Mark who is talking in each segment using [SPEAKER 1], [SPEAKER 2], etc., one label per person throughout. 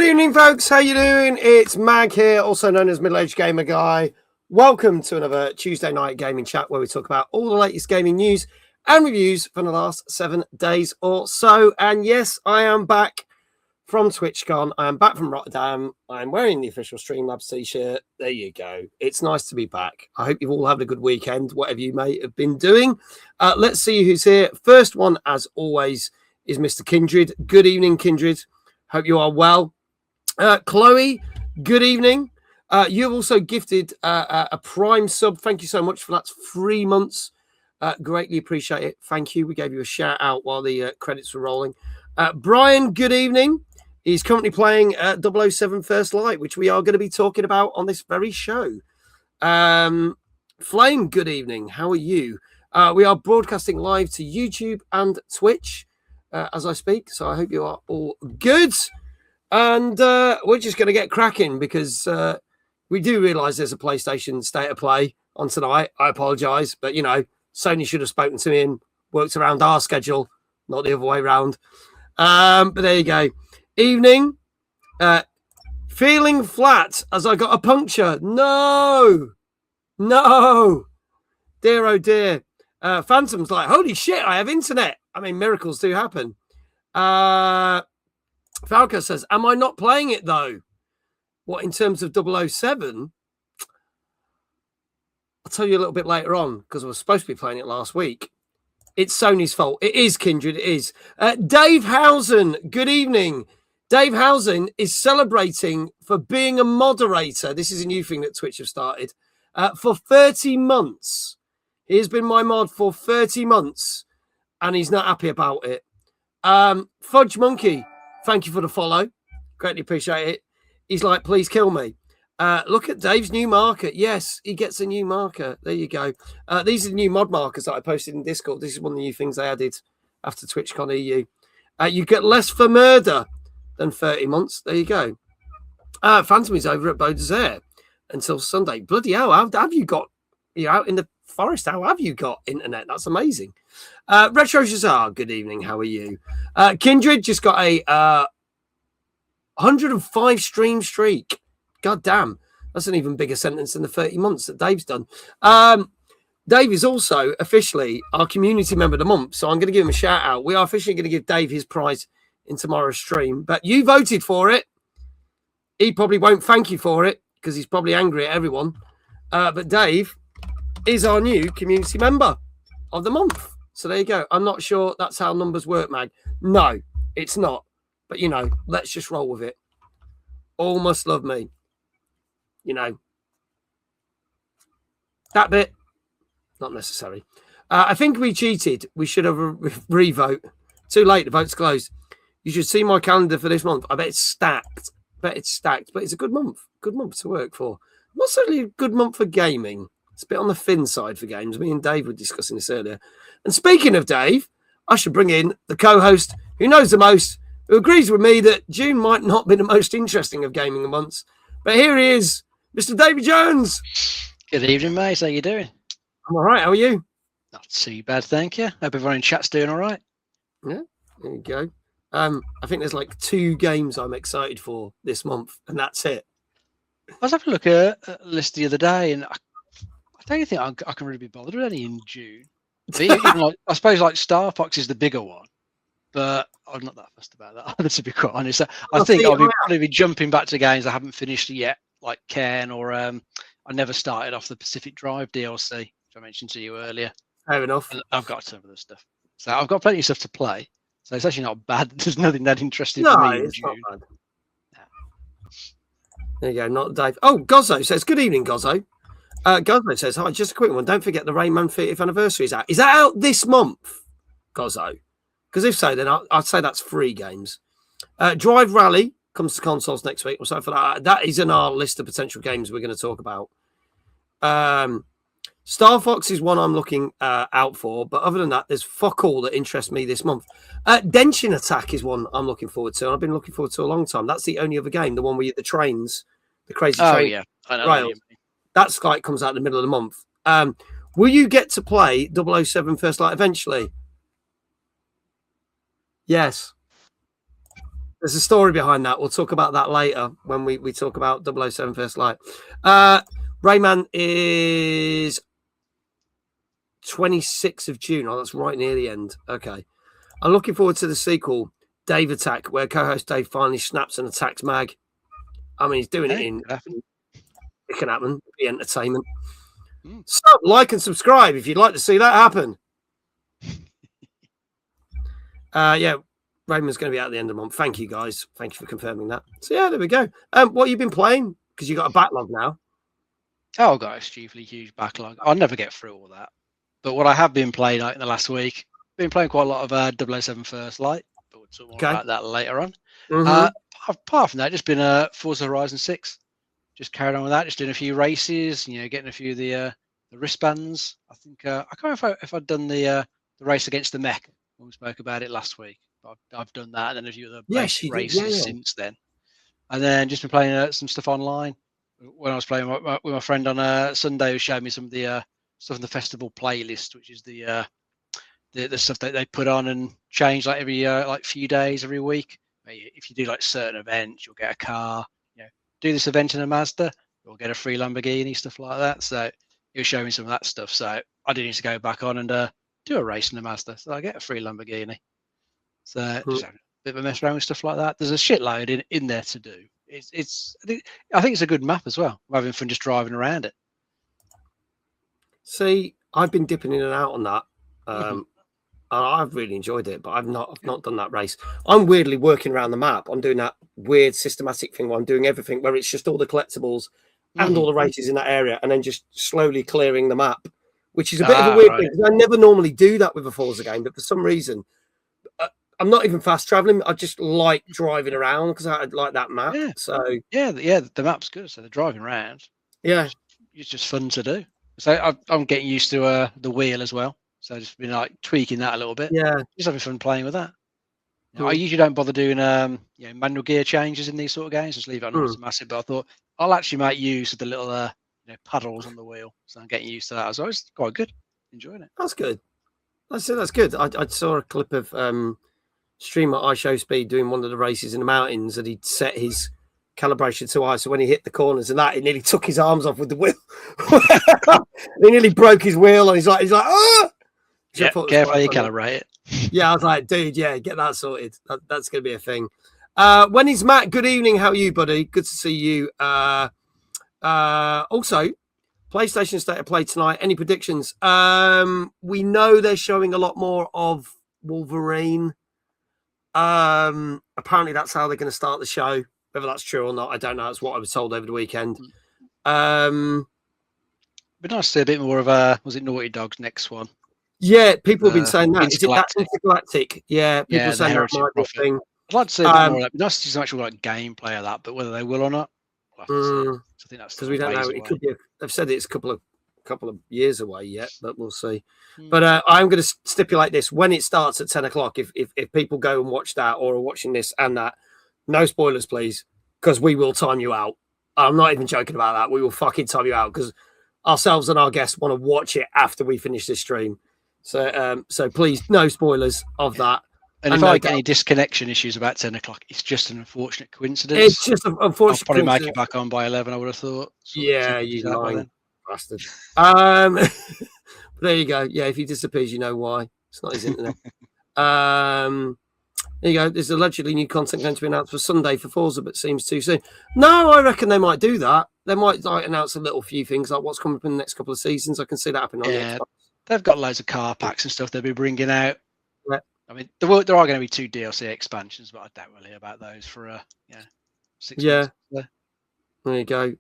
[SPEAKER 1] evening, folks. How you doing? It's Mag here, also known as Middle-Aged Gamer Guy. Welcome to another Tuesday night gaming chat where we talk about all the latest gaming news and reviews from the last 7 days or so. And yes, I am back from TwitchCon. I am back from Rotterdam. I'm wearing the official Streamlabs t-shirt. There you go. It's nice to be back. I hope you've all had a good weekend, whatever you may have been doing. Let's see who's here. First one, as always, is Mr. Kindred. Good evening, Kindred. Hope you are well. Chloe, good evening. You've also gifted a Prime sub. Thank you so much for that. It's 3 months. Greatly appreciate it. Thank you. We gave you a shout out while the credits were rolling. Brian, good evening. He's currently playing 007 First Light, which we are going to be talking about on this very show. Flame, good evening. How are you? We are broadcasting live to YouTube and Twitch as I speak, so I hope you are all good. And we're just going to get cracking because we do realise there's a PlayStation State of Play on tonight. I apologise, but, you know, Sony should have spoken to me and worked around our schedule, not the other way around. But there you go. Evening. Feeling flat as I got a puncture. No. Dear, oh dear. Phantom's like, holy shit, I have internet. I mean, miracles do happen. Falco says, am I not playing it, though? What, in terms of 007? I'll tell you a little bit later on, because I was supposed to be playing it last week. It's Sony's fault. It is, Kindred, it is. Dave Housen, good evening. Dave Housen is celebrating for being a moderator. This is a new thing that Twitch have started. For 30 months. He has been my mod for 30 months, and he's not happy about it. Fudge Monkey, thank you for the follow. Greatly appreciate it. He's like, please kill me. Look at Dave's new marker. Yes, he gets a new marker. There you go. These are the new mod markers that I posted in Discord. This is one of the new things I added after TwitchCon EU. You get less for murder than 30 months. There you go. Phantom is over at Beaudesert until Sunday. Bloody hell, how have you got? You're out in the forest. How have you got internet? That's amazing. Retro Shazar, good evening. How are you? Kindred just got a 105 stream streak. God damn. That's an even bigger sentence than the 30 months that Dave's done. Dave is also officially our community member of the month, so I'm going to give him a shout out. We are officially going to give Dave his prize in tomorrow's stream, but you voted for it. He probably won't thank you for it because he's probably angry at everyone. But Dave is our new community member of the month. So there you go. I'm not sure that's how numbers work, Mag. No, it's not. But, you know, let's just roll with it. All must love me. You know. That bit, not necessary. I think we cheated. We should have re-vote. Too late. The vote's closed. You should see my calendar for this month. I bet it's stacked. But it's a good month. Good month to work for. Not certainly a good month for gaming. It's a bit on the thin side for games. Me and Dave were discussing this earlier. And speaking of Dave, I should bring in the co-host who knows the most, who agrees with me that June might not be the most interesting of gaming months. But here he is, Mr. David Jones.
[SPEAKER 2] Good evening, mate. How you doing?
[SPEAKER 1] I'm all right. How are you?
[SPEAKER 2] Not too bad, thank you. Hope everyone in chat's doing all right.
[SPEAKER 1] Yeah, there you go. I think there's like 2 games I'm excited for this month, and that's it.
[SPEAKER 2] I was having a look at a list the other day, and I don't think I can really be bothered with any in June. Even I suppose like Star Fox is the bigger one, but I'm not that fussed about that either, to be quite honest. I think I'll probably be jumping back to games I haven't finished yet, like Ken, or I never started off the Pacific Drive DLC, which I mentioned to you earlier.
[SPEAKER 1] Fair enough.
[SPEAKER 2] And I've got some of the stuff. So I've got plenty of stuff to play. So it's actually not bad. There's nothing that interesting for me in June.
[SPEAKER 1] Not bad. There you go, not Dave. Oh, Gozzo says, good evening, Gozzo. Gozzo says, hi, just a quick one. Don't forget the Rayman 30th anniversary is out. Is that out this month, Gozzo? Because if so, then I'd say that's 3 games. Drive Rally comes to consoles next week. So for that, that is in our list of potential games we're going to talk about. Star Fox is one I'm looking out for, but other than that, there's fuck all that interests me this month. Denshin Attack is one I'm looking forward to, and I've been looking forward to a long time. That's the only other game, the one where you the trains, the crazy train.
[SPEAKER 2] Oh, yeah. I know
[SPEAKER 1] rails. That's like comes out in the middle of the month. Will you get to play 007 First Light eventually? Yes. There's a story behind that. We'll talk about that later when we talk about 007 First Light. Rayman is 26th of June. Oh, that's right near the end. Okay. I'm looking forward to the sequel, Dave Attack, where co-host Dave finally snaps and attacks Mag. I mean, he's doing it in... It can happen. Be entertainment. So, like and subscribe if you'd like to see that happen. Yeah, Raymond's going to be out at the end of the month. Thank you, guys. Thank you for confirming that. So, yeah, there we go. What have you been playing? Because you've got a backlog now.
[SPEAKER 2] Oh, I've got a stupidly huge backlog. I'll never get through all that. But what I have been playing in the last week, been playing quite a lot of 007 First Light. But we'll talk more about that later on. Apart from that, just been Forza Horizon 6. Just carried on with that. Just doing a few races. Getting a few of the wristbands. I think I can't remember if I'd done the race against the mech. We spoke about it last week. I've done that, and then a few other races since then. And then just been playing some stuff online. When I was playing with my friend on Sunday, who showed me some of the stuff in the festival playlist, which is the stuff that they put on and change like every few days, every week. If you do like certain events, you'll get a car. Do this event in a Mazda, you'll get a free Lamborghini, stuff like that. So he was showing me some of that stuff. So I do need to go back on and do a race in a Mazda, so I get a free Lamborghini. So just have a bit of a mess around with stuff like that. There's a shitload in there to do. I think it's a good map as well. I'm having fun just driving around it.
[SPEAKER 1] See, I've been dipping in and out on that. I've really enjoyed it, but I've not done that race. I'm weirdly working around the map. I'm doing that weird systematic thing where I'm doing everything where it's just all the collectibles and all the races in that area, and then just slowly clearing the map, which is a bit of a weird thing because I never normally do that with a Forza game, but for some reason, I'm not even fast traveling. I just like driving around because I like that map.
[SPEAKER 2] Yeah.
[SPEAKER 1] So
[SPEAKER 2] the map's good. So the driving around, it's just fun to do. So I'm getting used to the wheel as well. So I've just been like tweaking that a little bit.
[SPEAKER 1] Yeah,
[SPEAKER 2] just having fun playing with that. I usually don't bother doing manual gear changes in these sort of games. Just leave it on automatic. But I thought I'll actually make use of the little paddles on the wheel. So I'm getting used to that as well. It's quite good. Enjoying it.
[SPEAKER 1] That's good. That's good. I saw a clip of streamer iShow Speed doing one of the races in the mountains, and he'd set his calibration too high, so when he hit the corners and that, he nearly took his arms off with the wheel. He nearly broke his wheel, and he's like, ah!
[SPEAKER 2] Yeah, careful you calibrate it.
[SPEAKER 1] Yeah, I was like, dude, get that sorted. That's going to be a thing. When is Matt? Good evening. How are you, buddy? Good to see you. Also, PlayStation State of Play tonight. Any predictions? We know they're showing a lot more of Wolverine. Apparently that's how they're going to start the show. Whether that's true or not, I don't know. That's what I was told over the weekend.
[SPEAKER 2] But nice to see a bit more of was it Naughty Dog's next one?
[SPEAKER 1] Yeah, people have been saying that. Is it that Intergalactic? Yeah, people are saying that might be a thing.
[SPEAKER 2] I'd like to see a bit more of that. It'd be nice to see some actual gameplay of that, but whether they will or not, we'll have to see. I think that's
[SPEAKER 1] because we don't know. It could be. They've said it's a couple of years away yet, but we'll see. But I'm going to stipulate this: when it starts at 10 o'clock, if people go and watch that or are watching this and that, no spoilers, please, because we will time you out. I'm not even joking about that. We will fucking time you out because ourselves and our guests want to watch it after we finish this stream. So please, no spoilers of that.
[SPEAKER 2] And if I get any disconnection issues about 10 o'clock, it's just an unfortunate coincidence.
[SPEAKER 1] It's just an unfortunate
[SPEAKER 2] I'll probably make it back on by 11, I would have thought.
[SPEAKER 1] Yeah, you lying bastard. There you go. Yeah, if he disappears, you know why. It's not his internet. There you go. There's allegedly new content going to be announced for Sunday for Forza, but seems too soon. No, I reckon they might do that. They might announce a little few things like what's coming up in the next couple of seasons. I can see that happening on the Xbox.
[SPEAKER 2] They've got loads of car packs and stuff they'll be bringing out.
[SPEAKER 1] Yeah.
[SPEAKER 2] I mean, there are going to be 2 DLC expansions, but I doubt we'll hear about those for 6 months.
[SPEAKER 1] There you go.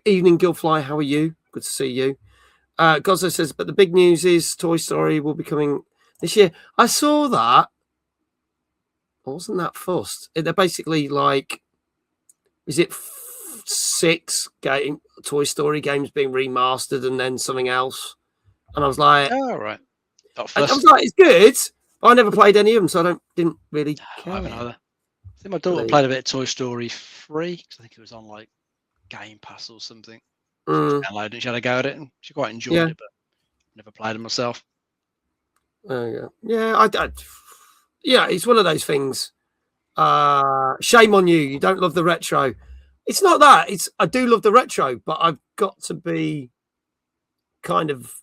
[SPEAKER 1] Evening, Gilfly. How are you? Good to see you. Gozzo says, but the big news is Toy Story will be coming this year. I saw that. I wasn't that fussed. They're basically like, is it 6 Toy Story games being remastered and then something else? And I was like,
[SPEAKER 2] oh, right.
[SPEAKER 1] I was like, it's good. I never played any of them, so I didn't really care.
[SPEAKER 2] I haven't either. I think my daughter played a bit of Toy Story 3 because I think it was on like Game Pass or something. She downloaded it, she had a go at it, and she quite enjoyed it, but never played it myself.
[SPEAKER 1] Yeah, it's one of those things. Shame on you. You don't love the retro. It's not that. I do love the retro, but I've got to be kind of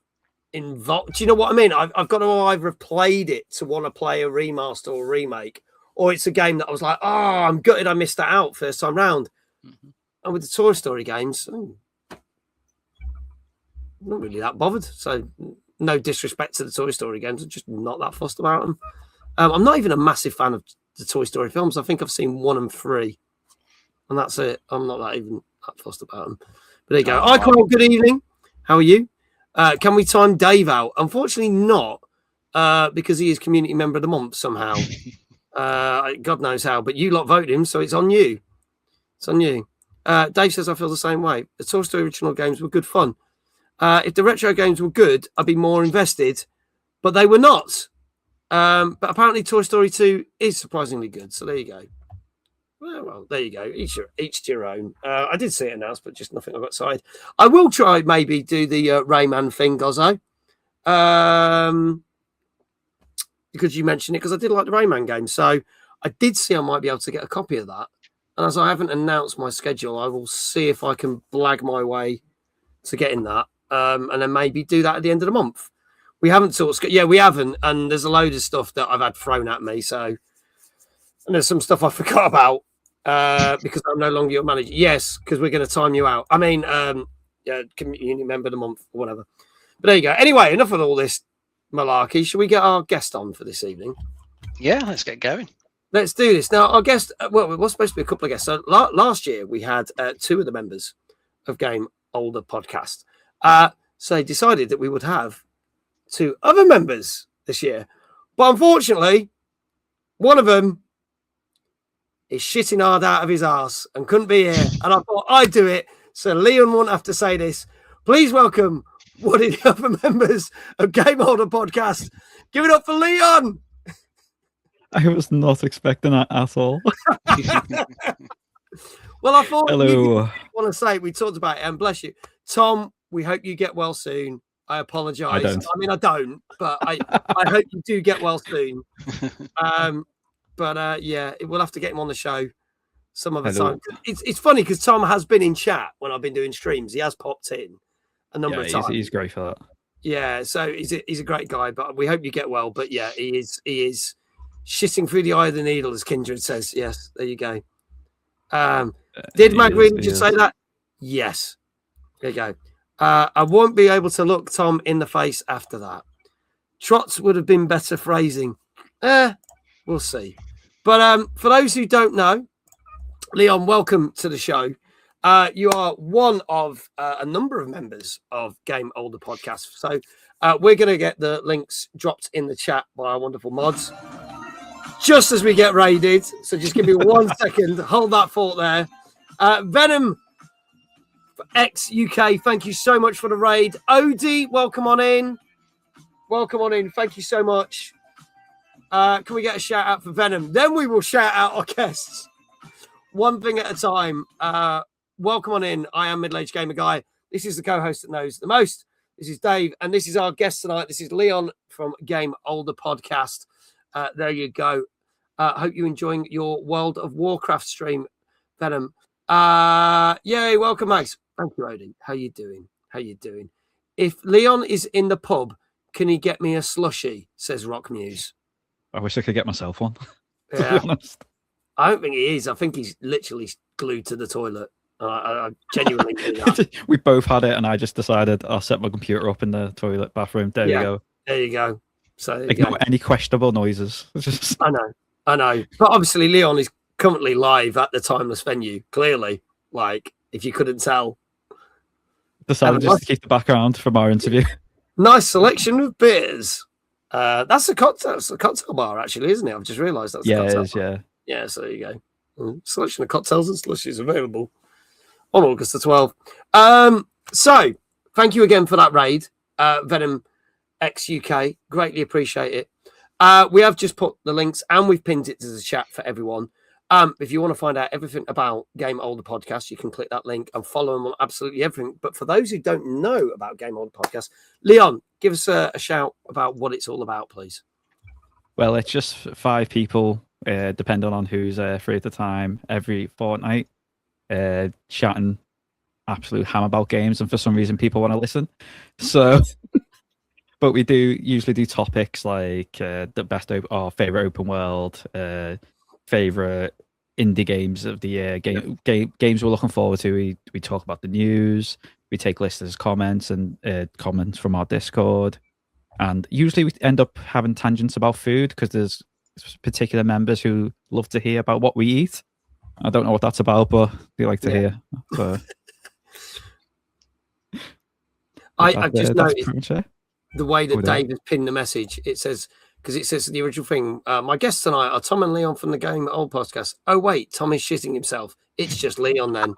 [SPEAKER 1] involved. Do you know what I mean? I've got to either have played it to want to play a remaster or a remake, or it's a game that I was like, oh, I'm gutted I missed that out first time round. Mm-hmm. And with the Toy Story games, I'm not really that bothered. So no disrespect to the Toy Story games. I'm just not that fussed about them. I'm not even a massive fan of the Toy Story films. I think I've seen 1 and 3, and that's it. I'm not that fussed about them. But there you go. Hi, Carl. Good evening. How are you? Can we time Dave out? Unfortunately not, because he is community member of the month somehow. God knows how, but you lot voted him, so it's on you. It's on you. Dave says, I feel the same way. The Toy Story original games were good fun. If the retro games were good, I'd be more invested, but they were not. But apparently Toy Story 2 is surprisingly good, so there you go. Well, there you go. Each to your own. I did see it announced, but just nothing I got side. I will try maybe do the Rayman thing, Gozzo. Because you mentioned it, because I did like the Rayman game. So I did see I might be able to get a copy of that. And as I haven't announced my schedule, I will see if I can blag my way to getting that. And then maybe do that at the end of the month. We haven't we haven't. And there's a load of stuff that I've had thrown at me. So, and there's some stuff I forgot about. Because I'm no longer your manager. Yes, because we're going to time you out. I mean, community member of the month or whatever. But there you go. Anyway, enough of all this malarkey. Should we get our guest on for this evening?
[SPEAKER 2] Yeah, let's get going. Let's
[SPEAKER 1] do this. Now, our guest, well, it was supposed to be a couple of guests. So last year, we had 2 of the members of Game Older Podcast. So they decided that we would have 2 other members this year. But unfortunately, one of them is shitting hard out of his arse and couldn't be here. And I thought I'd do it so Leon won't have to say this. Please welcome one of the other members of Game Older Podcast. Give it up for Leon.
[SPEAKER 2] I was not expecting that at all.
[SPEAKER 1] Well, I thought
[SPEAKER 2] hello.
[SPEAKER 1] You want to say we talked about it, and bless you. Tom, we hope you get well soon. I apologize. I don't, but I hope you do get well soon. But we'll have to get him on the show some other time. It's funny because Tom has been in chat when I've been doing streams. He has popped in a number of times.
[SPEAKER 2] He's great for that.
[SPEAKER 1] Yeah, so he's a great guy. But we hope you get well. But yeah, he is shitting through the eye of the needle, as Kindred says. Yes, there you go. Did Magritte just say that? Yes. There you go. I won't be able to look Tom in the face after that. Trots would have been better phrasing. We'll see. But for those who don't know, Leon, welcome to the show. You are one of a number of members of Game Older Podcast. So we're going to get the links dropped in the chat by our wonderful mods just as we get raided. So just give me 1 second. Hold that thought there. Venom X UK, thank you so much for the raid. Odie, welcome on in. Welcome on in. Thank you so much. Can we get a shout out for Venom? Then we will shout out our guests. One thing at a time. Welcome on in. I am Middle-Aged Gamer Guy. This is the co-host that knows the most. This is Dave, and this is our guest tonight. This is Leon from Game Older Podcast. There you go. Hope you're enjoying your World of Warcraft stream, Venom. Yay, welcome, Max. Thank you, Odie. How you doing? If Leon is in the pub, can he get me a slushie? Says Rock Muse.
[SPEAKER 2] I wish I could get myself one. To
[SPEAKER 1] Yeah.
[SPEAKER 2] be honest.
[SPEAKER 1] I don't think he is. I think he's literally glued to the toilet. I genuinely do that.
[SPEAKER 2] We both had it, and I just decided I'll set my computer up in the toilet bathroom. There you go.
[SPEAKER 1] There you go. So
[SPEAKER 2] ignore any questionable noises.
[SPEAKER 1] I know. But obviously, Leon is currently live at the Timeless venue. Clearly, like if you couldn't tell,
[SPEAKER 2] decided just to keep the background from our interview.
[SPEAKER 1] Nice selection of beers. That's a cocktail bar, actually, isn't it? I've just realised that's a cocktail
[SPEAKER 2] it is.
[SPEAKER 1] bar. Yeah. So there you go. Selection of cocktails and slushies available on August the 12th. So thank you again for that raid, Venom X UK. Greatly appreciate it. We have just put the links and we've pinned it to the chat for everyone. If you want to find out everything about Game Older Podcast, you can click that link and follow them on absolutely everything. But for those who don't know about Game Older Podcast, Leon, give us a shout about what it's all about, please.
[SPEAKER 2] Well, it's just 5 people
[SPEAKER 3] depending on who's free at the time, every fortnight, chatting absolute ham about games, and for some reason people want to listen. So, but we do usually do topics like the best our favorite open world, favorite indie games of the year, games we're looking forward to. We talk about the news. We take listeners' comments and comments from our Discord, and usually we end up having tangents about food because there's particular members who love to hear about what we eat. I don't know what that's about, but they like to hear. So.
[SPEAKER 1] I've just noticed
[SPEAKER 3] the
[SPEAKER 1] way that Dave has pinned the message. It says, because it says the original thing, my guests tonight are Tom and Leon from the Game Old podcast. Oh, wait, Tom is shitting himself. It's just Leon then.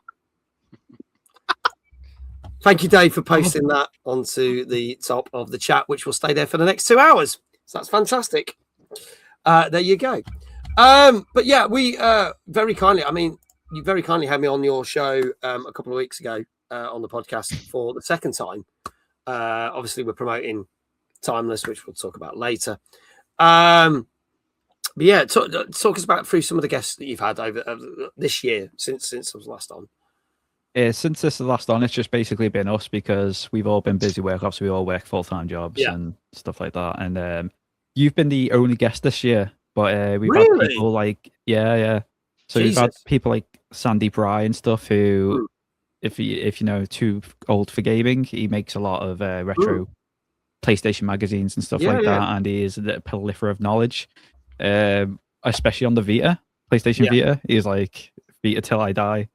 [SPEAKER 1] Thank you, Dave, for posting that onto the top of the chat, which will stay there for the next 2 hours. So that's fantastic. There you go. But yeah, we very kindly, you very kindly had me on your show a couple of weeks ago on the podcast for the second time. Obviously, we're promoting Timeless, which we'll talk about later. But yeah, talk us about through some of the guests that you've had over this year since I was last on.
[SPEAKER 3] Since this is the last on, it's just basically been us because we've all been busy work. Obviously, we all work full-time jobs and stuff like that. And you've been the only guest this year, but we've had people like So we've had people like Sandy Bry and stuff who, if you know, too old for gaming, he makes a lot of retro PlayStation magazines and stuff like that, and he is a prolifer of knowledge, especially on the Vita, PlayStation Vita. He's like Vita till I die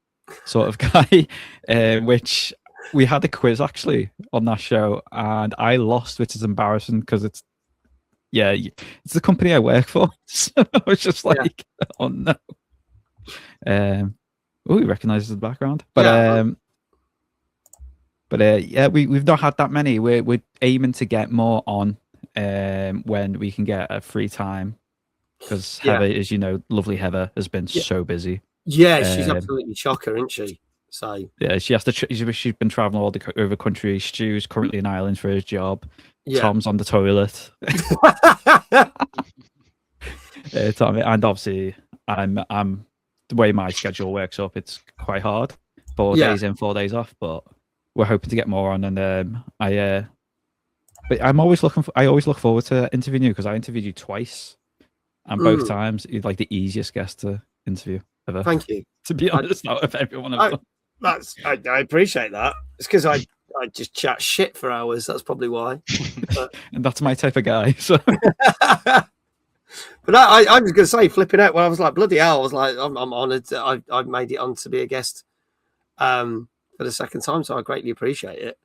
[SPEAKER 3] sort of guy, which we had a quiz actually on that show, and I lost, which is embarrassing because it's the company I work for. So I was just like, oh no. He recognizes the background, but we've not had that many. We're aiming to get more on when we can get a free time, because Heather, as you know, lovely Heather has been so busy.
[SPEAKER 1] Yeah, she's absolutely chocker, isn't she? So
[SPEAKER 3] yeah, she has to. She's been traveling all over country. Stu's currently in Ireland for his job. Yeah. Tom's on the toilet. Tom, and obviously, I'm the way my schedule works up. It's quite hard. 4 days in, 4 days off, but we're hoping to get more on. And but I'm always I always look forward to interviewing you because I interviewed you twice, and both times you're like the easiest guest to interview ever.
[SPEAKER 1] Thank you.
[SPEAKER 3] To be honest, out of everyone I've done.
[SPEAKER 1] I appreciate that. It's because I just chat shit for hours. That's probably why.
[SPEAKER 3] And that's my type of guy. So.
[SPEAKER 1] But I was going to say, flipping out when I was like, bloody hell, I was like, I'm honoured that I've made it on to be a guest for the second time, so I greatly appreciate it.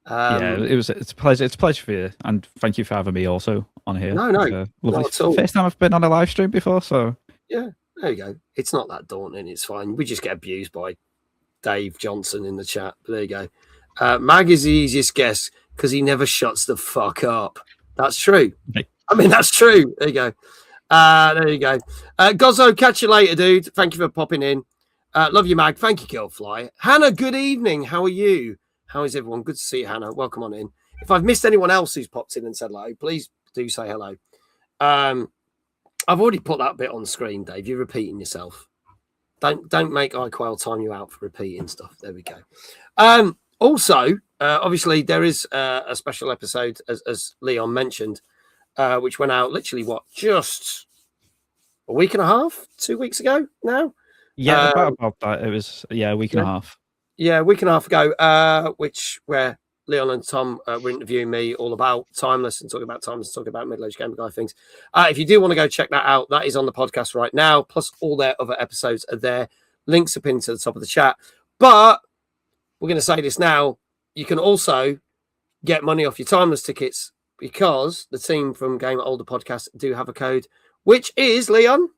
[SPEAKER 3] It's a pleasure. It's a pleasure for you, and thank you for having me also on here.
[SPEAKER 1] No, not at all.
[SPEAKER 3] First time I've been on a live stream before, so
[SPEAKER 1] yeah, there you go. It's not that daunting. It's fine. We just get abused by Dave Johnson in the chat. But there you go. Mag is the easiest guest because he never shuts the fuck up. That's true.
[SPEAKER 3] Right.
[SPEAKER 1] That's true. There you go. There you go. Gozzo, catch you later, dude. Thank you for popping in. Love you, Mag. Thank you, Girlfly. Hannah, good evening. How are you? How is everyone? Good to see you, Hannah. Welcome on in. If I've missed anyone else who's popped in and said hello, please do say hello. I've already put that bit on screen, Dave. You're repeating yourself. Don't make iQuail time you out for repeating stuff. There we go. Also, obviously, there is a special episode, as Leon mentioned, which went out literally, just a week and a half, 2 weeks ago now?
[SPEAKER 3] Yeah, about that. It was, a week and a half. Yeah,
[SPEAKER 1] a week and a half ago, where Leon and Tom were interviewing me all about Timeless and talking about middle-aged gamer guy things. If you do want to go check that out, that is on the podcast right now, plus all their other episodes are there. Links are pinned to the top of the chat. But we're going to say this now. You can also get money off your Timeless tickets because the team from Game Older Podcast do have a code, which is, Leon?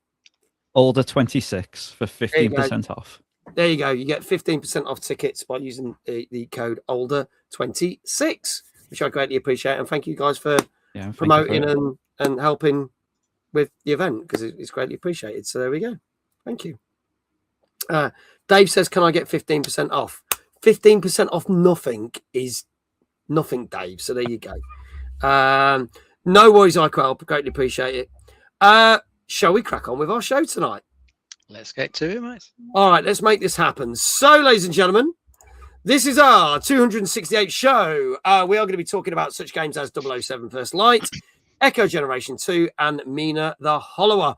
[SPEAKER 3] Older 26 for 15% off.
[SPEAKER 1] There you go. You get 15% off tickets by using the code Older26, which I greatly appreciate. And thank you guys for promoting and helping with the event because it's greatly appreciated. So there we go. Thank you. Dave says, can I get 15% off? 15% off nothing is nothing, Dave. So there you go. No worries, iQual. Greatly appreciate it. shall we crack on with our show tonight?
[SPEAKER 2] Let's get to it, mate.
[SPEAKER 1] All right, let's make this happen. So, ladies and gentlemen, this is our 268 show. We are going to be talking about such games as 007 First Light, Echo Generation 2, and Mino The Hollower.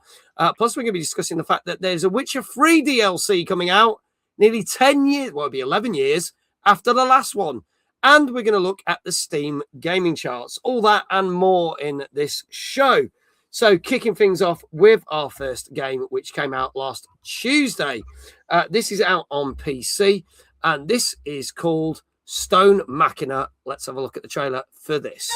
[SPEAKER 1] Plus, we're going to be discussing the fact that there's a Witcher 3 DLC coming out nearly 10 years, well, it'll be 11 years after the last one. And we're going to look at the Steam gaming charts. All that and more in this show. So, kicking things off with our first game, which came out last Tuesday. This is out on PC, and this is called Stone Machina. Let's have a look at the trailer for this.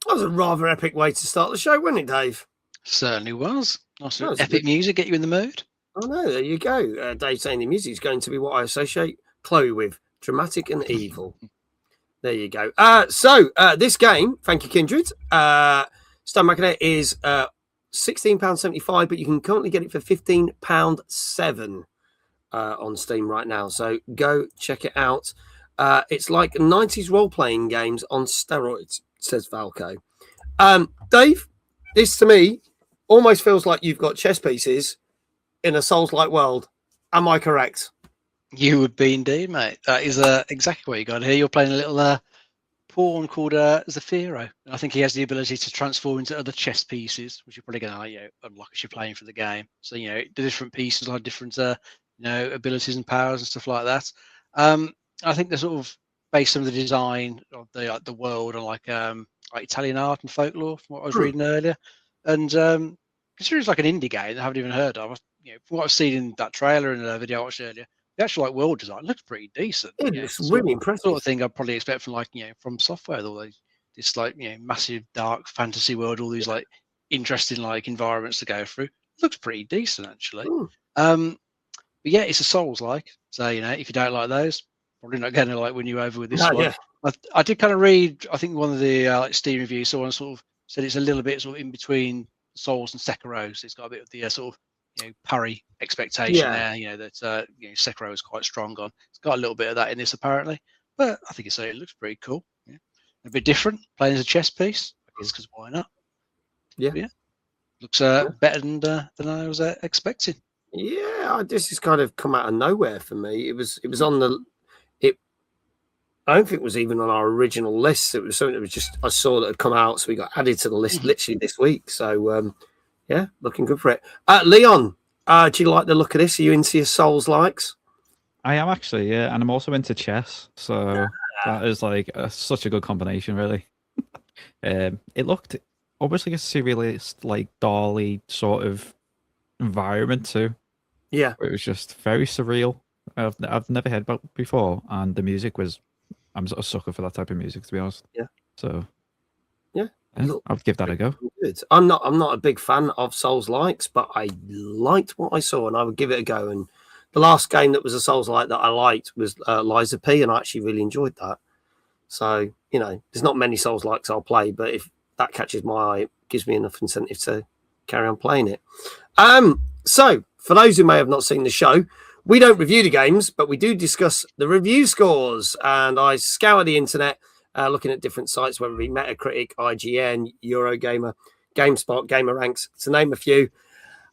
[SPEAKER 1] That was a rather epic way to start the show, wasn't it, Dave?
[SPEAKER 2] Certainly was. Nice
[SPEAKER 1] was
[SPEAKER 2] epic
[SPEAKER 1] good.
[SPEAKER 2] music, get you in the mood.
[SPEAKER 1] Oh, no, there you go. Dave saying the music is going to be what I associate Chloe with, dramatic and evil. There you go. So this game, thank you, Kindred. Stone Machina is £16.75, but you can currently get it for £15.7 on Steam right now. So go check it out. It's like 90s role-playing games on steroids, says Valco. Dave, this to me almost feels like you've got chess pieces in a Souls-like world. Am I correct?
[SPEAKER 2] You would be indeed, mate. That is exactly what you got here. You're playing a little pawn called Zafiro. And I think he has the ability to transform into other chess pieces, which you're probably going to unlock as you're playing for the game. So, the different pieces have different abilities and powers and stuff like that. I think they're sort of based on the design of the world on like Italian art and folklore, from what I was reading earlier. And considering it's like an indie game I haven't even heard of, from what I've seen in that trailer and the video I watched earlier, the actual world design looks pretty decent.
[SPEAKER 1] It's really impressive.
[SPEAKER 2] Sort of thing I'd probably expect from from software, all this massive dark fantasy world, all these interesting environments to go through. Looks pretty decent actually. But yeah, it's a Souls-like. So if you don't like those, probably not going to win you over with this one.
[SPEAKER 1] Yeah.
[SPEAKER 2] I did kind of read. I think one of the Steam reviews, someone sort of said it's a little bit sort of in between Souls and Sekiro. So it's got a bit of the sort of parry expectation there. That Sekiro is quite strong on. It's got a little bit of that in this apparently, but I think it looks pretty cool. Yeah, a bit different, playing as a chess piece. I guess because why not?
[SPEAKER 1] Yeah,
[SPEAKER 2] looks better than I was expecting.
[SPEAKER 1] Yeah, this has kind of come out of nowhere for me. It was on the. I don't think it was even on our original list. It was something that was just I saw that had come out, so we got added to the list literally this week. So yeah, looking good for it. Leon, do you like the look of this? Are you into your Souls likes?
[SPEAKER 3] I am actually, yeah, and I'm also into chess. So that is such a good combination, really. It looked almost like a surrealist, Dolly sort of environment too.
[SPEAKER 1] Yeah,
[SPEAKER 3] it was just very surreal. I've never heard about it before, and the music was. I'm a sucker for that type of music, to be honest.
[SPEAKER 1] Yeah.
[SPEAKER 3] So.
[SPEAKER 1] Yeah,
[SPEAKER 3] I'll give that a go.
[SPEAKER 1] Good. I'm not a big fan of Souls likes, but I liked what I saw, and I would give it a go. And the last game that was a Souls like that I liked was Lies of P, and I actually really enjoyed that. So there's not many Souls likes I'll play, but if that catches my eye, it gives me enough incentive to carry on playing it. So for those who may have not seen the show, we don't review the games, but we do discuss the review scores. And I scour the internet, looking at different sites, whether it be Metacritic, IGN, Eurogamer, GameSpot, GamerRanks, to name a few.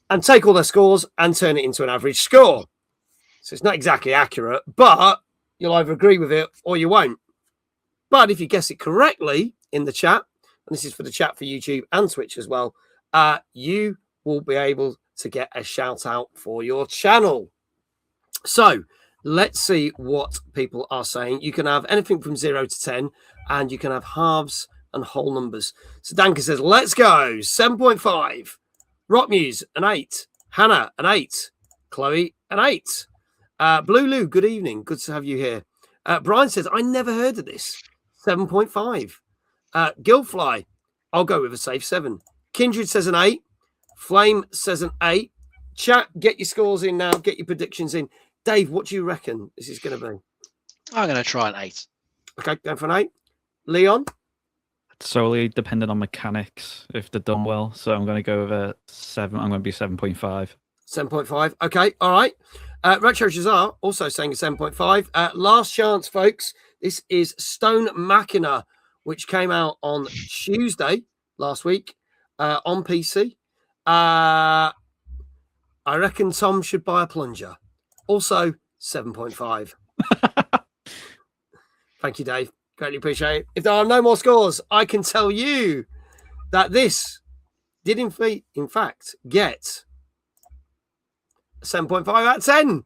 [SPEAKER 1] and take all their scores and turn it into an average score. So it's not exactly accurate, but you'll either agree with it or you won't. But if you guess it correctly in the chat, and this is for the chat for YouTube and Twitch as well, you will be able to get a shout out for your channel. So let's see what people are saying. You can have anything from 0 to 10, and you can have halves and whole numbers. So Danka says, let's go. 7.5. Rock Muse, an 8. Hannah, an 8. Chloe, an 8. Blue Lou, good evening. Good to have you here. Brian says, I never heard of this. 7.5. Gilfly, I'll go with a safe 7. Kindred says an 8. Flame says an 8. Chat, get your scores in now. Get your predictions in. Dave, what do you reckon this is going to be?
[SPEAKER 2] I'm going to try an 8.
[SPEAKER 1] Okay, going for an 8. Leon?
[SPEAKER 3] Solely dependent on mechanics if they're done well. So I'm going to go with a 7. I'm going to be 7.5.
[SPEAKER 1] 7.5. Okay, all right. Retro Shazar also saying a 7.5. Last chance, folks. This is Stone Machina, which came out on Tuesday last week on PC. I reckon Tom should buy a plunger. Also, 7.5. Thank you, Dave. Greatly appreciate it. If there are no more scores, I can tell you that this did in fact get 7.5 out of 10.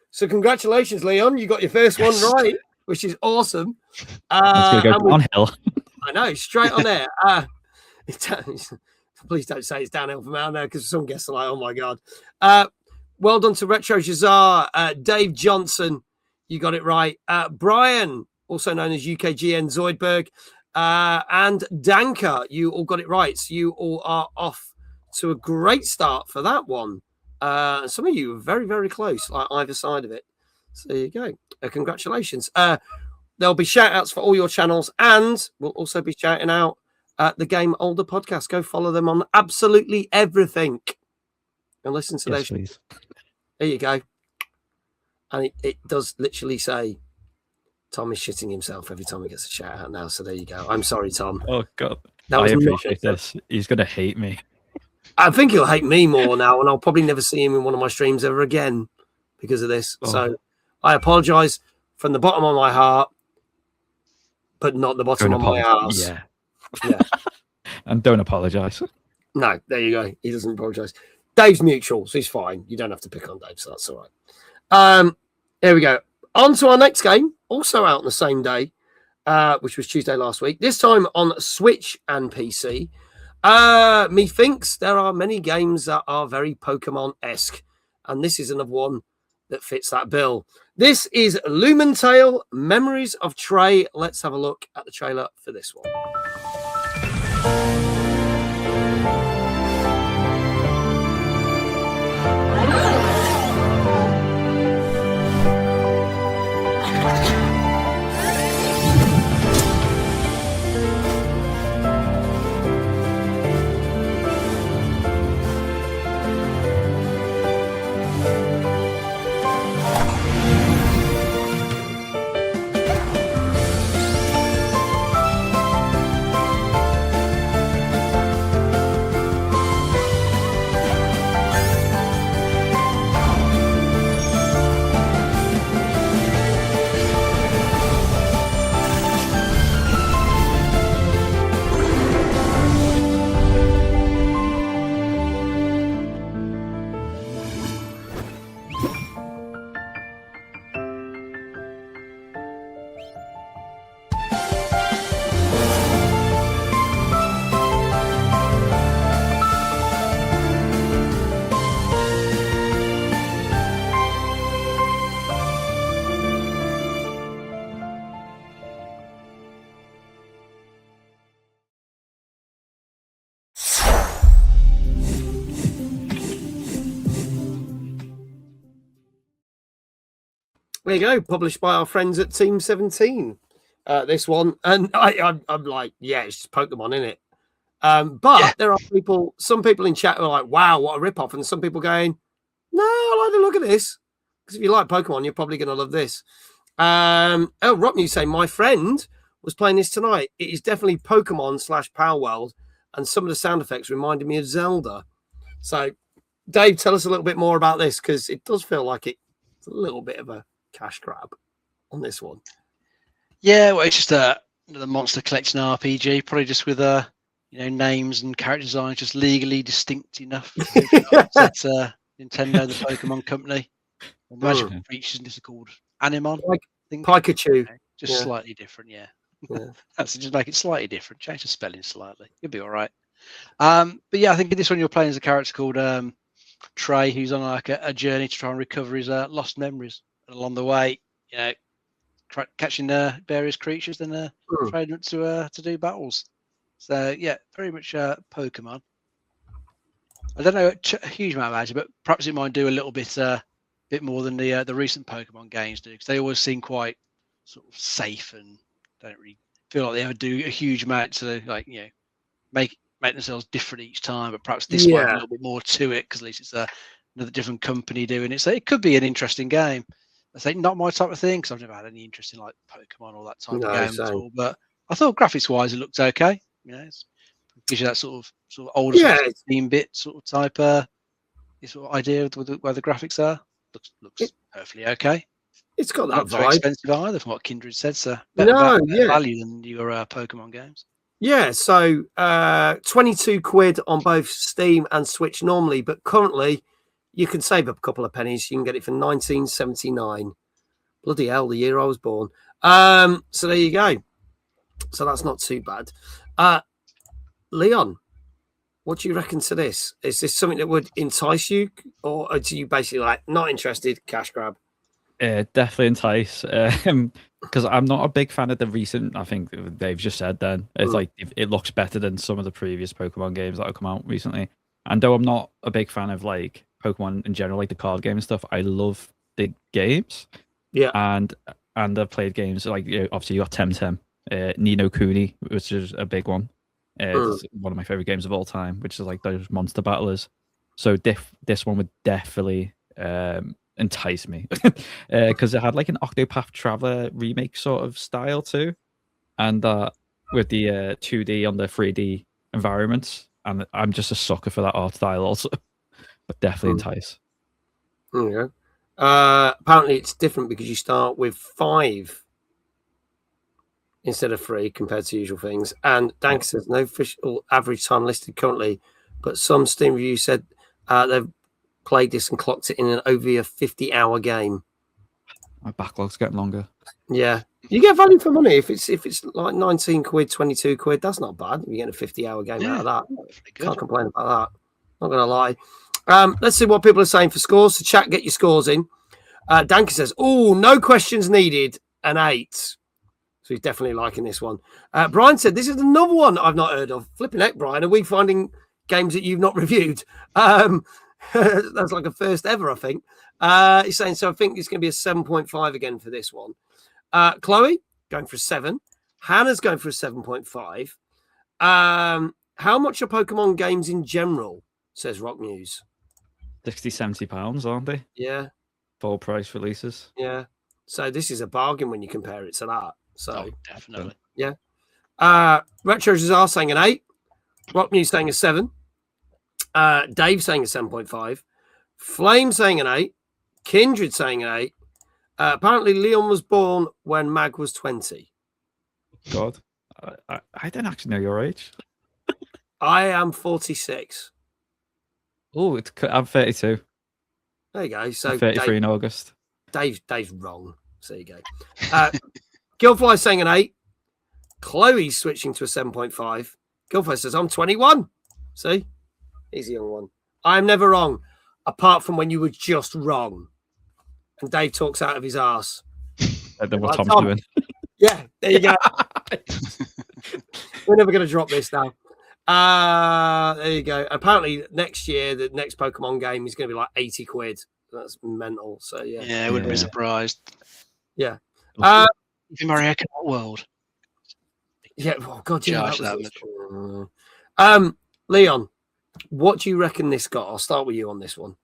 [SPEAKER 1] So congratulations, Leon. You got your first one right, which is awesome.
[SPEAKER 3] It's going to go downhill.
[SPEAKER 1] I know, straight on there. Please don't say it's downhill from out there, because some guests are like, oh my God. Well done to Retro Shazar. Dave Johnson, you got it right. Brian, also known as UKGN Zoidberg, and Danka, you all got it right. So you all are off to a great start for that one. Some of you are very, very close, like either side of it. So there you go. Congratulations. There'll be shout outs for all your channels, and we'll also be shouting out the Game Older podcast. Go follow them on absolutely everything and listen to their
[SPEAKER 3] please.
[SPEAKER 1] There you go. And it does literally say Tom is shitting himself every time he gets a shout out now. So there you go. I'm sorry, Tom.
[SPEAKER 3] Oh, God.
[SPEAKER 1] I
[SPEAKER 3] appreciate this. He's going to hate me.
[SPEAKER 1] I think he'll hate me more now, and I'll probably never see him in one of my streams ever again because of this. Oh. So I apologize from the bottom of my heart, but not the bottom of my ass.
[SPEAKER 3] Yeah. And don't apologize.
[SPEAKER 1] No, there you go. He doesn't apologize. Dave's mutual, so he's fine. You don't have to pick on Dave, so that's all right. There we go. On to our next game, also out on the same day, which was Tuesday last week. This time on Switch and PC. Methinks there are many games that are very Pokemon-esque, and this is another one that fits that bill. This is Lumentale, Memories of Trey. Let's have a look at the trailer for this one. There you go, published by our friends at Team 17. This one, and I'm like, yeah, it's just Pokemon, isn't it? But there are some people in chat who are like, wow, what a rip-off, and some people going, no, I like the look of this, because if you like Pokemon, you're probably going to love this. Rock News saying, my friend was playing this tonight. It is definitely Pokemon / Power World, and some of the sound effects reminded me of Zelda. So Dave, tell us a little bit more about this, because it does feel like it's a little bit of a cash grab on this one.
[SPEAKER 2] Yeah, well, it's just the monster collection RPG, probably just with names and character designs just legally distinct enough. That's Nintendo, the Pokemon company. The magical creatures in this are called Animon.
[SPEAKER 1] Pikachu.
[SPEAKER 2] Just slightly different, yeah. That's just make it slightly different. Change the spelling slightly. You'll be all right. But yeah, I think in this one you're playing as a character called Trey, who's on like a journey to try and recover his lost memories. And along the way, catching various creatures, then trading to do battles. So yeah, very much Pokemon. I don't know a huge amount about it, but perhaps it might do a little bit more than the recent Pokemon games do, because they always seem quite sort of safe and don't really feel like they ever do a huge amount to make themselves different each time. But perhaps this might be a little bit more to it, because at least it's another different company doing it. So it could be an interesting game. I say not my type of thing, because I've never had any interest in like Pokemon or that type of game at all. But I thought graphics-wise it looked okay. It gives you that sort of older 16-bit sort of type sort of idea of where the graphics are. Looks perfectly okay.
[SPEAKER 1] It's got that
[SPEAKER 2] not
[SPEAKER 1] vibe.
[SPEAKER 2] Very expensive either, from what Kindred said. So better value than your Pokemon games. Yeah,
[SPEAKER 1] so 22 quid on both Steam and Switch normally, but currently you can save a couple of pennies. You can get it for 19.79. Bloody hell, the year I was born. So there you go. So that's not too bad. Leon, what do you reckon to this? Is this something that would entice you, or do you basically not interested, cash grab?
[SPEAKER 3] Definitely entice, because I'm not a big fan of the recent. I think they've just said then it's it looks better than some of the previous Pokemon games that have come out recently. And though I'm not a big fan of Pokemon in general, the card game and stuff, I love the games.
[SPEAKER 1] Yeah,
[SPEAKER 3] and I've played games obviously you got Temtem, Ni no Kuni, which is a big one. It's one of my favorite games of all time, which is those monster battlers. So this one would definitely entice me, because it had an Octopath Traveler remake sort of style too, and with the 2D on the 3D environments, and I'm just a sucker for that art style also. But definitely entice.
[SPEAKER 1] Yeah. Apparently it's different because you start with 5 instead of 3 compared to usual things. And Dank says no official average time listed currently, but some Steam reviews said they've played this and clocked it in an over a 50-hour game.
[SPEAKER 3] My backlog's getting longer.
[SPEAKER 1] Yeah, you get value for money if it's like 19 quid, 22 quid. That's not bad. You get a 50-hour game out of that. Can't complain about that. Not gonna lie. Let's see what people are saying for scores. So chat, get your scores in. Danke says, "Oh, no questions needed." An 8. So he's definitely liking this one. Brian said, "This is another one I've not heard of." Flipping heck, Brian, are we finding games that you've not reviewed? That's like a first ever, I think. He's saying, so I think it's going to be a 7.5 again for this one. Chloe going for a 7. Hannah's going for a 7.5. How much are Pokemon games in general? Says Rock News.
[SPEAKER 3] 60-70 pounds, aren't they?
[SPEAKER 1] Yeah.
[SPEAKER 3] Full price releases.
[SPEAKER 1] Yeah. So this is a bargain when you compare it to that. So
[SPEAKER 2] definitely.
[SPEAKER 1] Yeah. Retros are saying an 8. Rock News saying a 7. Dave saying a 7.5. Flame saying an 8. Kindred saying an 8. Apparently Leon was born when Mag was 20.
[SPEAKER 3] God. I didn't actually know your age.
[SPEAKER 1] I am 46.
[SPEAKER 3] Oh, I'm 32.
[SPEAKER 1] There you go. So
[SPEAKER 3] I'm 33 in August.
[SPEAKER 1] Dave's wrong. So there you go. Gilfly saying an 8. Chloe's switching to a 7.5. Gilfly says, I'm 21. See? He's a young one. I'm never wrong, apart from when you were just wrong. And Dave talks out of his arse.
[SPEAKER 3] Then what Tom's doing.
[SPEAKER 1] Yeah, there you go. We're never going to drop this now. There you go. Apparently next year, the next Pokemon game is going to be like 80 quid. That's mental. So yeah.
[SPEAKER 2] Yeah, I wouldn't be surprised.
[SPEAKER 1] Yeah.
[SPEAKER 2] Mario Kart World.
[SPEAKER 1] Yeah. Oh God. Yeah. Leon, what do you reckon this got? I'll start with you on this one.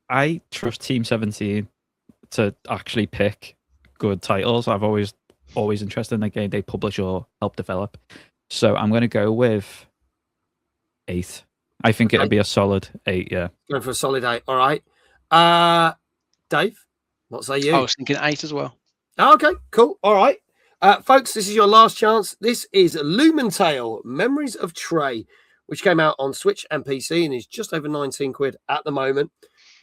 [SPEAKER 3] I trust Team 17 to actually pick good titles. I've always interested in the game they publish or help develop. So I'm going to go with 8. I think it'll be a solid 8. Yeah,
[SPEAKER 1] going for a solid 8. All right. Dave, what say you?
[SPEAKER 2] I was thinking 8 as well.
[SPEAKER 1] Oh, okay, cool. All right. Folks, this is your last chance. This is Lumentale, Memories of Trey, which came out on Switch and PC and is just over 19 quid at the moment.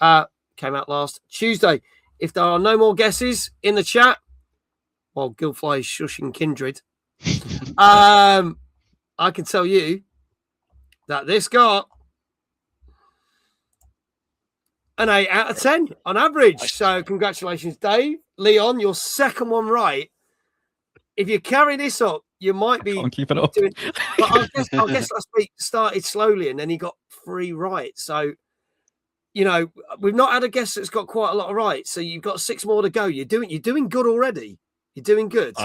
[SPEAKER 1] Came out last Tuesday. If there are no more guesses in the chat, while Gilfly is shushing Kindred, I can tell you that this got an 8 out of 10 on average. So congratulations, Dave. Leon, your second one right. If you carry this up, you might be
[SPEAKER 3] keep it up.
[SPEAKER 1] doing. But I guess last week started slowly and then he got 3 right. So, you know, we've not had a guess that's got quite a lot of right. So you've got 6 more to go. You're doing good already. You're doing good.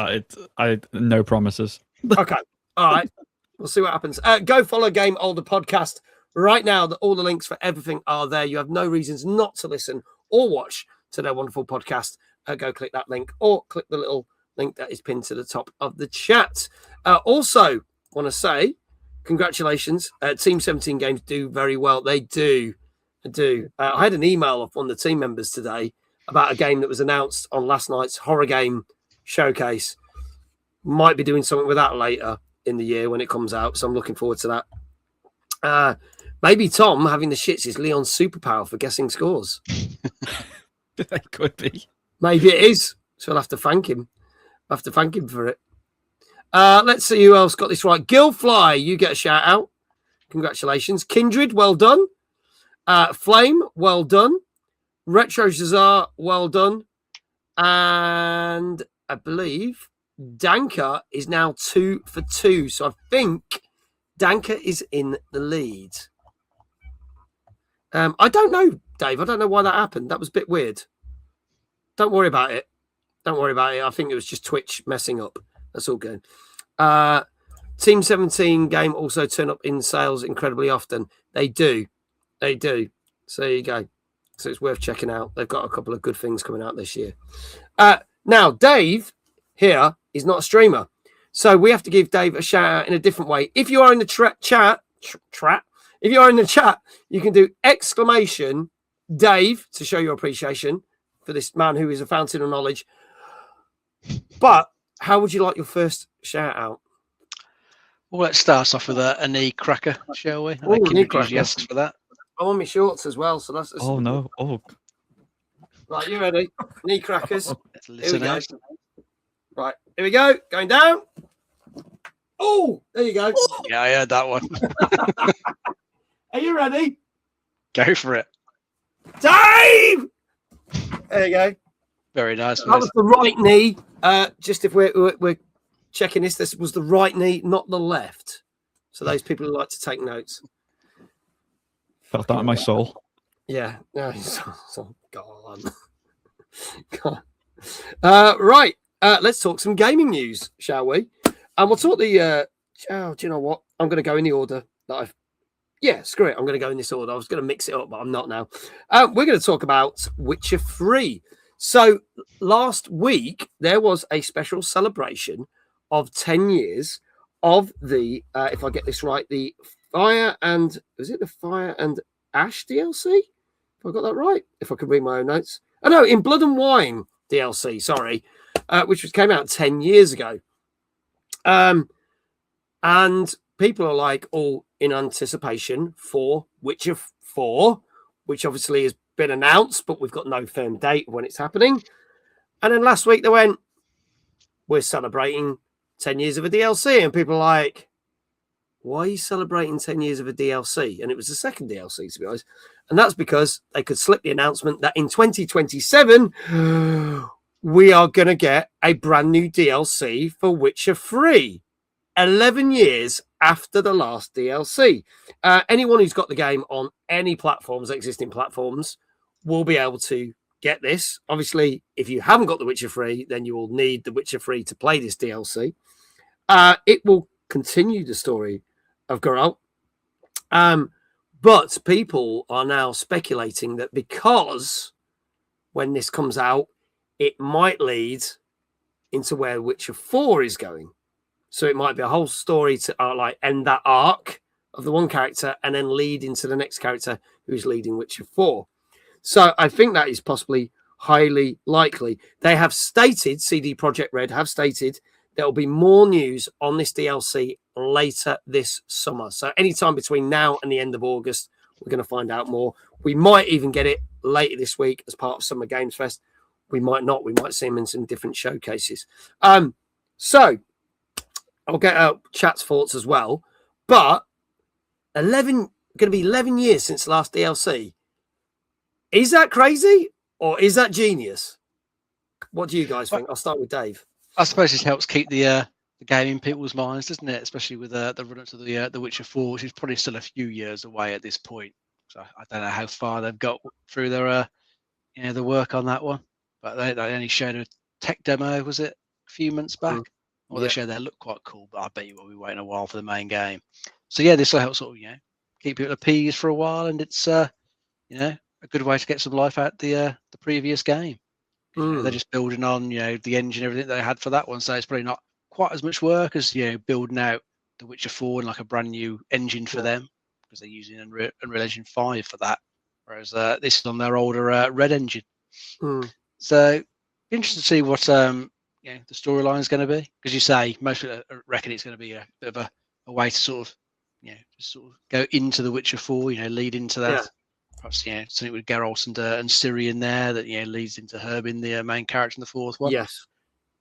[SPEAKER 3] No promises.
[SPEAKER 1] Okay. All right. We'll see what happens. Go follow Game Older Podcast right now. All the links for everything are there. You have no reasons not to listen or watch to their wonderful podcast. Go click that link or click the little link that is pinned to the top of the chat. Also, want to say congratulations. Team 17 games do very well. They do. I had an email off one of the team members today about a game that was announced on last night's horror game showcase. Might be doing something with that later in the year when it comes out, so I'm looking forward to that. Maybe Tom having the shits is Leon's superpower for guessing scores.
[SPEAKER 3] That could be.
[SPEAKER 1] Maybe it is, so I'll have to thank him. I have to thank him for it. Let's see who else got this right. Gilfly, you get a shout out. Congratulations. Kindred, well done. Flame, well done. Retro Shazar, well done. And I believe Danka is now 2 for 2. So I think Danka is in the lead. I don't know, Dave. I don't know why that happened. That was a bit weird. Don't worry about it. I think it was just Twitch messing up. That's all good. Team 17 game also turn up in sales incredibly often. They do. So there you go. So it's worth checking out. They've got a couple of good things coming out this year. Now, Dave here is not a streamer. So we have to give Dave a shout out in a different way. If you are in the chat, if you are in the chat, you can do exclamation Dave to show your appreciation for this man who is a fountain of knowledge. But how would you like your first shout out?
[SPEAKER 2] Well, let's start off with a knee cracker, shall we?
[SPEAKER 1] Oh, knee cracker.
[SPEAKER 2] Usually asks for that.
[SPEAKER 1] I'm on my shorts as well, so that's.
[SPEAKER 3] Oh no! Oh.
[SPEAKER 1] Right, you ready? Knee crackers.
[SPEAKER 2] Here we go.
[SPEAKER 1] Right, here we go. Going down. Oh, there you go.
[SPEAKER 2] Yeah, I heard that one.
[SPEAKER 1] Are you ready?
[SPEAKER 2] Go for it.
[SPEAKER 1] Dave! There you go.
[SPEAKER 2] Very nice.
[SPEAKER 1] That was the right knee. Just if we're checking this was the right knee, not the left. So those people who like to take notes.
[SPEAKER 3] Felt that in my soul.
[SPEAKER 1] Yeah. No, so go on. Right. Let's talk some gaming news, shall we? And we'll talk the. Do you know what? I'm going to go in the order that I've. Yeah, screw it. I'm going to go in this order. I was going to mix it up, but I'm not now. We're going to talk about Witcher 3. So last week, there was a special celebration of 10 years of the, if I get this right, the Fire and Ash DLC? Have I got that right? If I could read my own notes. Oh, no, in Blood and Wine DLC, sorry, which came out 10 years ago. And people are like all in anticipation for Witcher 4, which obviously has been announced, but we've got no firm date when it's happening. And then last week they went, we're celebrating 10 years of a DLC. And people are like, why are you celebrating 10 years of a DLC? And it was the second DLC, to be honest. And that's because they could slip the announcement that in 2027, we are going to get a brand new DLC for Witcher 3. 11 years after the last DLC. Anyone who's got the game on any platforms, existing platforms, will be able to get this. Obviously, if you haven't got The Witcher 3, then you will need The Witcher 3 to play this DLC. It will continue the story of Geralt. But people are now speculating that because when this comes out, it might lead into where Witcher 4 is going. So it might be a whole story to like end that arc of the one character and then lead into the next character who's leading Witcher 4. So I think that is possibly highly likely. They have stated, CD Projekt Red have stated, there will be more news on this DLC later this summer. So anytime between now and the end of August, we're going to find out more. We might even get it later this week as part of Summer Games Fest. We might not. We might see them in some different showcases. So I'll get chat's thoughts as well. But going to be 11 years since the last DLC. Is that crazy or is that genius? What do you guys think? I'll start with Dave.
[SPEAKER 2] I suppose this helps keep the game in people's minds, doesn't it? Especially with the run-up to the Witcher 4, which is probably still a few years away at this point. So I don't know how far they've got through their the work on that one. But they only showed a tech demo, was it, a few months back? Well, they showed they look quite cool, but I bet you will be waiting a while for the main game. So yeah, this will help sort of keep people appeased for a while, and it's a good way to get some life out the previous game. They're just building on the engine, everything they had for that one, so it's probably not quite as much work as building out the Witcher 4 and like a brand new engine for them, because they're using Unreal Engine 5 for that, whereas this is on their older Red engine. So interesting to see what the storyline is going to be, because you say most people reckon it's going to be a bit of a way to sort of just sort of go into the Witcher 4, lead into that. Perhaps something with Geralt and Ciri in there that leads into her being the main character in the fourth one.
[SPEAKER 1] Yes,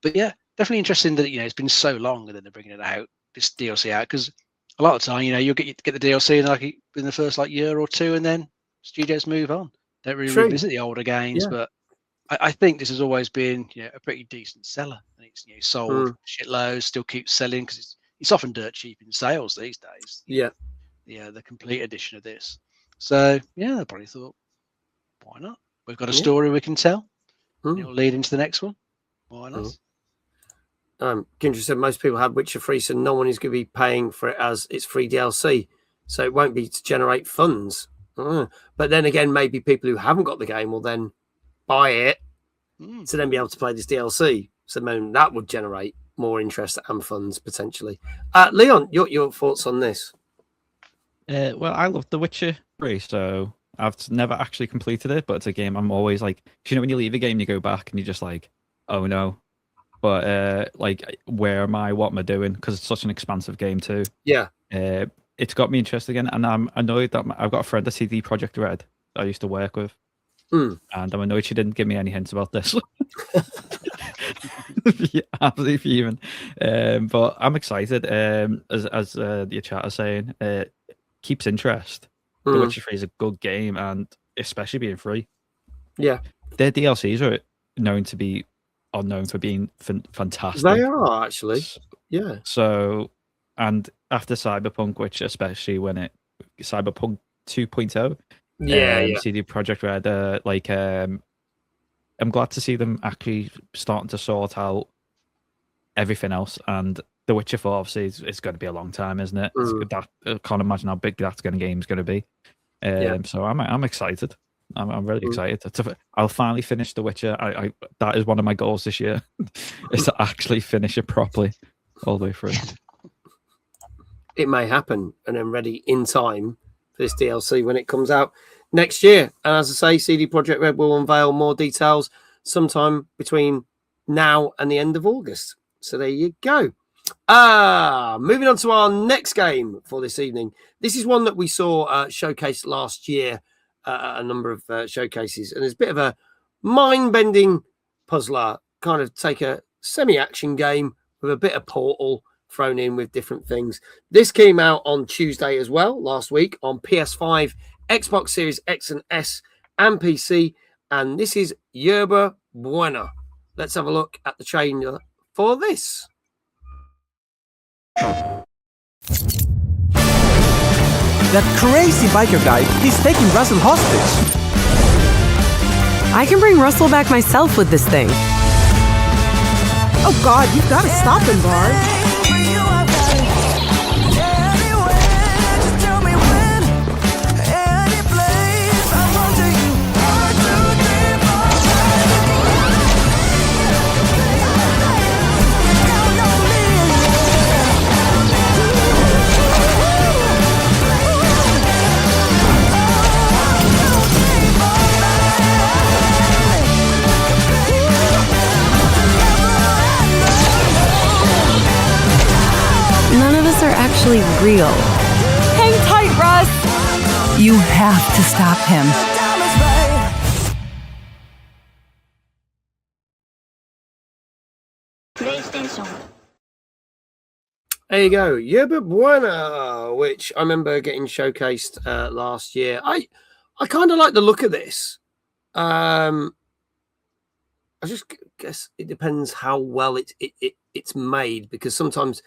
[SPEAKER 2] but yeah, definitely interesting that it's been so long and then they're bringing it out, this DLC out, because a lot of the time you'll get the DLC in the first year or two, and then studios move on. Don't really revisit the older games, but I think this has always been a pretty decent seller, and it's sold shitloads, still keeps selling because it's often dirt cheap in sales these days. The complete edition of this. So yeah, I probably thought, why not? We've got a story we can tell. It'll lead into the next one. Why not?
[SPEAKER 1] Kindred said most people had Witcher 3, so no one is going to be paying for it as it's free DLC. So it won't be to generate funds. But then again, maybe people who haven't got the game will then buy it to then be able to play this DLC. So then that would generate more interest and funds potentially. Leon, your thoughts on this?
[SPEAKER 3] Well, I love The Witcher 3, so I've never actually completed it, but it's a game I'm always like, when you leave a game, you go back and you're just like, oh no. But where am I? What am I doing? Because it's such an expansive game too. Yeah. It's got me interested again, and I'm annoyed that I've got a friend at CD Projekt Red that I used to work with, and I'm annoyed she didn't give me any hints about this. Absolutely fuming. But I'm excited. As your chat is saying, keeps interest. The Witcher 3 is a good game, and especially being free. Yeah, their DLCs are known for being fantastic. They are actually. Yeah. So, and after Cyberpunk, which especially when Cyberpunk 2.0, CD Projekt Red, I'm glad to see them actually starting to sort out everything else. And The Witcher 4 obviously is going to be a long time, isn't it? I can't imagine how big that game's going to be. So I'm excited. I'm really excited. I'll finally finish The Witcher. That is one of my goals this year, is to actually finish it properly all the way through. It may happen, and I'm ready in time for this DLC when it comes out next year. And as I say, CD Projekt Red will unveil more details sometime between now and the end of August. So there you go. Moving on to our next game for this evening. This is one that we saw showcased last year at a number of showcases, and it's a bit of a mind-bending puzzler, kind of take a semi-action game with a bit of Portal thrown in with different things. This came out on Tuesday as well, last week, on PS5, Xbox Series X and S, and PC, and this is Yerba Buena. Let's have a look at the trailer for this.
[SPEAKER 4] That crazy biker guy, he's taking Russell hostage.
[SPEAKER 5] I can bring Russell back myself with this thing.
[SPEAKER 4] Oh God, you've got to stop him, Bard.
[SPEAKER 5] actually real. Hang tight, Russ!
[SPEAKER 6] You have to stop him.
[SPEAKER 1] There you go, Yerba Buena, which I remember getting showcased last year. I kind of like the look of this. I just guess it depends how well it's made, because sometimes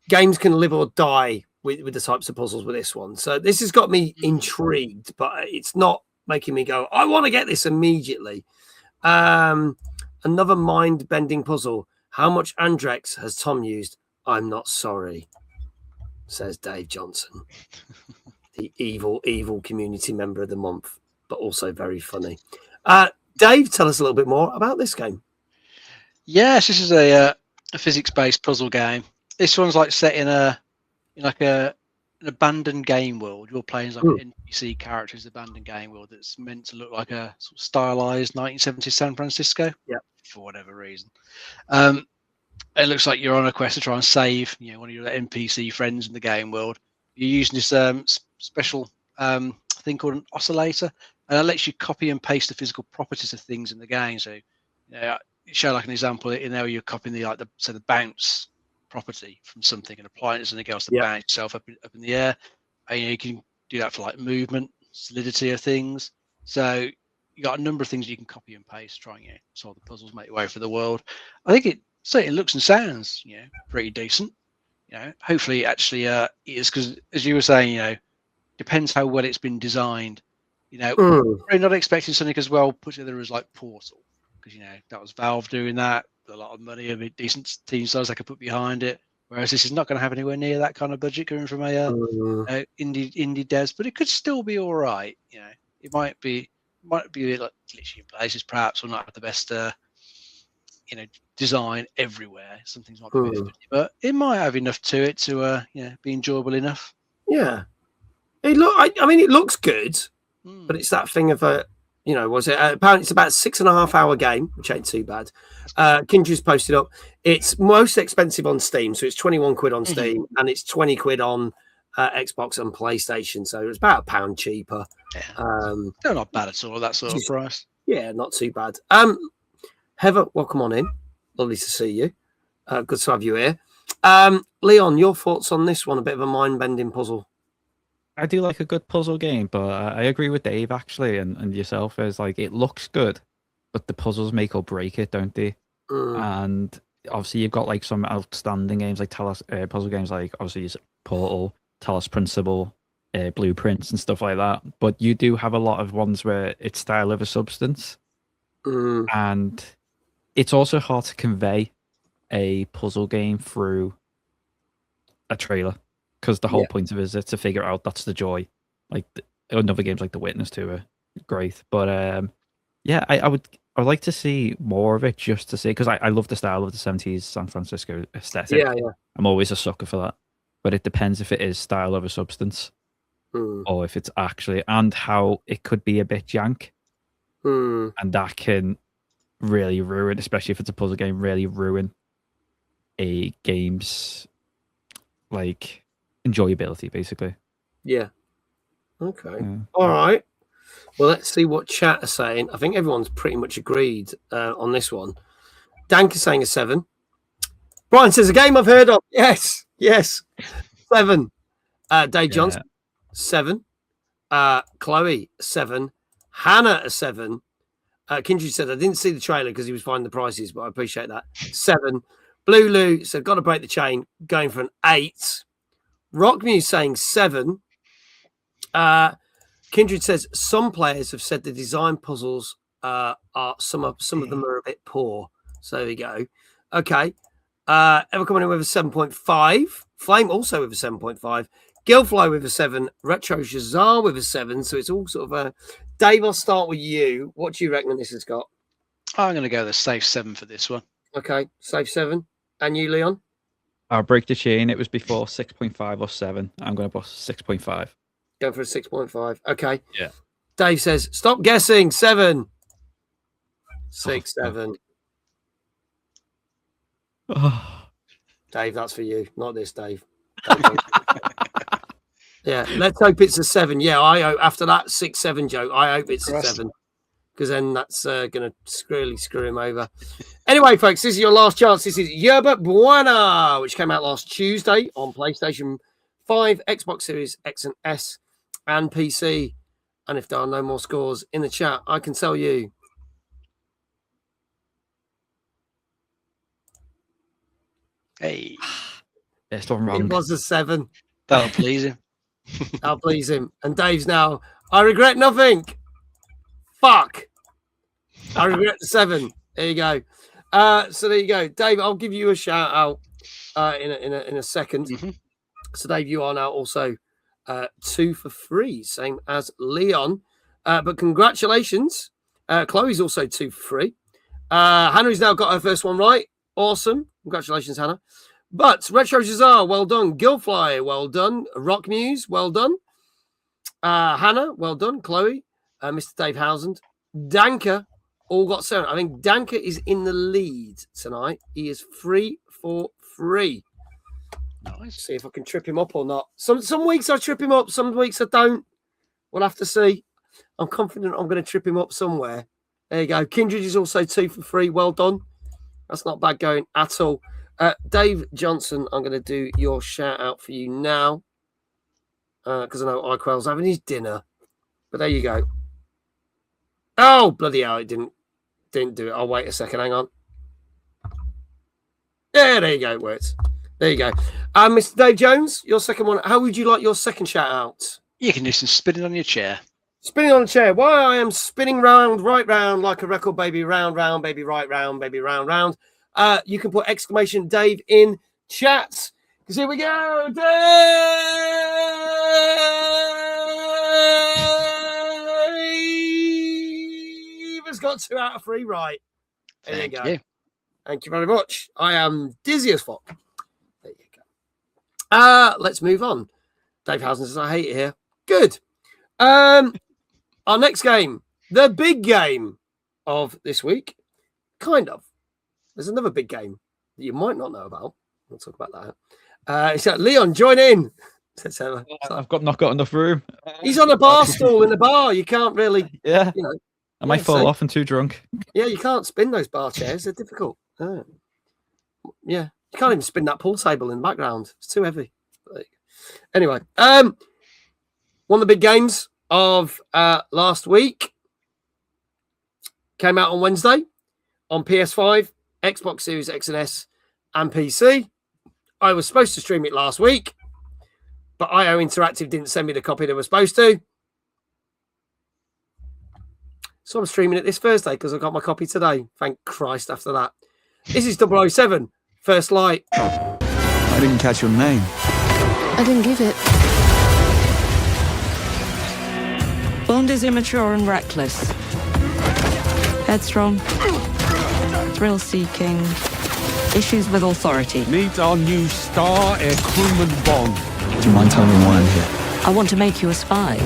[SPEAKER 1] games can live or die with the types of puzzles with this one. So this has got me intrigued, but it's not making me go, I want to get this immediately. Another mind-bending puzzle. How much Andrex has Tom used? I'm not sorry, says Dave Johnson, the evil community member of the month, but also very funny. Dave, tell us a little bit more about this game.
[SPEAKER 2] Yes, this is a physics-based puzzle game. This one's like set in an abandoned game world. You're playing as like an NPC character in an abandoned game world that's meant to look like a sort of stylized 1970s San Francisco.
[SPEAKER 1] Yeah, for
[SPEAKER 2] whatever reason. It looks like you're on a quest to try and save, one of your NPC friends in the game world. You're using this special thing called an oscillator, and it lets you copy and paste the physical properties of things in the game. So, show like an example in there where you're copying the bounce property from something and applying it to something else to bounce itself up in the air. And you can do that for like movement, solidity of things. So you got a number of things you can copy and paste, trying to solve the puzzles, make your way for the world. I think it certainly looks and sounds, pretty decent. Hopefully it actually is, because as you were saying, depends how well it's been designed. Probably not expecting something as well put together as like Portal, because that was Valve doing that, with a lot of money, a decent team size they could put behind it. Whereas this is not going to have anywhere near that kind of budget coming from a indie devs, but it could still be all right. It might be like glitchy in places perhaps, or not have the best design everywhere. Some things might be a bit funny, but it might have enough to it to be enjoyable enough.
[SPEAKER 1] Yeah, it looks good, but it's that thing of apparently it's about a 6.5 hour game, which ain't too bad. Kindred's posted up. It's most expensive on Steam, so it's 21 quid on Steam, and it's 20 quid on Xbox and PlayStation, so it's about £1 cheaper.
[SPEAKER 2] They're not bad at all at that sort of price.
[SPEAKER 1] Yeah, not too bad. Heather, welcome on in. Lovely to see you. Good to have you here. Leon, your thoughts on this one? A bit of a mind-bending puzzle.
[SPEAKER 3] I do like a good puzzle game, but I agree with Dave actually, and yourself. Is like it looks good, but the puzzles make or break it, don't they? And obviously you've got like some outstanding games like puzzle games like obviously Portal, Talos Principle, Blueprints and stuff like that. But you do have a lot of ones where it's style over substance, and it's also hard to convey a puzzle game through a trailer, because the whole point of it is to figure out that's the joy. Like other games like The Witness 2 are great, but I would like to see more of it, just to see, because I love the style of the 70s San Francisco aesthetic. Yeah. I'm always a sucker for that, but it depends if it is style over substance, or if it's actually, and how it could be a bit jank, and that can really ruin, especially if it's a puzzle game, really ruin a game's like enjoyability, basically. Yeah.
[SPEAKER 1] Okay. Yeah. All right. Well, let's see what chat are saying. I think everyone's pretty much agreed on this one. Dank is saying a 7. Brian says a game I've heard of. Yes. 7. Dave Johnson, 7. Chloe, 7. Hannah, a 7. Kindred said I didn't see the trailer because he was finding the prices, but I appreciate that. 7. Blue Lou said got to break the chain, going for an 8. Rockmuse saying 7. Kindred says some players have said the design puzzles are some of them are a bit poor. So there we go. Okay. Ever coming in with a 7.5. Flame also with a 7.5. Gilfly with a 7. Retro Shazar with a 7. So it's all sort of a. Dave, I'll start with you. What do you reckon this has got?
[SPEAKER 2] I'm going to go the safe 7 for this one.
[SPEAKER 1] Okay, safe 7. And you, Leon?
[SPEAKER 3] I'll break the chain. It was before 6.5 or 7. I'm going to bust 6.5.
[SPEAKER 1] Go for a 6.5. Okay.
[SPEAKER 3] Yeah.
[SPEAKER 1] Dave says, stop guessing. 7. 6, 7.
[SPEAKER 3] Oh.
[SPEAKER 1] Dave, that's for you. Not this, Dave. Yeah, let's hope it's a 7. Yeah, I hope after that 6-7 joke, I hope it's a 7, because then that's going to really screw him over. Anyway, folks, this is your last chance. This is Yerba Buena, which came out last Tuesday on PlayStation 5, Xbox Series X and S, and PC. And if there are no more scores in the chat, I can tell you.
[SPEAKER 2] Hey,
[SPEAKER 3] It's done wrong.
[SPEAKER 1] It was a 7.
[SPEAKER 2] that'll please him.
[SPEAKER 1] I'll please him. And Dave's now, I regret nothing. Fuck. I regret the 7. There you go. So there you go. Dave, I'll give you a shout out in a second.
[SPEAKER 2] Mm-hmm.
[SPEAKER 1] So Dave, you are now also 2 for 3, same as Leon. But congratulations. Chloe's also 2 for 3. Hannah's now got her first one right. Awesome. Congratulations, Hannah. But Retro Jazar, well done. Gilfly, well done. Rock News, well done. Hannah, well done. Chloe, Mr. Dave Housand, Danker, all got 7. I think Danker is in the lead tonight. He is 3 for 3.
[SPEAKER 2] Nice.
[SPEAKER 1] See if I can trip him up or not. Some weeks I trip him up, some weeks I don't. We'll have to see. I'm confident I'm going to trip him up somewhere. There you go. Kindred is also 2 for 3. Well done. That's not bad going at all. Dave Johnson, I'm going to do your shout out for you now because I know iQuell's having his dinner. But there you go. Oh, bloody hell, it didn't do it. I'll wait a second. Hang on. Yeah, there you go. It works. There you go. Mr. Dave Jones, your second one. How would you like your second shout out?
[SPEAKER 2] You can do some spinning on your chair.
[SPEAKER 1] Spinning on a chair. Why I am spinning round, right round, like a record, baby. Round, round, baby. Right round, baby. Round, round. You can put exclamation Dave in chat. Because here we go. Dave has got 2 out of 3 right. There
[SPEAKER 2] Thank
[SPEAKER 1] you go.
[SPEAKER 2] you.
[SPEAKER 1] Thank you very much. I am dizzy as fuck. There you go. Let's move on. Dave Housen says, I hate it here. Good. Our next game, the big game of this week, kind of. There's another big game that you might not know about. We'll talk about that. So Leon, join in.
[SPEAKER 3] I've not got enough room.
[SPEAKER 1] He's on a bar stool in the bar. You can't really,
[SPEAKER 3] Yeah.
[SPEAKER 1] you know.
[SPEAKER 3] I might fall off and too drunk.
[SPEAKER 1] Yeah, you can't spin those bar chairs. They're difficult. Oh. Yeah, you can't even spin that pool table in the background. It's too heavy. Anyway, one of the big games of last week came out on Wednesday on PS5, Xbox Series X and S, and PC. I was supposed to stream it last week, but IO Interactive didn't send me the copy they were supposed to. So I'm streaming it this Thursday because I got my copy today. Thank Christ after that. This is 007, First Light.
[SPEAKER 4] I didn't catch your name.
[SPEAKER 5] I didn't give it.
[SPEAKER 6] Bond is immature and reckless. Headstrong. Thrill-seeking. Issues with authority.
[SPEAKER 7] Needs our new star air crewman Bond.
[SPEAKER 4] Do you mind telling me why I'm here?
[SPEAKER 6] I want to make you a spy.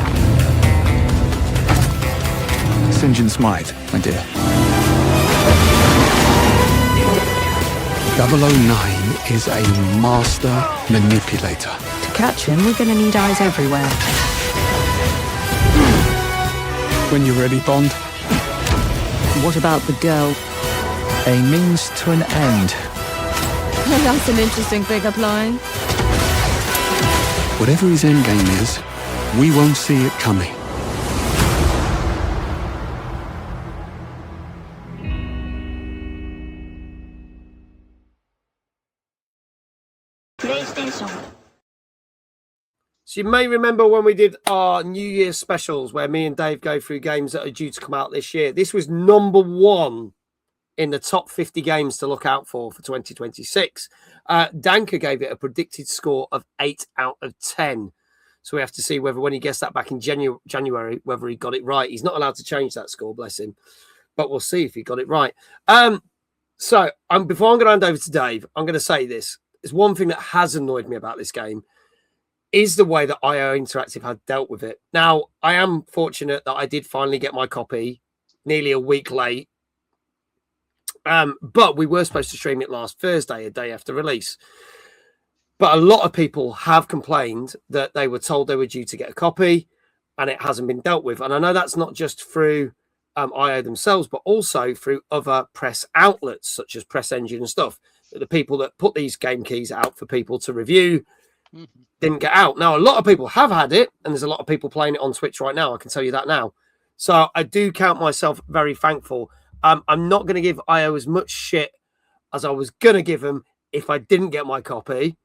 [SPEAKER 4] St. John Smite, my dear.
[SPEAKER 7] 009 is a master manipulator.
[SPEAKER 6] To catch him, we're going to need eyes everywhere.
[SPEAKER 7] When you're ready, Bond.
[SPEAKER 6] What about the girl?
[SPEAKER 4] A means to an end.
[SPEAKER 5] That's an interesting pickup line.
[SPEAKER 7] Whatever his endgame is, we won't see it coming.
[SPEAKER 1] So you may remember when we did our New Year's specials where me and Dave go through games that are due to come out this year. This was number 1 in the top 50 games to look out for 2026. Danker gave it a predicted score of 8 out of 10. So we have to see whether when he gets that back in January, whether he got it right. He's not allowed to change that score, bless him. But we'll see if he got it right. So before I'm going to hand over to Dave, I'm going to say this. There's one thing that has annoyed me about this game is the way that IO Interactive had dealt with it. Now, I am fortunate that I did finally get my copy nearly a week late. But we were supposed to stream it last Thursday, a day after release. But a lot of people have complained that they were told they were due to get a copy and it hasn't been dealt with. And I know that's not just through IO themselves, but also through other press outlets such as Press Engine and stuff. That the people that put these game keys out for people to review didn't get out. Now, a lot of people have had it, and there's a lot of people playing it on Switch right now. I can tell you that now. So I do count myself very thankful. I'm not going to give IO as much shit as I was going to give them if I didn't get my copy.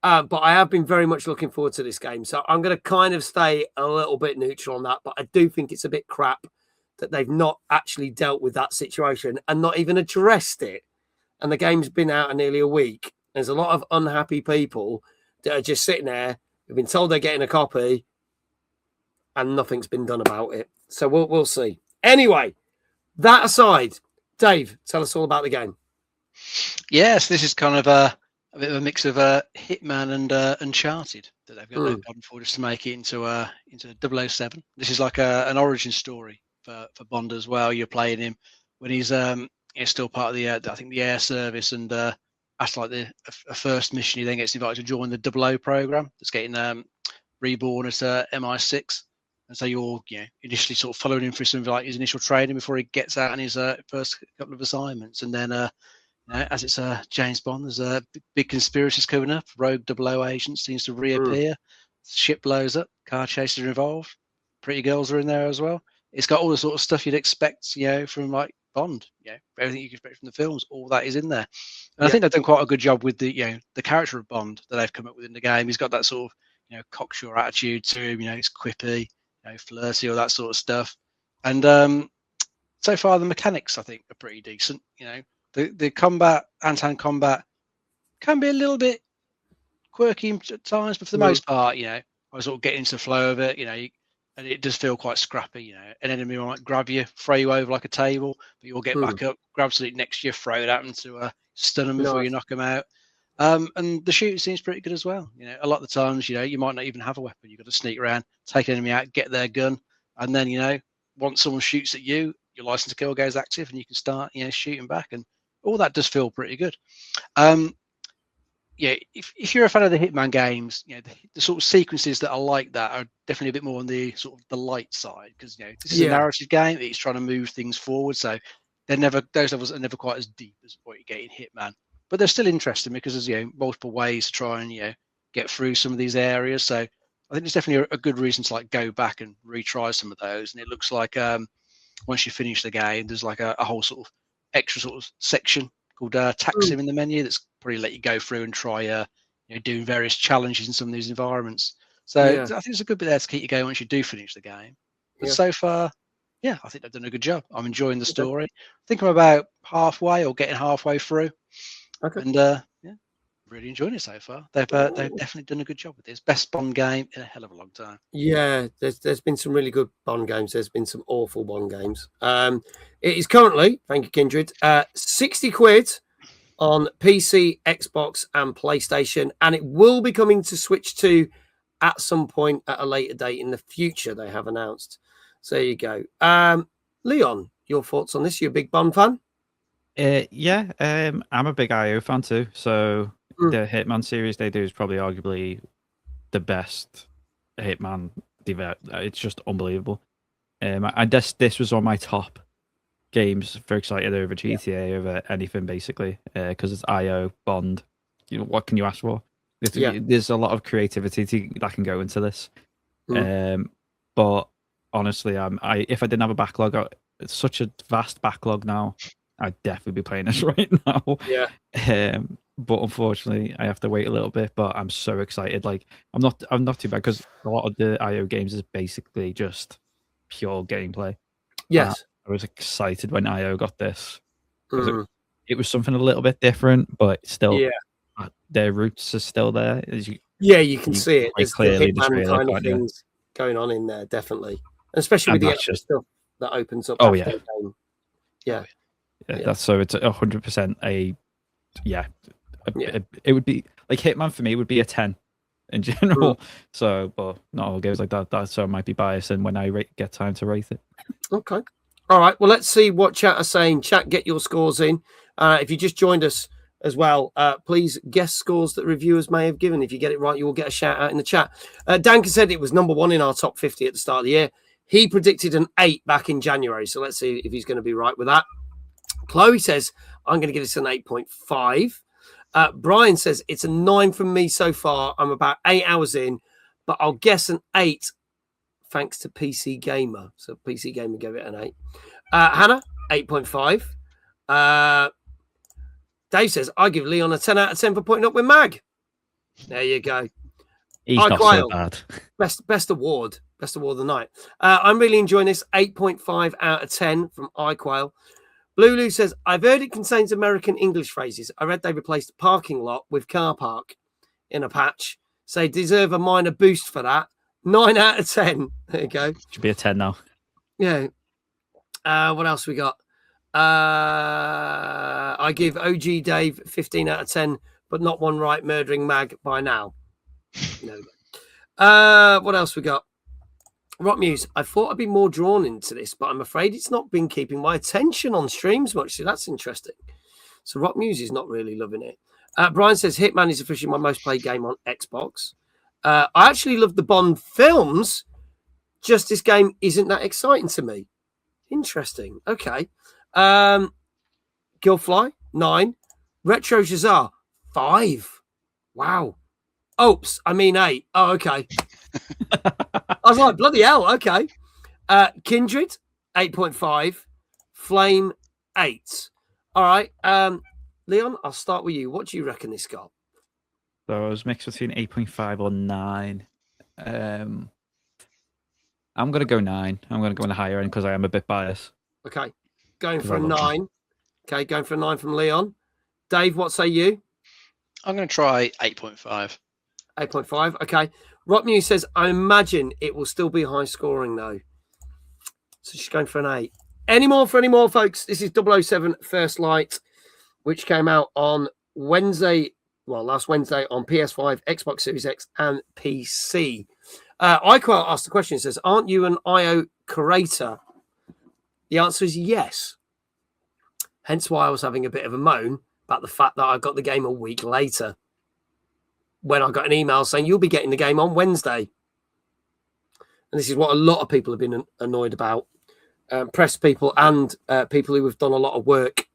[SPEAKER 1] But I have been very much looking forward to this game. So I'm going to kind of stay a little bit neutral on that. But I do think it's a bit crap that they've not actually dealt with that situation and not even addressed it. And the game's been out nearly a week. There's a lot of unhappy people that are just sitting there, who've been told they're getting a copy, and nothing's been done about it. So we'll see. Anyway, that aside, Dave, tell us all about the game.
[SPEAKER 2] Yes, this is kind of a bit of a mix of Hitman and Uncharted that they've got no bond for, just to make it into 007. This is like an origin story for Bond as well. You're playing him when he's still part of the I think the air service, and after like a first mission, he then gets invited to join the 00 program that's getting reborn as MI6. And so you're initially sort of following him through some of like his initial training before he gets out on his first couple of assignments, and then as it's James Bond, there's big conspiracies coming up. Rogue 00 agent seems to reappear. Ship blows up. Car chases are involved. Pretty girls are in there as well. It's got all the sort of stuff you'd expect, from like Bond. Everything you can expect from the films. All that is in there. And I think they've done quite a good job with the character of Bond that they've come up with in the game. He's got that sort of cocksure attitude to him. He's quippy, flirty, all that sort of stuff. And so far the mechanics I think are pretty decent. The combat, hand-to-hand combat, can be a little bit quirky at times, but for the most part, I sort of get into the flow of it, and it does feel quite scrappy. An enemy might grab you, throw you over like a table, but you'll get back up, grab something next to you, throw it at them to stun them before you knock them out. And the shooting seems pretty good as well. A lot of the times, you might not even have a weapon. You've got to sneak around, take an enemy out, get their gun, and then, once someone shoots at you, your license to kill goes active, and you can start, shooting back, and all that does feel pretty good. If you're a fan of the Hitman games, the sort of sequences that are like that are definitely a bit more on the sort of the light side, because this is a narrative game. It's trying to move things forward, so those levels are never quite as deep as what you get in Hitman, but they're still interesting because there's multiple ways to try and get through some of these areas. So I think there's definitely a good reason to like go back and retry some of those. And it looks like once you finish the game, there's like a whole sort of extra sort of section called tax sim in the menu that's probably let you go through and try doing various challenges in some of these environments. So I think it's a good bit there to keep you going once you do finish the game. But so far, I think they've done a good job. I'm enjoying the story. I think I'm about halfway or getting halfway through. Okay. And really enjoying it so far. They've definitely done a good job with this. Best Bond game in a hell of a long time.
[SPEAKER 1] Yeah, there's been some really good Bond games. There's been some awful Bond games. It is currently, thank you, Kindred, 60 quid on PC, Xbox, and PlayStation, and it will be coming to Switch 2 at some point at a later date in the future, they have announced. So there you go. Leon, your thoughts on this? You a big Bond fan?
[SPEAKER 3] I'm a big IO fan too. So the Hitman series they do is probably arguably the best Hitman it's just unbelievable. This was on my top games for excited over GTA over anything basically, because it's IO Bond. What can you ask for? There's a lot of creativity that can go into this. But honestly, if I didn't have a backlog, it's such a vast backlog now. I'd definitely be playing this right now. But unfortunately, I have to wait a little bit. But I'm so excited. Like I'm not too bad because a lot of the IO games is basically just pure gameplay.
[SPEAKER 1] Yes,
[SPEAKER 3] I was excited when IO got this because it was something a little bit different, but still, their roots are still there.
[SPEAKER 1] You can see it. There's
[SPEAKER 3] clearly
[SPEAKER 1] the Hitman kind of things going on in there, definitely, and especially with the extra stuff that opens up.
[SPEAKER 3] Oh
[SPEAKER 1] after the game.
[SPEAKER 3] That's so it's 100% it would be like Hitman for me would be a 10 in general. So, but not all games like that. So I might be biased, and when I get time to rate it.
[SPEAKER 1] Okay. All right. Well, let's see what chat are saying. Chat, get your scores in. If you just joined us, as well. Please guess scores that reviewers may have given. If you get it right, you will get a shout out in the chat. Danka said it was number 1 in our top 50 at the start of the year. He predicted an 8 back in January. So let's see if he's going to be right with that. Chloe says, I'm going to give this an 8.5. Brian says, it's a 9 from me so far. I'm about 8 hours in, but I'll guess an 8 thanks to PC Gamer. So PC Gamer gave it an 8. Hannah, 8.5. Dave says, I give Leon a 10 out of 10 for putting up with Mag. There you go.
[SPEAKER 3] He's not so bad.
[SPEAKER 1] Best award of the night. I'm really enjoying this. 8.5 out of 10 from iQuail. Lulu says, I've heard it contains American English phrases. I read they replaced parking lot with car park in a patch. So they deserve a minor boost for that. 9 out of 10. There you go.
[SPEAKER 3] Should be a 10 now.
[SPEAKER 1] Yeah. What else we got? I give OG Dave 15 out of 10, but not one right murdering Mag by now. No. What else we got? Rock Muse, I thought I'd be more drawn into this, but I'm afraid it's not been keeping my attention on streams much. So that's interesting. So Rock Muse is not really loving it. Brian says Hitman is officially my most played game on Xbox. I actually love the Bond films. Just this game isn't that exciting to me. Interesting. Okay. Gilfly, 9. Retro Shazar, 5. Wow. Oops, I mean 8. Oh, okay. I was like, bloody hell, okay. Kindred, 8.5. Flame, 8. All right. Leon, I'll start with you. What do you reckon this got?
[SPEAKER 3] So I was mixed between 8.5 or 9. I'm going to go 9. I'm going to go on the higher end because I am a bit biased.
[SPEAKER 1] Okay. Going for a 9. Okay, going for a 9 from Leon. Dave, what say you?
[SPEAKER 2] I'm going to try 8.5.
[SPEAKER 1] 8.5. Okay. Rock News says, I imagine it will still be high scoring, though. So she's going for an 8. Any more, folks? This is 007 First Light, which came out on last Wednesday on PS5, Xbox Series X, and PC. iQual asked the question, says, aren't you an IO creator? The answer is yes. Hence why I was having a bit of a moan about the fact that I got the game a week later, when I got an email saying you'll be getting the game on Wednesday. And this is what a lot of people have been annoyed about. Press people and people who have done a lot of work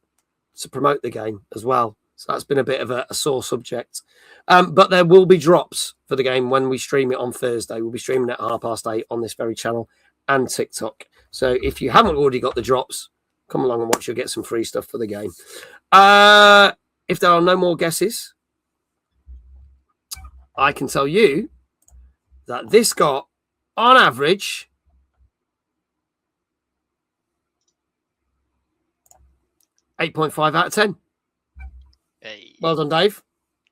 [SPEAKER 1] to promote the game as well. So that's been a bit of a sore subject. But there will be drops for the game when we stream it on Thursday. We'll be streaming it at 8:30 on this very channel and TikTok. So if you haven't already got the drops, come along and watch. You'll get some free stuff for the game. If there are no more guesses, I can tell you that this got, on average, 8.5 out of 10.
[SPEAKER 2] Hey.
[SPEAKER 1] Well done, Dave.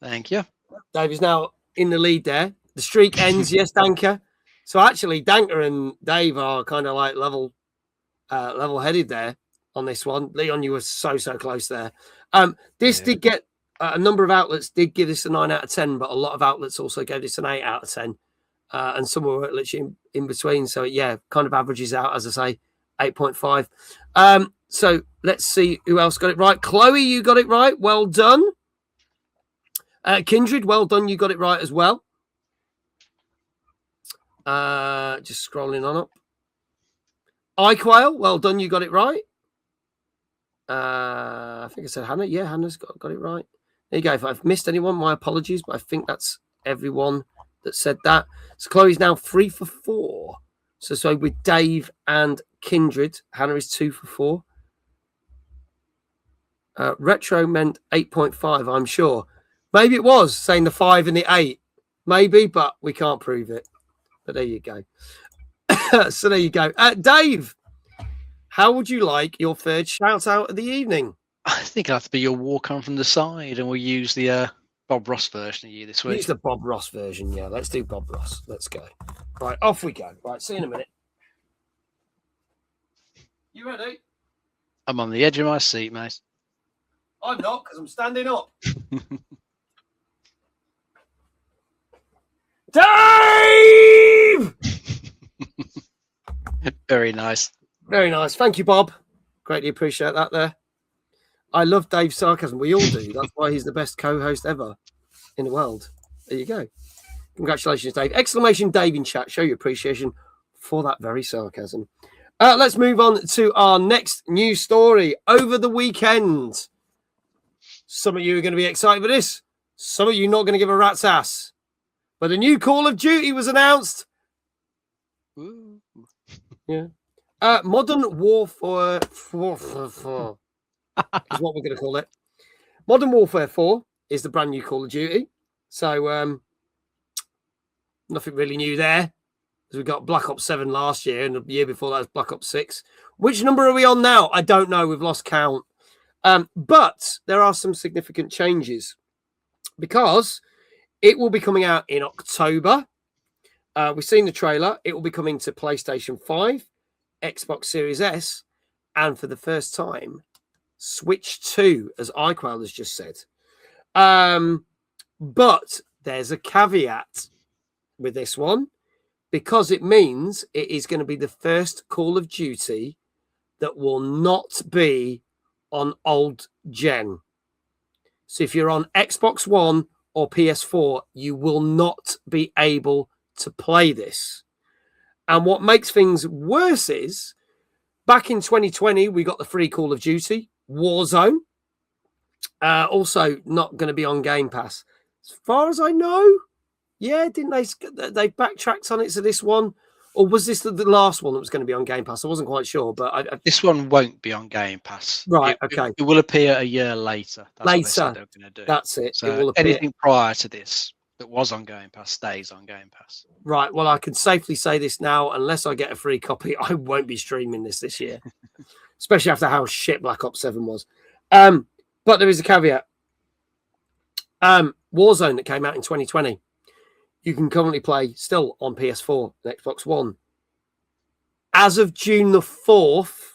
[SPEAKER 2] Thank you.
[SPEAKER 1] Dave is now in the lead there. The streak ends, yes, Danka. So actually, Danka and Dave are kind of like level-headed there on this one. Leon, you were so close there. This did get a number of outlets did give this a 9 out of 10, but a lot of outlets also gave this an 8 out of 10. And some were literally in between. So, yeah, kind of averages out, as I say, 8.5. So let's see who else got it right. Chloe, you got it right. Well done. Kindred, well done. You got it right as well. Just scrolling on up. iQuail, well done. You got it right. I think I said Hannah. Yeah, Hannah's got it right. There you go. If I've missed anyone, my apologies, but I think that's everyone that said that. So Chloe's now 3 for 4. So with Dave and Kindred, Hannah is 2 for 4. Retro meant 8.5, I'm sure. Maybe it was saying the 5 and the 8. Maybe, but we can't prove it. But there you go. So there you go. Dave, how would you like your third shout out of the evening?
[SPEAKER 2] I think it'll have to be your walk on from the side, and we'll use the Bob Ross version of you this week.
[SPEAKER 1] Use the Bob Ross version, yeah. Let's do Bob Ross. Let's go. Right, off we go. Right, see you in a minute. You ready?
[SPEAKER 2] I'm on the edge of my seat, mate.
[SPEAKER 1] I'm not, because I'm standing up. Dave!
[SPEAKER 2] Very nice.
[SPEAKER 1] Very nice. Thank you, Bob. Greatly appreciate that there. I love Dave's sarcasm. We all do. That's why he's the best co-host ever in the world. There you go. Congratulations, Dave. Exclamation Dave in chat. Show your appreciation for that very sarcasm. Let's move on to our next news story. Over the weekend, some of you are going to be excited for this. Some of you not going to give a rat's ass. But a new Call of Duty was announced.
[SPEAKER 2] Ooh.
[SPEAKER 1] Yeah. Modern Warfare 4 is what we're going to call it. Modern Warfare 4 is the brand new Call of Duty. So nothing really new there. We got Black Ops 7 last year, and the year before that was Black Ops 6. Which number are we on now? I don't know. We've lost count. But there are some significant changes because it will be coming out in October. We've seen the trailer. It will be coming to PlayStation 5, Xbox Series S, and for the first time, Switch 2, as iQual has just said. But there's a caveat with this one, because it means it is going to be the first Call of Duty that will not be on old gen. So if you're on Xbox One or PS4, you will not be able to play this. And what makes things worse is, back in 2020, we got the free Call of Duty, Warzone. Also not going to be on Game Pass. As far as I know, yeah, didn't they backtracked on it to this one? Or was this the last one that was going to be on Game Pass? I wasn't quite sure, but
[SPEAKER 2] This one won't be on Game Pass.
[SPEAKER 1] Right, okay.
[SPEAKER 2] It will appear a year later. That's what they said
[SPEAKER 1] later.
[SPEAKER 2] they were going to do.
[SPEAKER 1] That's it.
[SPEAKER 2] So
[SPEAKER 1] It will appear.
[SPEAKER 2] anything prior to this that was on Game Pass stays on Game Pass.
[SPEAKER 1] Right. Well, I can safely say this now. Unless I get a free copy, I won't be streaming this year, especially after how shit Black Ops 7 was. But there is a caveat. Warzone that came out in 2020. You can currently play still on PS4 and Xbox One. As of June the 4th,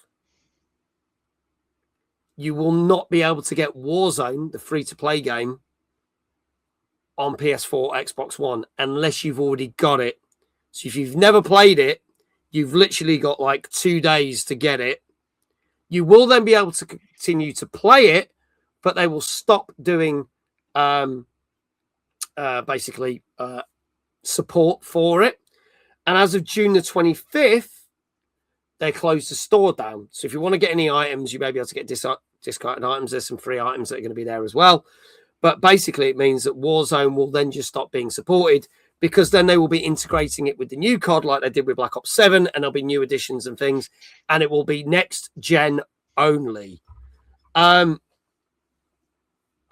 [SPEAKER 1] you will not be able to get Warzone, the free-to-play game, on PS4 or Xbox One unless you've already got it. So if you've never played it, you've literally got like 2 days to get it. You will then be able to continue to play it, but they will stop doing basically support for it. And as of June the 25th, they closed the store down. So if you want to get any items, you may be able to get discounted items. There's some free items that are going to be there as well. But basically, it means that Warzone will then just stop being supported, because then they will be integrating it with the new COD like they did with Black Ops 7, and there'll be new additions and things, and it will be next gen only. I'll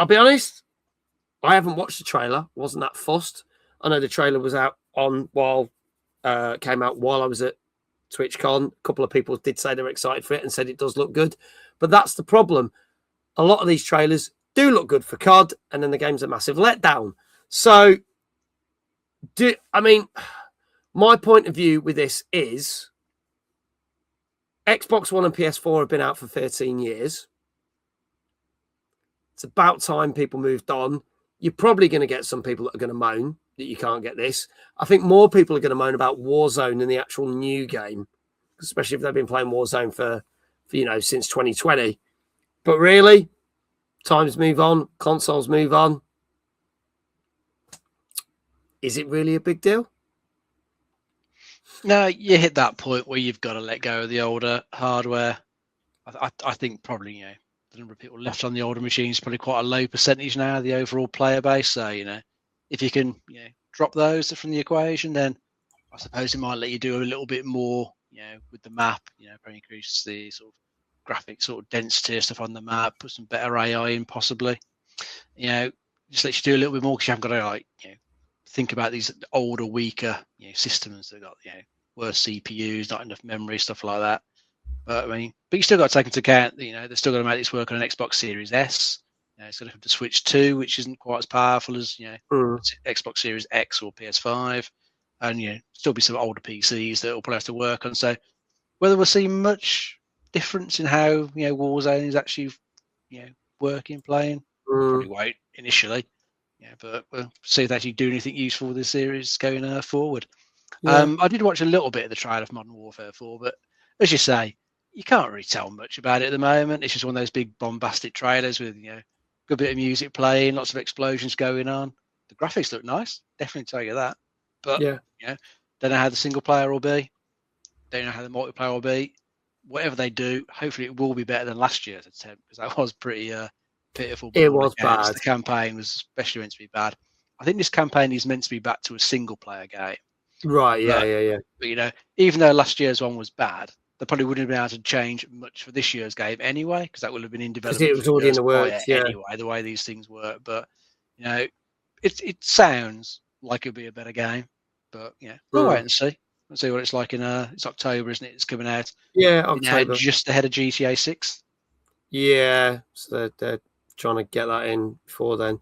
[SPEAKER 1] be honest, I haven't watched the trailer. Wasn't that fussed. I know the trailer was out came out while I was at TwitchCon. A couple of people did say they were excited for it and said it does look good. But that's the problem. A lot of these trailers do look good for COD, and then the game's a massive letdown. So, my point of view with this is Xbox One and PS4 have been out for 13 years. It's about time people moved on. You're probably going to get some people that are going to moan that you can't get this. I think more people are going to moan about Warzone than the actual new game, especially if they've been playing Warzone for since 2020. But really, times move on, consoles move on. Is it really a big deal?
[SPEAKER 2] No, you hit that point where you've got to let go of the older hardware. I think probably, the number of people left on the older machines is probably quite a low percentage now of the overall player base. So, if you can, drop those from the equation, then I suppose it might let you do a little bit more, with the map, probably increase the sort of graphic sort of density stuff on the map, put some better AI in possibly, just lets you do a little bit more, because you haven't got to think about these older, weaker, systems that got, worse CPUs, not enough memory, stuff like that. But you still got to take into account, they're still going to make this work on an Xbox Series S. It's going to come to Switch 2, which isn't quite as powerful as, Xbox Series X or PS5. And, still be some older PCs that will probably have to work on. So whether we'll see much difference in how, Warzone is actually, working, playing, probably won't initially. But we'll see if they actually do anything useful with this series going forward. Yeah. I did watch a little bit of the trailer of Modern Warfare 4, but as you say, you can't really tell much about it at the moment. It's just one of those big bombastic trailers with good bit of music playing, lots of explosions going on. The graphics look nice, definitely tell you that. But don't know how the single player will be. Don't know how the multiplayer will be. Whatever they do, hopefully it will be better than last year's attempt, because that was pretty pitiful.
[SPEAKER 1] It was bad.
[SPEAKER 2] The campaign was especially meant to be bad. I think this campaign is meant to be back to a single player game.
[SPEAKER 1] Right, yeah.
[SPEAKER 2] But even though last year's one was bad, they probably wouldn't have been able to change much for this year's game anyway, because that would have been in development.
[SPEAKER 1] Because it was already in the works,
[SPEAKER 2] anyway, the way these things work. But it sounds like it'll be a better game. But we'll wait and see. We'll see what it's like in it's October, isn't it? It's coming out.
[SPEAKER 1] Yeah, October.
[SPEAKER 2] Just ahead of GTA 6.
[SPEAKER 1] Yeah, so they're trying to get that in before then.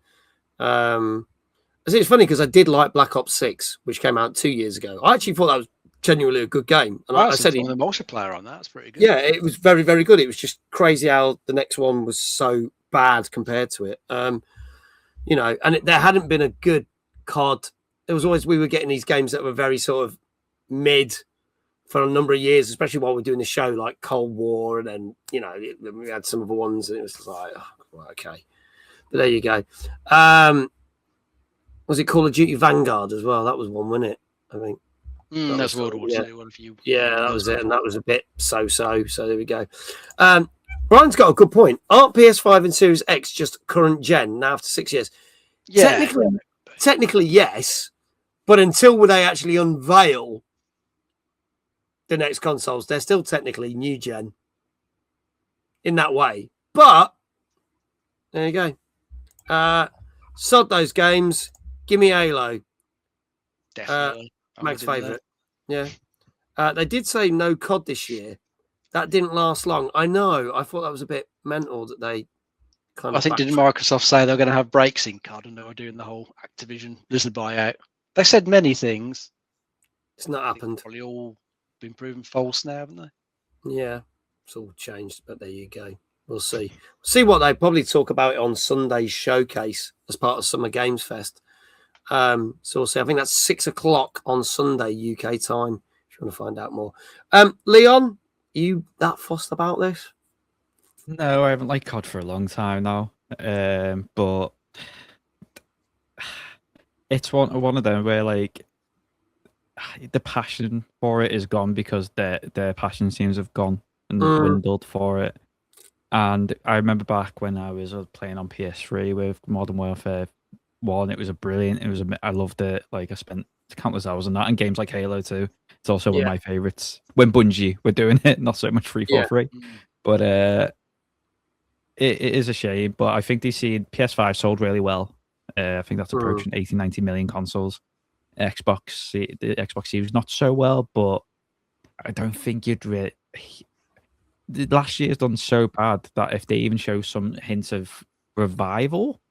[SPEAKER 1] It's funny because I did like Black Ops 6, which came out 2 years ago. I actually thought that was genuinely a good game. And I said
[SPEAKER 2] the multiplayer on that's pretty good.
[SPEAKER 1] Yeah, it was very, very good. It was just crazy how the next one was so bad compared to it. And there hadn't been a good COD. There was always, we were getting these games that were very sort of mid for a number of years, especially while we're doing the show, like Cold War, and then we had some other ones, and it was like, okay. But there you go. Was it Call of Duty Vanguard as well? That was one, wasn't it? I think.
[SPEAKER 2] That's World War II. One for you.
[SPEAKER 1] Yeah, that was it, and that was a bit so-so. So there we go. Brian's got a good point. Aren't PS5 and Series X just current gen now after 6 years?
[SPEAKER 2] Yeah.
[SPEAKER 1] Technically, yes, but until they actually unveil the next consoles, they're still technically new gen in that way. But there you go. Sod those games. Give me Halo.
[SPEAKER 2] Definitely.
[SPEAKER 1] Mag's favourite. Yeah. They did say no COD this year. That didn't last long. I know. I thought that was a bit mental that they kind of.
[SPEAKER 2] I think didn't Microsoft say they were going to have breaks in COD and they were doing the whole Activision Blizzard buyout? They said many things.
[SPEAKER 1] It's not happened.
[SPEAKER 2] Probably all been proven false now, haven't they?
[SPEAKER 1] Yeah, it's all changed. But there you go. We'll see. See what they probably talk about it on Sunday's showcase as part of Summer Games Fest. So we'll see. I think that's 6:00 on Sunday UK time. If you want to find out more, Leon, are you that fussed about this?
[SPEAKER 3] No, I haven't liked COD for a long time now. But it's one of them where like the passion for it is gone because their passion seems to have gone and dwindled for it. And I remember back when I was playing on PS3 with Modern Warfare 1, it was I loved it. Like I spent countless hours on that, and games like Halo 2. It's also one of my favorites. When Bungie were doing it, not so much 343. But it is a shame. But I think they see PS5 sold really well. I think that's approaching 80-90 million consoles. The Xbox Series not so well, but I don't think you'd really. The last year's done so bad that if they even show some hints of revival,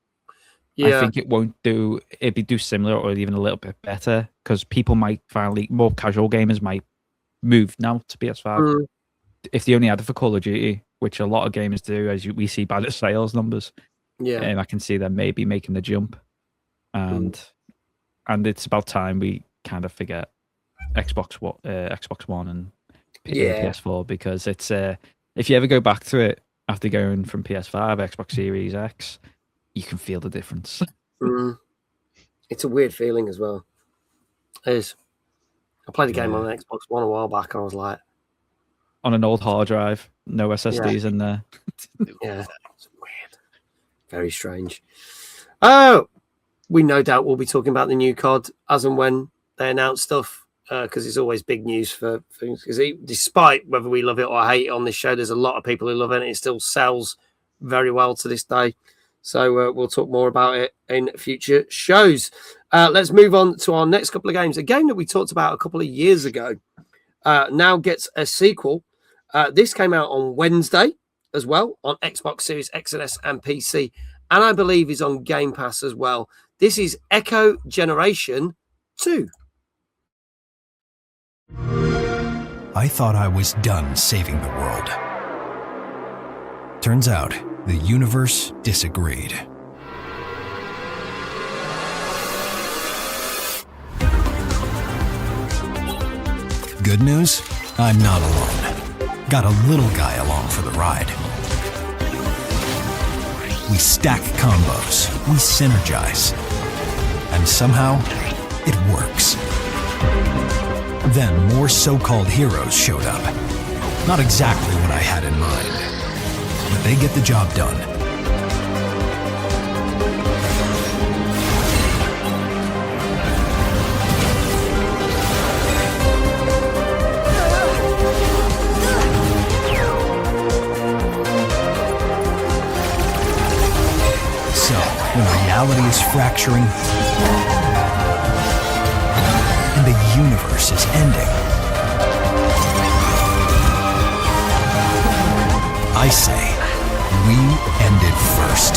[SPEAKER 3] I think it won't do. It'd do similar or even a little bit better because people might finally, more casual gamers might move now to PS5. If they only had it for Call of Duty, which a lot of gamers do, as we see by the sales numbers, and I can see them maybe making the jump, and it's about time we kind of forget Xbox One and PS4 because it's if you ever go back to it after going from PS5, Xbox Series X, you can feel the difference.
[SPEAKER 1] It's a weird feeling as well. It is. I played a game on an Xbox One a while back and I was like,
[SPEAKER 3] on an old hard drive, no SSDs in there.
[SPEAKER 1] Yeah, it's weird. Very strange. Oh, we no doubt will be talking about the new COD as and when they announce stuff. Because it's always big news for things. Because despite whether we love it or hate it on this show, there's a lot of people who love it. And it still sells very well to this day. So we'll talk more about it in future shows. Let's move on to our next couple of games. A game that we talked about a couple of years ago now gets a sequel. This came out on Wednesday as well on Xbox Series X and S and PC. And I believe is on Game Pass as well. This is Echo Generation 2.
[SPEAKER 8] I thought I was done saving the world. Turns out, the universe disagreed. Good news? I'm not alone. got a little guy along for the ride. We stack combos, we synergize, and somehow it works. Then more so-called heroes showed up. Not exactly what I had in mind, but they get the job done. So, when reality is fracturing and the universe is ending, I say, we end it first.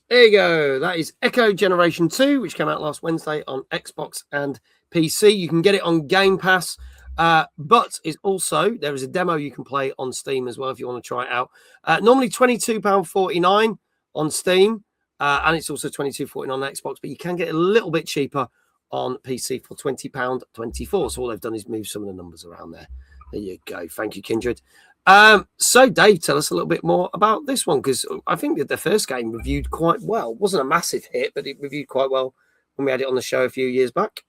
[SPEAKER 1] There you go. That is Echo Generation 2, which came out last Wednesday on Xbox and PC. You can get it on Game Pass, but it's also, there is a demo you can play on Steam as well if you want to try it out. Normally £22.49 on Steam, and it's also £22.49 on Xbox, but you can get it a little bit cheaper on PC for £20.24. So all they've done is move some of the numbers around there. There you go. Thank you, Kindred. So Dave, tell us a little bit more about this one, because I think that the first game reviewed quite well. It wasn't a massive hit, but it reviewed quite well when we had it on the show a few years back.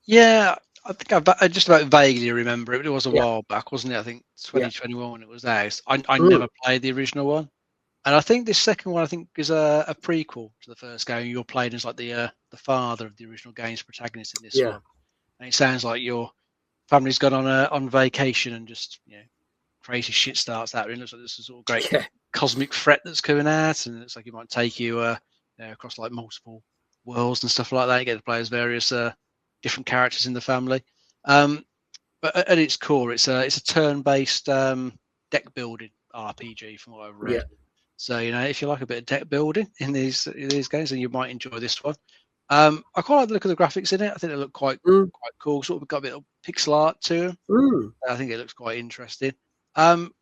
[SPEAKER 2] Yeah, I think I just about vaguely remember it. It was a while back, wasn't it? I think 2021 when it was out. I never played the original one, and I think this second one is a prequel to the first game. You're playing as like the father of the original game's protagonist in this one, and it sounds like your family's gone on vacation and just crazy shit starts out. It looks like this is sort of great cosmic threat that's coming out, and it looks like it might take you across like multiple worlds and stuff like that. You get to play as various different characters in the family. But at its core, it's a turn-based deck building RPG from what I've read. So if you like a bit of deck building in these games, then you might enjoy this one. I quite like the look of the graphics in it. I think they look quite cool. Sort of got a bit of pixel art to them. I think it looks quite interesting. Don't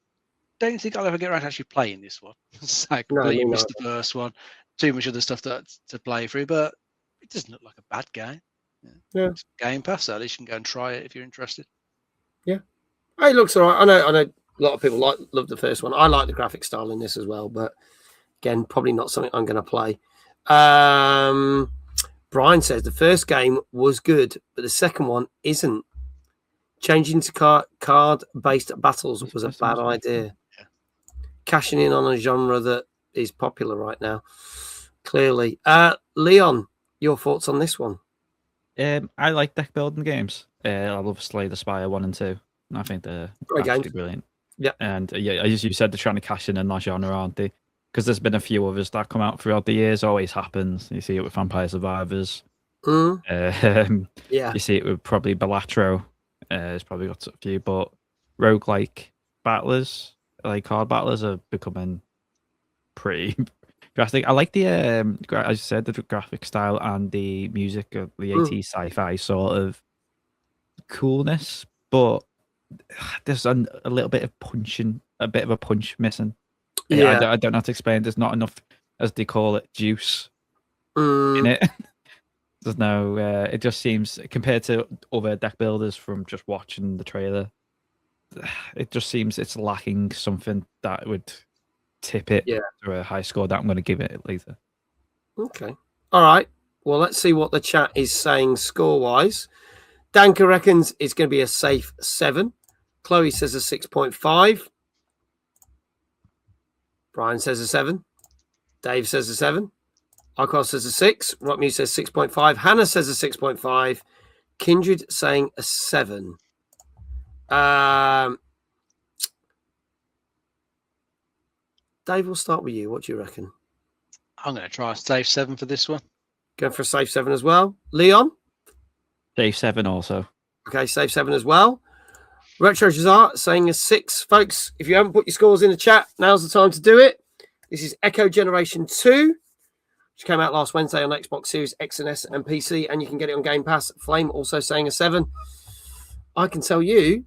[SPEAKER 2] think I'll ever get around to actually playing this one. So I completely missed the first one. Too much other stuff to play through, but it doesn't look like a bad game. It's Game Pass, so at least you can go and try it if you're interested. Yeah,
[SPEAKER 1] it looks all right. I know a lot of people love the first one. I like the graphic style in this as well, but again, probably not something I'm going to play. Brian says the first game was good, but the second one isn't. Changing to card-based battles was a bad idea. Cashing in on a genre that is popular right now, clearly. Leon, your thoughts on this one?
[SPEAKER 3] I like deck building games. I love Slay the Spire 1 and 2. I think they're absolutely brilliant. Yeah. And as you said, they're trying to cash in that genre, aren't they? Because there's been a few others that come out throughout the years. Always happens. You see it with Vampire Survivors. You see it with probably Balatro. It's probably got a few, but roguelike battlers, like card battlers, are becoming pretty drastic. I like the, as you said, the graphic style and the music of the 80s sci-fi sort of coolness, but there's a little bit of punching, a bit of a punch missing. I don't know how to explain. There's not enough, as they call it, juice in it. There's no, it just seems, compared to other deck builders from just watching the trailer, it just seems it's lacking something that would tip it to a high score that I'm going to give it later.
[SPEAKER 1] Okay. All right. Well, let's see what the chat is saying score-wise. Danka reckons it's going to be a safe 7. Chloe says a 6.5. Brian says a 7. Dave says a 7. Arcos says a 6. Rockmew says 6.5. Hannah says a 6.5. Kindred saying a 7. Dave, we'll start with you. What do you reckon?
[SPEAKER 2] I'm going to try a safe 7 for this one.
[SPEAKER 1] Going for a safe 7 as well. Leon?
[SPEAKER 3] Safe 7 also.
[SPEAKER 1] Okay, safe 7 as well. Retro Jazar saying a 6. Folks, if you haven't put your scores in the chat, now's the time to do it. This is Echo Generation 2. Which came out last Wednesday on Xbox Series X and S and PC, and you can get it on Game Pass. Flame also saying a 7. I can tell you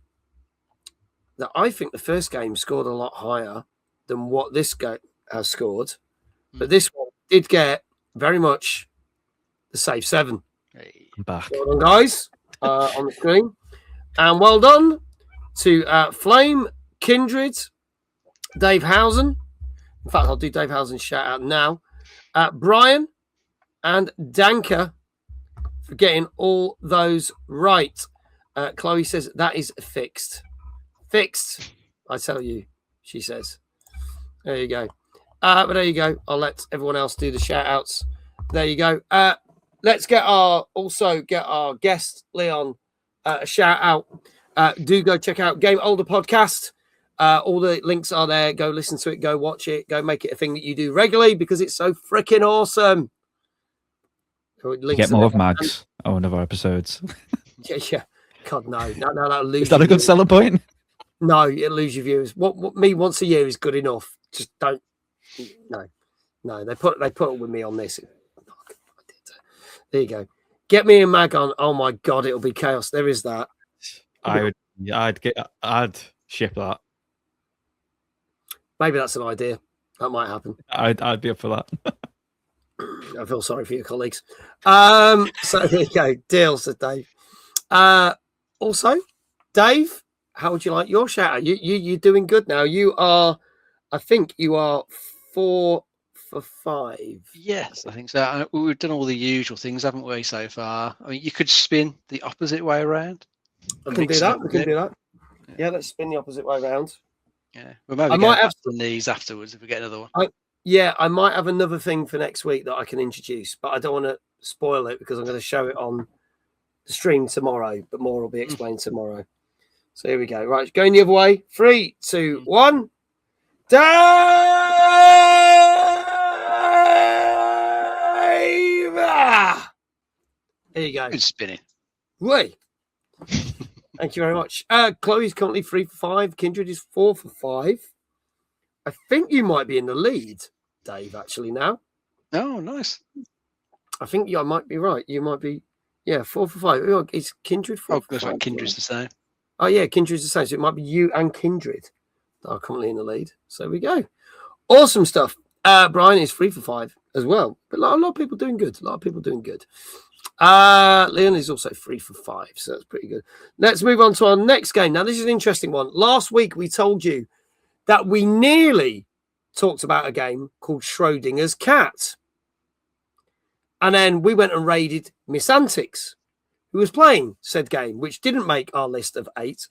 [SPEAKER 1] that I think the first game scored a lot higher than what this game has scored. But this one did get very much the save 7.
[SPEAKER 3] I'm back.
[SPEAKER 1] Well done, guys, on the screen. And well done to Flame, Kindred, Dave Housen. In fact, I'll do Dave Housen's shout out now. Brian and Danka for getting all those right. Chloe says that is fixed. Fixed, I tell you, she says. There you go. But there you go. I'll let everyone else do the shout outs. There you go. Let's get our guest, Leon, a shout out. Do go check out Game Older Podcast. All the links are there. Go listen to it. Go watch it. Go make it a thing that you do regularly because it's so freaking awesome.
[SPEAKER 3] Get more of Mags on one of our episodes.
[SPEAKER 1] Yeah. God, no. That'll lose.
[SPEAKER 3] Is that a good selling point?
[SPEAKER 1] No, it'll lose your viewers. What me once a year is good enough. Just don't. No. They put up with me on this. There you go. Get me and Mag on. Oh my God, it'll be chaos. There is that.
[SPEAKER 3] I'd ship that.
[SPEAKER 1] Maybe that's an idea. That might happen.
[SPEAKER 3] I'd be up for that.
[SPEAKER 1] I feel sorry for your colleagues. So there you go. Deal, said Dave. Also, Dave, how would you like your shout out? You're doing good now. I think you are 4 for 5.
[SPEAKER 2] Yes, I think so. We've done all the usual things, haven't we, so far? I mean, you could spin the opposite way around.
[SPEAKER 1] We can do that. Yeah, let's spin the opposite way around.
[SPEAKER 2] Yeah, we might have some these afterwards if we get another one.
[SPEAKER 1] I might have another thing for next week that I can introduce, but I don't want to spoil it because I'm going to show it on the stream tomorrow, but more will be explained tomorrow. So here we go. Right, going the other way. 3, 2, 1. Dave! There you go.
[SPEAKER 2] Good spinning.
[SPEAKER 1] Way. Thank you very much. Chloe's currently 3 for 5. Kindred is 4 for 5. I think you might be in the lead, Dave, actually, now.
[SPEAKER 2] Oh, nice.
[SPEAKER 1] I think I might be right. You might be, 4 for 5. Is Kindred 4 for 5?
[SPEAKER 2] Like Kindred's the same.
[SPEAKER 1] Oh, yeah, Kindred's the same. So it might be you and Kindred that are currently in the lead. So there we go. Awesome stuff. Brian is 3 for 5 as well. But a lot of people doing good. Leon is also 3 for 5. So that's pretty good. Let's move on to our next game. Now, this is an interesting one. Last week, we told you that we nearly talked about a game called Schrodinger's Cat. And then we went and raided Miss Antics, who was playing said game, which didn't make our list of 8.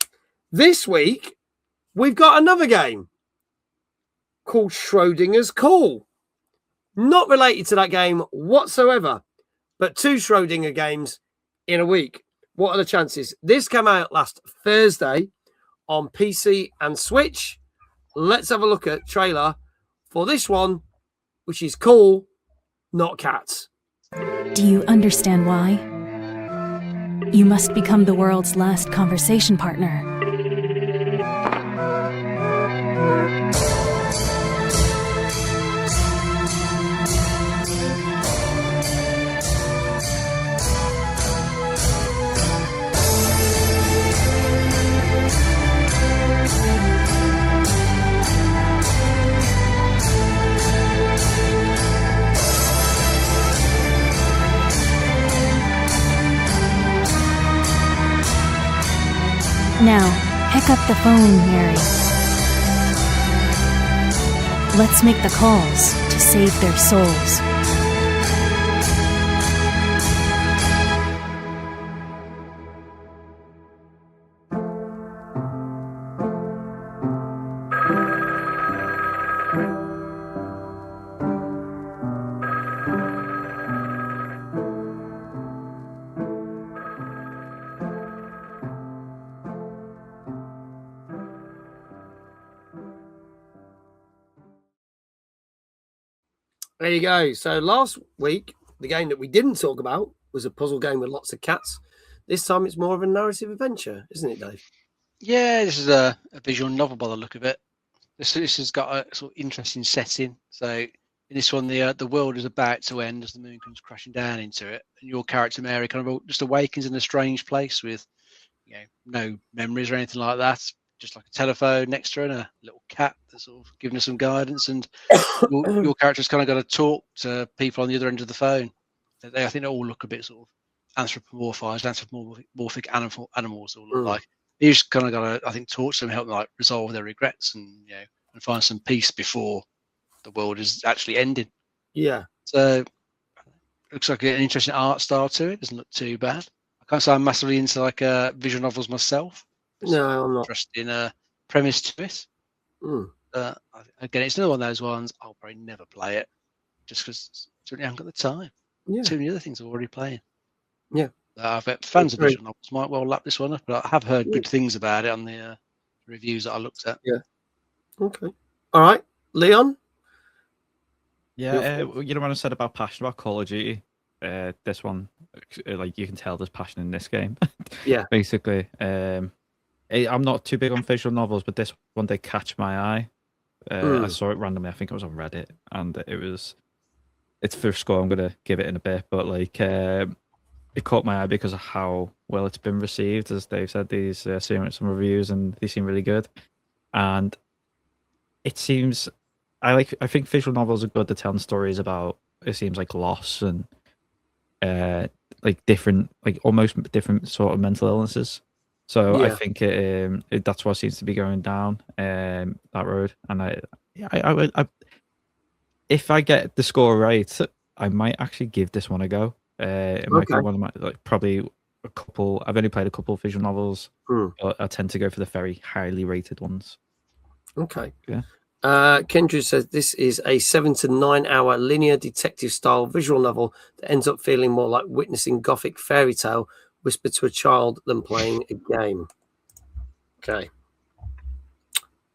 [SPEAKER 1] This week, we've got another game called Schrodinger's Call. Not related to that game whatsoever, but 2 Schrodinger games in a week. What are the chances? This came out last Thursday on PC and Switch. Let's have a look at trailer for this one, which is Call, Not Cats.
[SPEAKER 9] Do you understand why? You must become the world's last conversation partner. Now, pick up the phone, Mary. Let's make the calls to save their souls.
[SPEAKER 1] There you go. So last week, the game that we didn't talk about was a puzzle game with lots of cats. This time it's more of a narrative adventure, isn't it, Dave?
[SPEAKER 2] Yeah, this is a visual novel by the look of it. This has got a sort of interesting setting. So in this one, the world is about to end as the moon comes crashing down into it. And your character, Mary, kind of just awakens in a strange place with no memories or anything like that. just like a telephone next to her and a little cat that's sort of giving her some guidance, and your character's kind of got to talk to people on the other end of the phone. I think they all look a bit sort of anthropomorphic animals all look like. You just kind of got to, I think, talk to them, help them like resolve their regrets, and and find some peace before the world is actually ending.
[SPEAKER 1] Yeah.
[SPEAKER 2] So looks like an interesting art style to it. Doesn't look too bad. I can't say I'm massively into like visual novels myself.
[SPEAKER 1] No, I'm not.
[SPEAKER 2] Interesting premise to it. Again, it's another one of those ones. I'll probably never play it, just because I haven't got the time.
[SPEAKER 1] Yeah.
[SPEAKER 2] Too many other things I'm already playing.
[SPEAKER 1] Yeah.
[SPEAKER 2] I bet fans of visual novels might well lap this one up, but I have heard good things about it on the reviews that I looked at.
[SPEAKER 1] Yeah. Okay. All right, Leon.
[SPEAKER 3] Yeah, you know what I said about passion about Call of Duty. This one, like you can tell, there's passion in this game.
[SPEAKER 1] Yeah.
[SPEAKER 3] Basically, I'm not too big on visual novels, but this one did catch my eye. I saw it randomly. I think it was on Reddit, and it's first score. I'm gonna give it in a bit, but like it caught my eye because of how well it's been received. As Dave said, these seeing some reviews, and they seem really good. And it seems I think visual novels are good at telling stories about. It seems like loss and like different, like almost different sort of mental illnesses. So I think that's what seems to be going down that road. And I if I get the score right, I might actually give this one a go. It might be one of my probably a couple. I've only played a couple of visual novels, but I tend to go for the very highly rated ones.
[SPEAKER 1] Okay.
[SPEAKER 3] Yeah.
[SPEAKER 1] Kendra says this is a 7 to 9 hour linear detective style visual novel that ends up feeling more like witnessing gothic fairy tale whispered to a child than playing a game. Okay.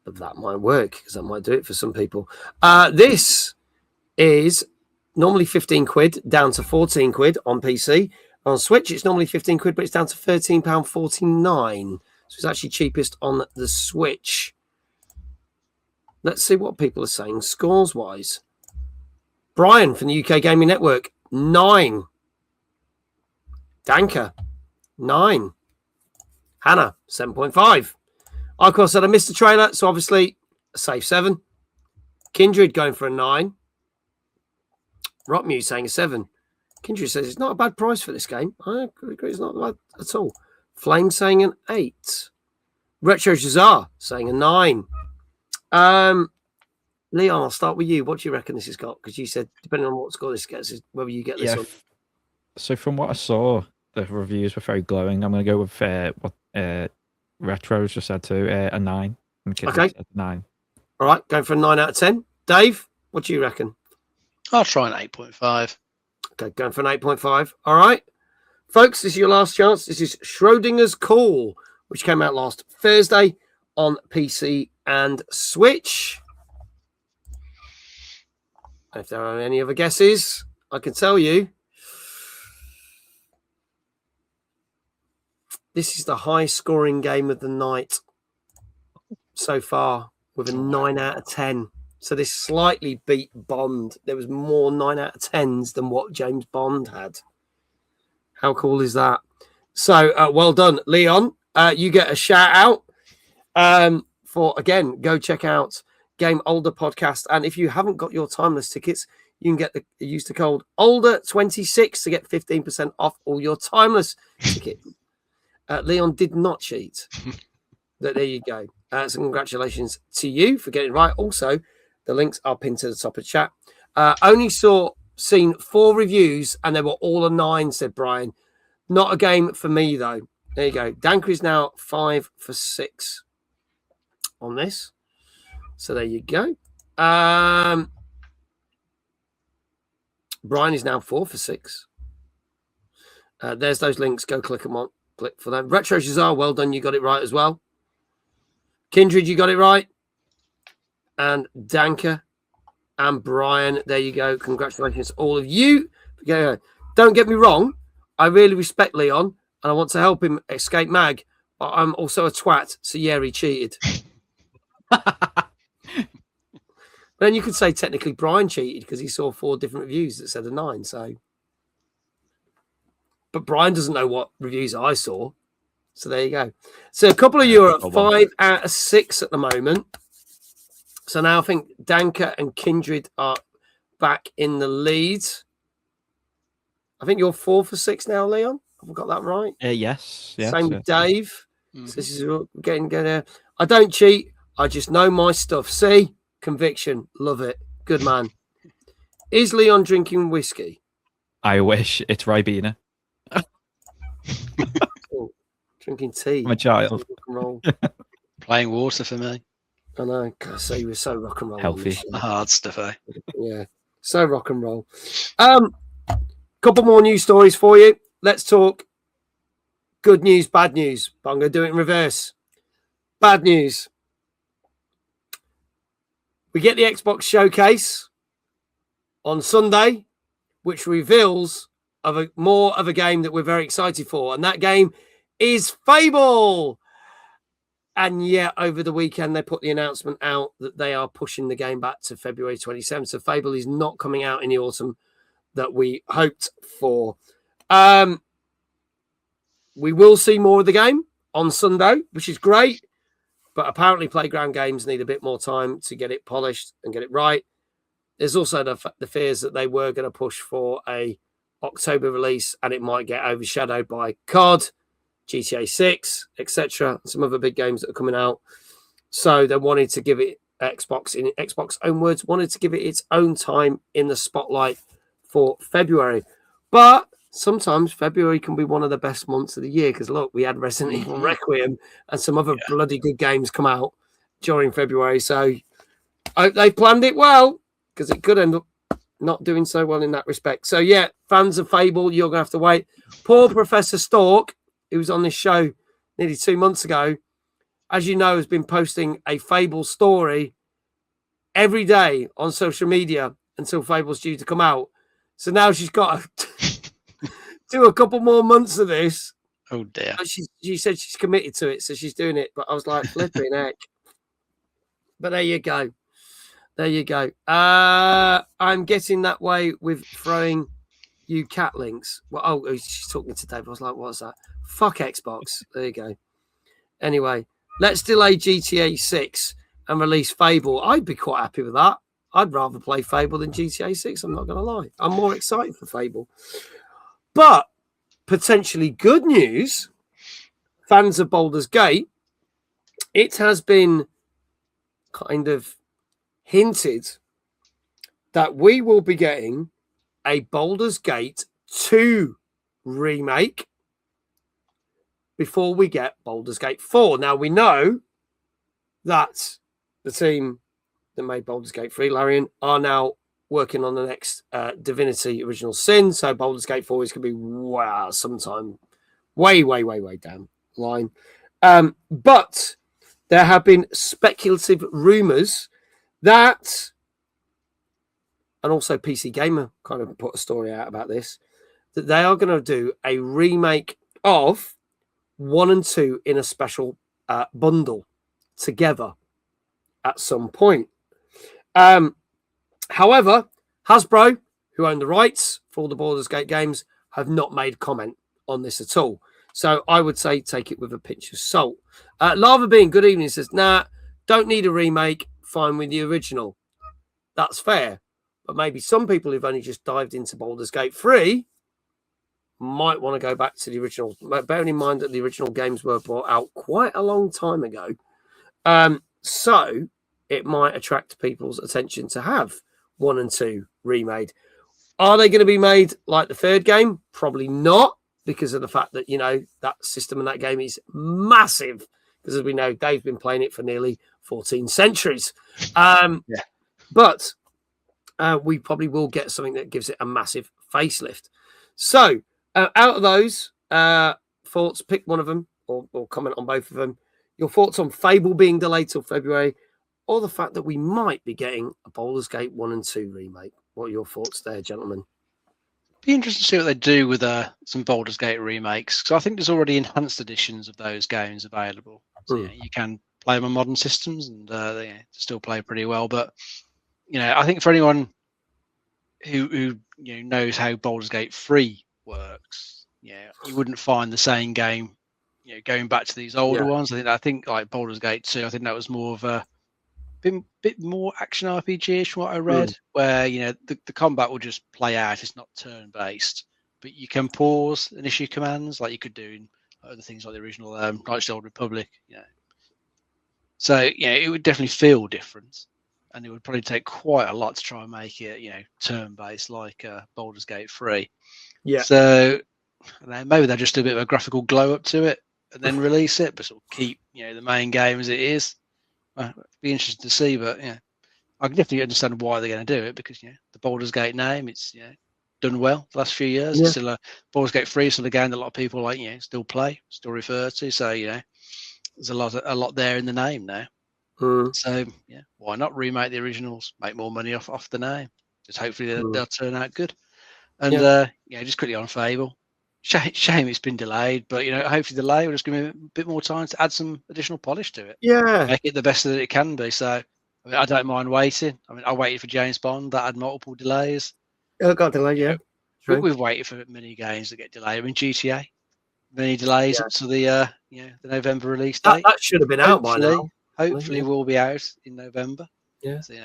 [SPEAKER 1] But that might work because that might do it for some people. This is normally 15 quid down to 14 quid on PC. On Switch, it's normally 15 quid, but it's down to £13.49. So it's actually cheapest on the Switch. Let's see what people are saying scores-wise. Brian from the UK Gaming Network, 9. Danker, 9. Hannah, 7.5. I, of course, said I missed the trailer, so obviously a safe 7. Kindred going for a 9. Rockmuse saying a 7. Kindred says it's not a bad price for this game. I agree, it's not bad at all. Flame saying an 8. Retro Jazar saying a 9. Leon, I'll start with you. What do you reckon this has got? Because you said, depending on what score this gets, is whether you get this one.
[SPEAKER 3] So from what I saw, the reviews were very glowing. I'm going to go with what Retro's just said too, a 9.
[SPEAKER 1] Okay.
[SPEAKER 3] 9.
[SPEAKER 1] All right, going for a 9 out of 10. Dave, what do you reckon?
[SPEAKER 2] I'll try an 8.5.
[SPEAKER 1] Okay, going for an 8.5. All right. Folks, this is your last chance. This is Schrodinger's Call, which came out last Thursday on PC and Switch. If there are any other guesses, I can tell you. This is the highest scoring game of the night so far with a 9 out of 10. So this slightly beat Bond. There was more 9 out of 10s than what James Bond had. How cool is that? So well done, Leon. You get a shout out for, again, go check out Game Older Podcast. And if you haven't got your Timeless tickets, you can use the code OLDER26 to get 15% off all your Timeless tickets. Leon did not cheat. There you go. So congratulations to you for getting it right. Also, the links are pinned to the top of chat. Only seen 4 reviews and they were all a 9, said Brian. Not a game for me, though. There you go. Danker is now 5 for 6 on this. So there you go. Brian is now 4 for 6. There's those links. Go click them on. Click for them. Retro Shazar, well done. You got it right as well. Kindred, you got it right. And Danker and Brian, there you go. Congratulations to all of you. Don't get me wrong. I really respect Leon and I want to help him escape Mag, but I'm also a twat. So yeah, he cheated. Then you could say technically Brian cheated because he saw 4 different reviews that said a 9. So, but Brian doesn't know what reviews I saw. So there you go. So a couple of you are at
[SPEAKER 3] Well done.
[SPEAKER 1] 5 out of 6 at the moment. So now I think Danka and Kindred are back in the lead. I think you're 4 for 6 now, Leon. Have I got that right?
[SPEAKER 3] Yes.
[SPEAKER 1] Same with Dave.
[SPEAKER 2] Mhm.
[SPEAKER 1] So this is getting there. I don't cheat. I just know my stuff. See? Conviction. Love it. Good man. Is Leon drinking whiskey?
[SPEAKER 3] I wish. It's Ribena.
[SPEAKER 1] Oh, drinking tea.
[SPEAKER 3] I'm a child.
[SPEAKER 1] Rock and roll.
[SPEAKER 2] Playing water for me.
[SPEAKER 1] I know. God, so you were so rock and roll.
[SPEAKER 3] Healthy.
[SPEAKER 2] The hard stuff, eh?
[SPEAKER 1] Yeah. So rock and roll. Couple more news stories for you. Let's talk good news, bad news. But I'm going to do it in reverse. Bad news. We get the Xbox showcase on Sunday, which reveals more of a game that we're very excited for. And that game is Fable. And yet, over the weekend, they put the announcement out that they are pushing the game back to February 27th. So Fable is not coming out in the autumn that we hoped for. We will see more of the game on Sunday, which is great. But apparently Playground Games need a bit more time to get it polished and get it right. There's also the fears that they were going to push for a October release and it might get overshadowed by COD, GTA 6, etc. Some other big games that are coming out. So they wanted to give it Xbox, in Xbox own words, wanted to give it its own time in the spotlight for February. But sometimes February can be one of the best months of the year because, look, we had Resident Evil Requiem and some other bloody good games come out during February. So I hope they planned it well because it could end up not doing so well in that respect. So, yeah, fans of Fable, you're going to have to wait. Poor Professor Stork, who was on this show nearly 2 months ago, as you know, has been posting a Fable story every day on social media until Fable's due to come out. So now she's got to do a couple more months of this.
[SPEAKER 2] Oh, dear.
[SPEAKER 1] She said she's committed to it, so she's doing it. But I was like, flipping heck. But there you go. There you go. I'm getting that way with throwing you cat links. Well, she's talking to Dave. I was like, what's that? Fuck Xbox. There you go. Anyway, let's delay GTA 6 and release Fable. I'd be quite happy with that. I'd rather play Fable than GTA 6. I'm not going to lie. I'm more excited for Fable. But potentially good news, fans of Baldur's Gate, it has been kind of hinted that we will be getting a Baldur's Gate 2 remake before we get Baldur's Gate 4. Now, we know that the team that made Baldur's Gate 3, Larian, are now working on the next Divinity Original Sin. So Baldur's Gate 4 is going to be sometime way down the line. But there have been speculative rumours that, and also PC Gamer kind of put a story out about this, that they are going to do a remake of 1 and 2 in a special bundle together at some point. However, Hasbro, who own the rights for all the Baldur's Gate games, have not made comment on this at all. So I would say take it with a pinch of salt. Lava Bean, good evening, says, nah, don't need a remake, fine with the original. That's fair. But maybe some people who've only just dived into Baldur's Gate 3 might want to go back to the original. Bearing in mind that the original games were brought out quite a long time ago. So it might attract people's attention to have 1 and 2 remade. Are they going to be made like the third game? Probably not, because of the fact that, you know, that system and that game is massive. Because as we know, Dave's been playing it for nearly 14 centuries. But we probably will get something that gives it a massive facelift. So out of those thoughts, pick one of them or comment on both of them. Your thoughts on Fable being delayed till February, or the fact that we might be getting a Baldur's Gate 1 and 2 remake. What are your thoughts there, gentlemen?
[SPEAKER 2] Be interested to see what they do with some Baldur's Gate remakes, because I think there's already enhanced editions of those games available. So you can play them on modern systems and they still play pretty well. But I think for anyone who knows how Baldur's Gate 3 works, you wouldn't find the same game going back to these older ones. I think like Baldur's Gate 2, I think that was more of a bit more action RPG-ish from what I read, where the combat will just play out. It's not turn-based, but you can pause and issue commands like you could do in other things like the original Knights of the Old Republic. So it would definitely feel different, and it would probably take quite a lot to try and make it turn-based like Baldur's Gate 3.
[SPEAKER 1] Yeah.
[SPEAKER 2] So maybe they'll just do a bit of a graphical glow up to it and then release it, but sort of keep the main game as it is. It'd be interesting to see, but I can definitely understand why they're going to do it, because the Baldur's Gate name, it's done well the last few years. It's still Baldur's Gate 3 is still a game that a lot of people still play, still refer to. So there's a lot there in the name now. So why not remake the originals, make more money off the name? Just hopefully they'll turn out good. And just quickly on Fable. Shame it's been delayed, but hopefully the delay will just give me a bit more time to add some additional polish to it.
[SPEAKER 1] Yeah,
[SPEAKER 2] make it the best that it can be. So I don't mind waiting. I waited for James Bond, that had multiple delays.
[SPEAKER 1] It got delayed, yeah.
[SPEAKER 2] We've waited for many games that get delayed. GTA, many delays up to the the November release date.
[SPEAKER 1] That should have been out by now.
[SPEAKER 2] Hopefully, we'll be out in November.
[SPEAKER 1] Yeah.
[SPEAKER 2] So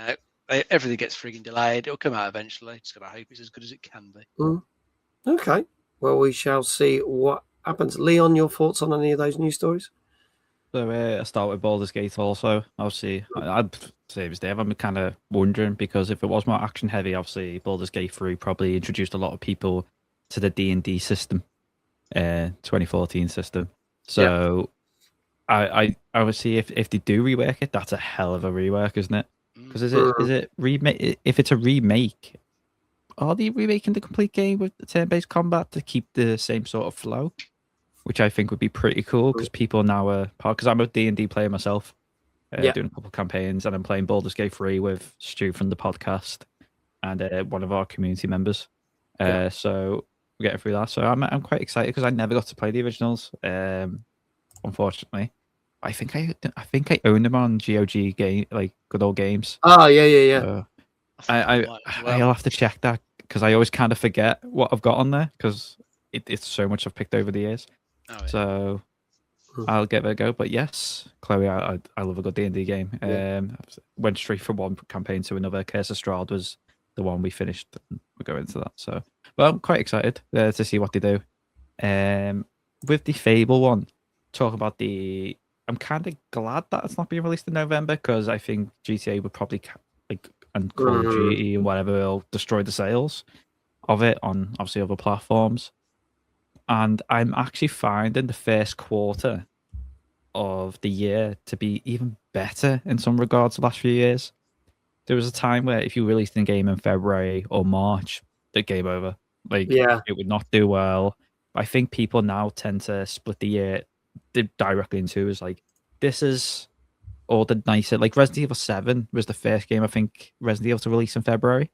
[SPEAKER 2] everything gets frigging delayed. It'll come out eventually. Just gotta hope it's as good as it can be.
[SPEAKER 1] Okay. Well, we shall see what happens. Leon, your thoughts on any of those news stories?
[SPEAKER 3] So I start with Baldur's Gate also. Obviously, I'd say it was Dave. I'm kind of wondering, because if it was more action heavy, obviously Baldur's Gate 3 probably introduced a lot of people to the D&D system, 2014 system. So I would see if they do rework it, that's a hell of a rework, isn't it? Because is it remake? If it's a remake, are they remaking the complete game with the turn-based combat to keep the same sort of flow? Which I think would be pretty cool, because people now are part. Because I'm a D&D player myself, doing a couple of campaigns, and I'm playing Baldur's Gate 3 with Stu from the podcast and one of our community members. So we're getting through that. So I'm quite excited, because I never got to play the originals, unfortunately. I think I owned them on GOG game, like Good Old Games.
[SPEAKER 1] Oh yeah.
[SPEAKER 3] I'll have to check that, because I always kind of forget what I've got on there, because it's so much I've picked over the years. So I'll give it a go. But yes, Chloe, I love a good D&D game. Went straight from one campaign to another. Curse of Strahd was the one we finished. We'll go into that. So, but I'm quite excited to see what they do. With the Fable one, talk about I'm kind of glad that it's not being released in November, because I think GTA would probably and Call of Duty and whatever will destroy the sales of it on obviously other platforms. And I'm actually finding the first quarter of the year to be even better in some regards the last few years. There was a time where if you released a game in February or March, the game over. It would not do well. I think people now tend to split the year directly into this is all the nicer. Like Resident Evil 7 was the first game I think Resident Evil to release in February.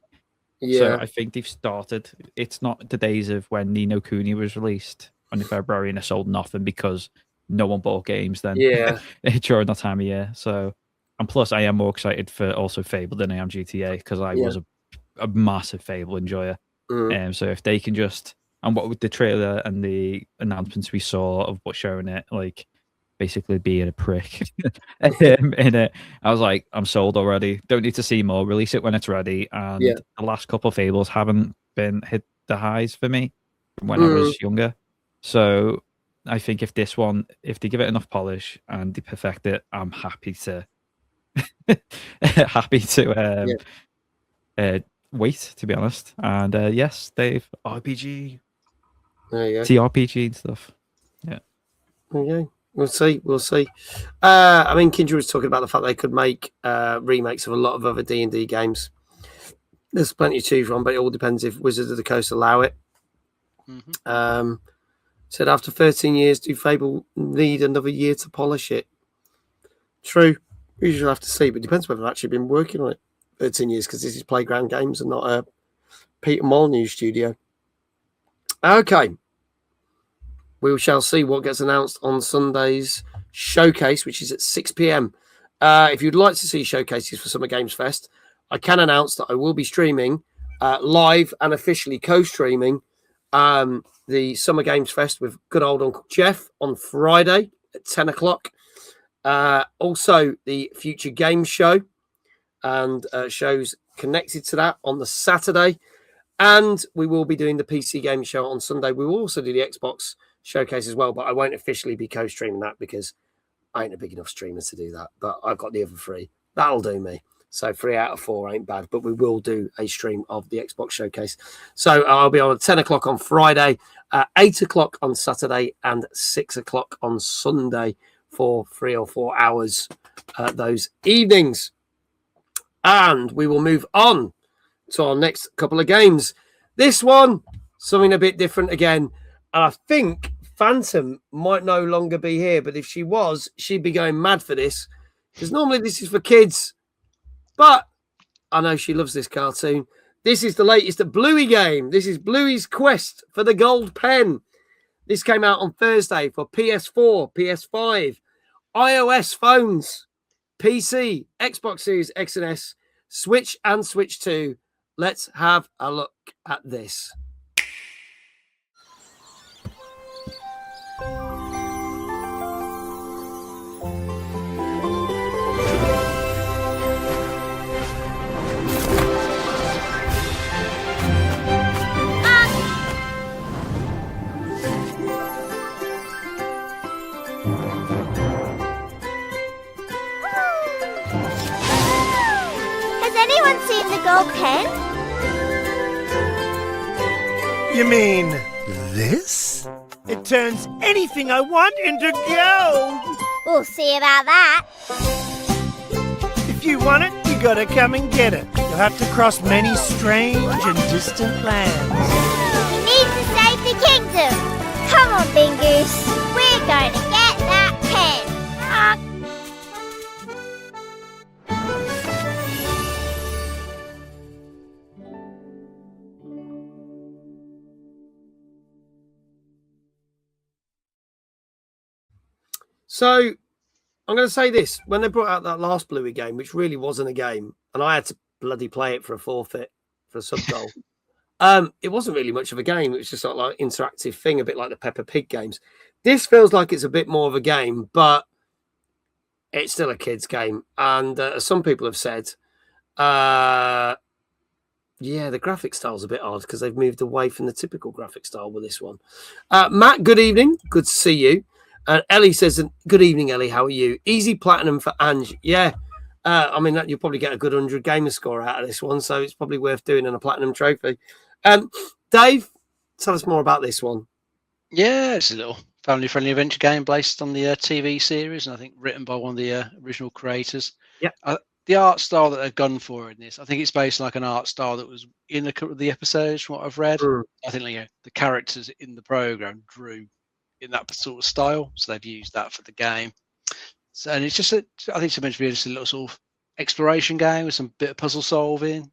[SPEAKER 3] So I think they've started. It's not the days of when Ni no Kuni was released in February and it sold nothing because no one bought games then. During that time of year. So, and plus I am more excited for also Fable than I am GTA, because I was a massive Fable enjoyer. So if they can just, and what with the trailer and the announcements we saw of what's showing it, basically being a prick in it, I was like, I'm sold already. Don't need to see more. Release it when it's ready. And the last couple of Fables haven't been hit the highs for me from when I was younger. So I think if this one, if they give it enough polish and they perfect it, I'm happy to wait, to be honest. And yes, Dave, RPG, TRPG and stuff. Yeah.
[SPEAKER 1] Okay. We'll see. I mean, Kindred was talking about the fact they could make remakes of a lot of other D&D games. There's plenty to choose from, but it all depends if Wizards of the Coast allow it. Said after 13 years, do Fable need another year to polish it? True. We usually have to see, but it depends whether they've actually been working on it 13 years, because this is Playground Games and not a Peter Molyneux studio. Okay. We shall see what gets announced on Sunday's showcase, which is at 6 p.m. If you'd like to see showcases for Summer Games Fest, I can announce that I will be streaming live and officially co-streaming the Summer Games Fest with good old Uncle Jeff on Friday at 10 o'clock. Also, the Future Games Show and shows connected to that on the Saturday. And we will be doing the PC Game Show on Sunday. We will also do the Xbox Showcase as well, but I won't officially be co-streaming that because I ain't a big enough streamer to do that. But I've got the other 3. That'll do me. So 3 out of 4 ain't bad, but we will do a stream of the Xbox Showcase. So I'll be on at 10 o'clock on Friday, 8 o'clock on Saturday, and 6 o'clock on Sunday for 3 or 4 hours those evenings. And we will move on to our next couple of games. This one, something a bit different again. And I think Phantom might no longer be here, but if she was, she'd be going mad for this because normally this is for kids. But I know she loves this cartoon. This is the latest Bluey game. This is Bluey's Quest for the Gold Pen. This came out on Thursday for PS4, PS5, iOS phones, PC, Xbox Series X and S, Switch and Switch 2. Let's have a look at this.
[SPEAKER 10] Has anyone seen the gold pen?
[SPEAKER 11] You mean this? It turns anything I want into gold.
[SPEAKER 10] We'll see about that.
[SPEAKER 11] If you want it, you gotta come and get it. You'll have to cross many strange and distant lands.
[SPEAKER 10] We need to save the kingdom. Come on, Bingoose. We're going to get that pen.
[SPEAKER 1] So I'm going to say this. When they brought out that last Bluey game, which really wasn't a game, and I had to bloody play it for a forfeit, for a sub goal, it wasn't really much of a game. It was just sort of like interactive thing, a bit like the Peppa Pig games. This feels like it's a bit more of a game, but it's still a kid's game. And some people have said, yeah, the graphic style's a bit odd because they've moved away from the typical graphic style with this one. Matt, good evening. Good to see you. Ellie says, good evening, Ellie. How are you? Easy platinum for Ange. Yeah. I mean, you'll probably get a good 100 gamer score out of this one, so it's probably worth doing in a platinum trophy. Dave, tell us more about this one.
[SPEAKER 2] Yeah, it's a little family-friendly adventure game based on the TV series, and I think written by one of the original creators.
[SPEAKER 1] Yeah.
[SPEAKER 2] The art style that they've gone for in this, I think it's based on like an art style that was in a couple of the episodes from what I've read. I think the characters in the program drew in that sort of style, so they've used that for the game. So, and it's just I think it's meant to be just a little sort of exploration game with some bit of puzzle solving,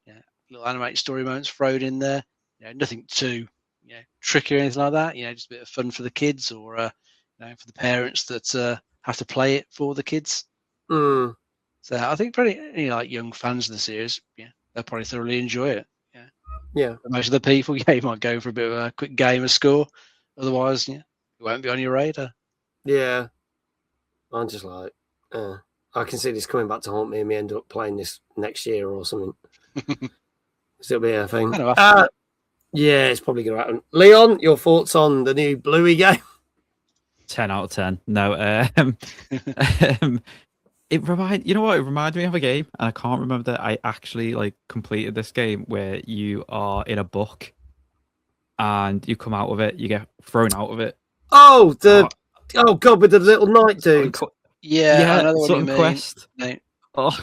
[SPEAKER 2] little animated story moments thrown in there. Nothing too tricky or anything like that. Just a bit of fun for the kids or for the parents that have to play it for the kids. So I think probably like young fans of the series, they'll probably thoroughly enjoy it.
[SPEAKER 1] Yeah.
[SPEAKER 2] But most of the people, you might go for a bit of a quick gamer score. Otherwise, it won't be on your radar. Yeah.
[SPEAKER 1] I'm just like, I can see this coming back to haunt me and me end up playing this next year or something. It'll be a thing. Yeah, it's probably going to happen. Leon, your thoughts on the new Bluey game?
[SPEAKER 3] 10 out of 10. No, it reminded me of a game, and I can't remember that I actually completed this game where you are in a book and you come out of it, you get thrown out of it.
[SPEAKER 1] Oh, oh god, with the little knight dude.
[SPEAKER 2] Yeah,
[SPEAKER 3] sort of quest.
[SPEAKER 2] No.
[SPEAKER 3] Oh,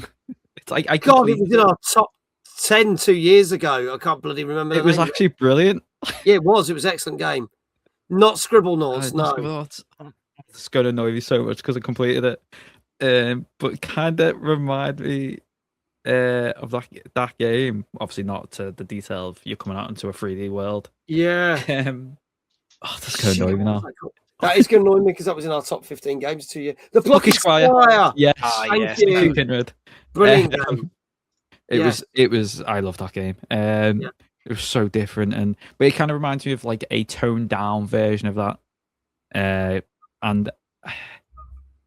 [SPEAKER 3] it's like
[SPEAKER 1] it was in our top 10 2 years ago. I can't bloody remember.
[SPEAKER 3] It was actually brilliant.
[SPEAKER 1] Yeah, it was. It was an excellent game. Not Scribble Knots, no.
[SPEAKER 3] It's going to annoy me so much because I completed it. But kind of remind me of that game. Obviously, not to the detail of you coming out into a 3D world.
[SPEAKER 1] Yeah.
[SPEAKER 3] That's going to annoy me now.
[SPEAKER 1] That is going to annoy me because that was in our top 15 games 2 years. The Plucky Squire.
[SPEAKER 3] Yes.
[SPEAKER 1] Thank you.
[SPEAKER 3] Pinhead.
[SPEAKER 1] Brilliant game.
[SPEAKER 3] It was. I love that game. It was so different, but it kind of reminds me of like a toned down version of that. And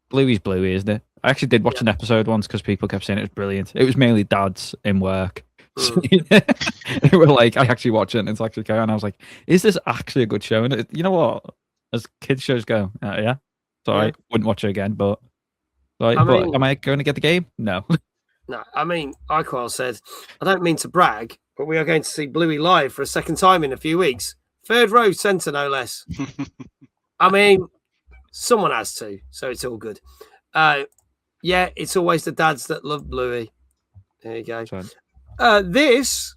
[SPEAKER 3] Bluey's Bluey, isn't it? I actually did watch an episode once because people kept saying it was brilliant. It was mainly dads in work. So, they were like, I actually watch it and it's actually going. I was like, is this actually a good show? And you know what? As kids shows go, yeah. So I wouldn't watch it again, but am I going to get the game? No.
[SPEAKER 1] No, I mean, Iqual said, I don't mean to brag, but we are going to see Bluey live for a second time in a few weeks. Third row centre, no less. I mean, someone has to, so it's all good. Yeah, it's always the dads that love Bluey. There you go. This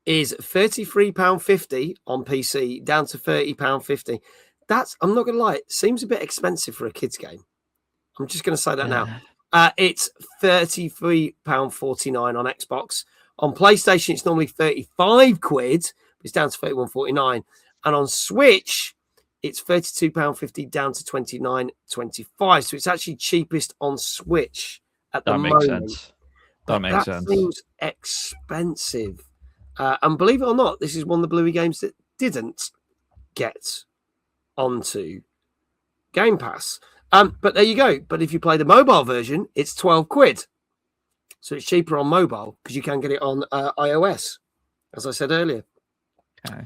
[SPEAKER 1] is £33.50 on PC, down to £30.50. That's, I'm not going to lie, it seems a bit expensive for a kids game. I'm just going to say that now. It's £33.49 on Xbox. On PlayStation, it's normally 35 quid. It's down to £31.49. And on Switch, it's £32.50 down to £29.25. So it's actually cheapest on Switch at the moment.
[SPEAKER 3] That makes sense.
[SPEAKER 1] That seems expensive. And believe it or not, this is one of the Bluey games that didn't get onto Game Pass. But there you go. But if you play the mobile version, it's 12 quid. So it's cheaper on mobile because you can get it on iOS, as I said earlier. Okay.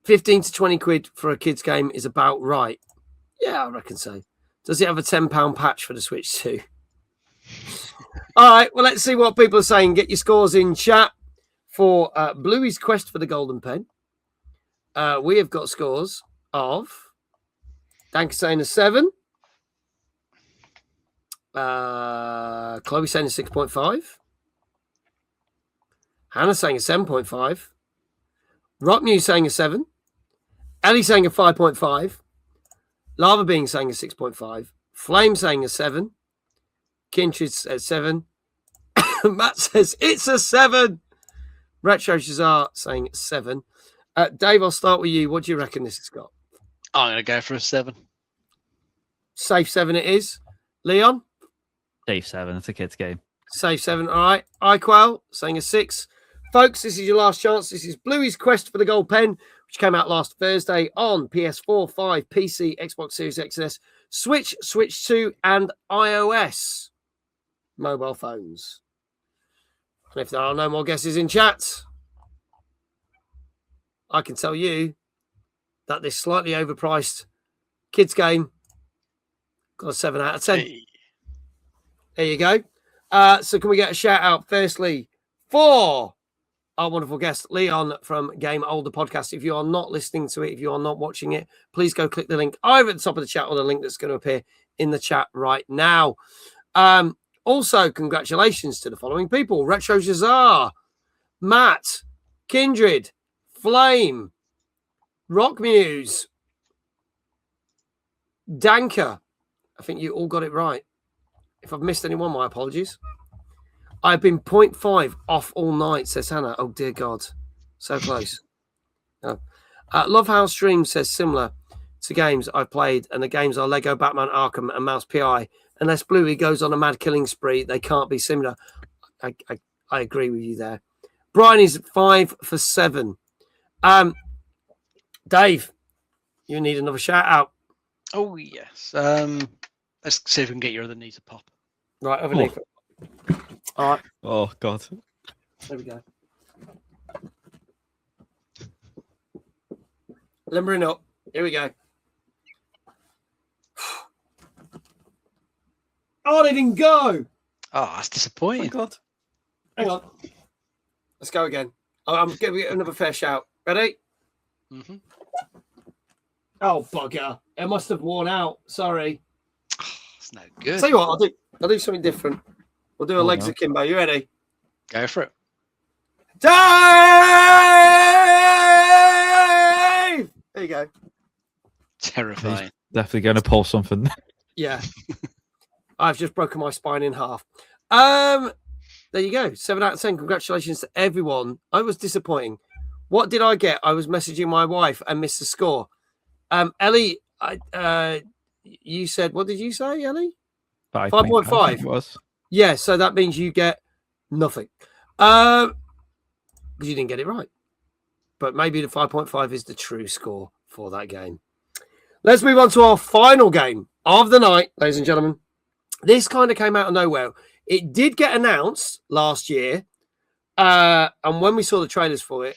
[SPEAKER 1] 15 to 20 quid for a kid's game is about right. Yeah, I reckon so. Does it have a £10 patch for the Switch too? All right, well, let's see what people are saying. Get your scores in chat for Bluey's quest for the golden pen. We have got scores of Dank saying a 7. Chloe saying a 6.5. Hannah saying a 7.5. Rockmew saying a 7. Ellie saying a 5.5. Lava Being saying a 6.5. Flame saying a 7. Kindred says 7. Matt says it's a 7. Retro Shazar saying 7. Dave, I'll start with you. What do you reckon this has got?
[SPEAKER 2] I'm going to go for a 7.
[SPEAKER 1] Safe 7 it is. Leon?
[SPEAKER 3] Safe 7. It's a kid's game.
[SPEAKER 1] Safe 7. All right. Iqual saying a 6. Folks, this is your last chance. This is Bluey's Quest for the Gold Pen, which came out last Thursday on PS4, 5, PC, Xbox Series XS, Switch, Switch 2, and iOS mobile phones. And if there are no more guesses in chat, I can tell you that this slightly overpriced kids game got a 7 out of 10. Hey. There you go. So can we get a shout out firstly for our wonderful guest, Leon from Game Older Podcast. If you are not listening to it, if you are not watching it, please go click the link either at the top of the chat or the link that's going to appear in the chat right now. Also, congratulations to the following people: Retro Jazar, Matt, Kindred, Flame, Rock Muse, Danker. I think you all got it right. If I've missed anyone, my apologies. I've been 0.5 off all night, says Hannah. Oh, dear God. So close. No. Love How Stream says similar to games I've played, and the games are Lego, Batman, Arkham, and Mouse PI. Unless Bluey goes on a mad killing spree, they can't be similar. I agree with you there. Brian is 5 for 7. Dave, you need another shout out.
[SPEAKER 2] Oh, yes. Let's see if we can get your other knee to pop.
[SPEAKER 1] Right, other knee. All right.
[SPEAKER 3] Oh, God.
[SPEAKER 1] There we go. Limbering up. Here we go. Oh, they didn't go.
[SPEAKER 2] Oh, that's disappointing.
[SPEAKER 3] Oh, God.
[SPEAKER 1] Hang on. Let's go again. I'm giving it another fair shout. Ready?
[SPEAKER 2] Mm-hmm.
[SPEAKER 1] Oh, bugger. It must have worn out. Sorry.
[SPEAKER 2] Oh, it's no good.
[SPEAKER 1] Tell you what, I'll do something different. We'll do a legs akimbo. You ready?
[SPEAKER 2] Go for it.
[SPEAKER 1] Dave! There you go.
[SPEAKER 2] Terrifying.
[SPEAKER 3] He's definitely going to pull something.
[SPEAKER 1] Yeah. I've just broken my spine in half. There you go. 7 out of 10. Congratulations to everyone. I was disappointing. What did I get? I was messaging my wife and missed the score. Ellie, you said, what did you say, Ellie?
[SPEAKER 3] 5.5 was.
[SPEAKER 1] Yeah, so that means you get nothing. because you didn't get it right. But maybe the 5.5 is the true score for that game. Let's move on to our final game of the night, ladies and gentlemen. This kind of came out of nowhere. It did get announced last year. And when we saw the trailers for it,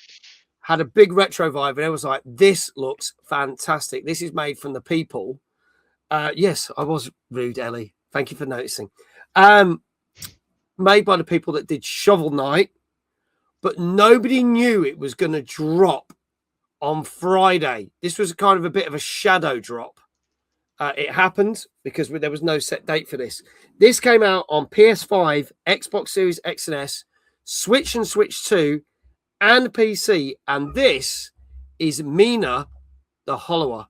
[SPEAKER 1] had a big retro vibe. And it was like, this looks fantastic. This is made from the people. Yes, I was rude, Ellie. Thank you for noticing. Made by the people that did Shovel Knight. But nobody knew it was going to drop on Friday. This was kind of a bit of a shadow drop. It happened because there was no set date for this. This came out on PS5, Xbox Series X and S, Switch and Switch 2, and PC. And this is Mino The Hollower.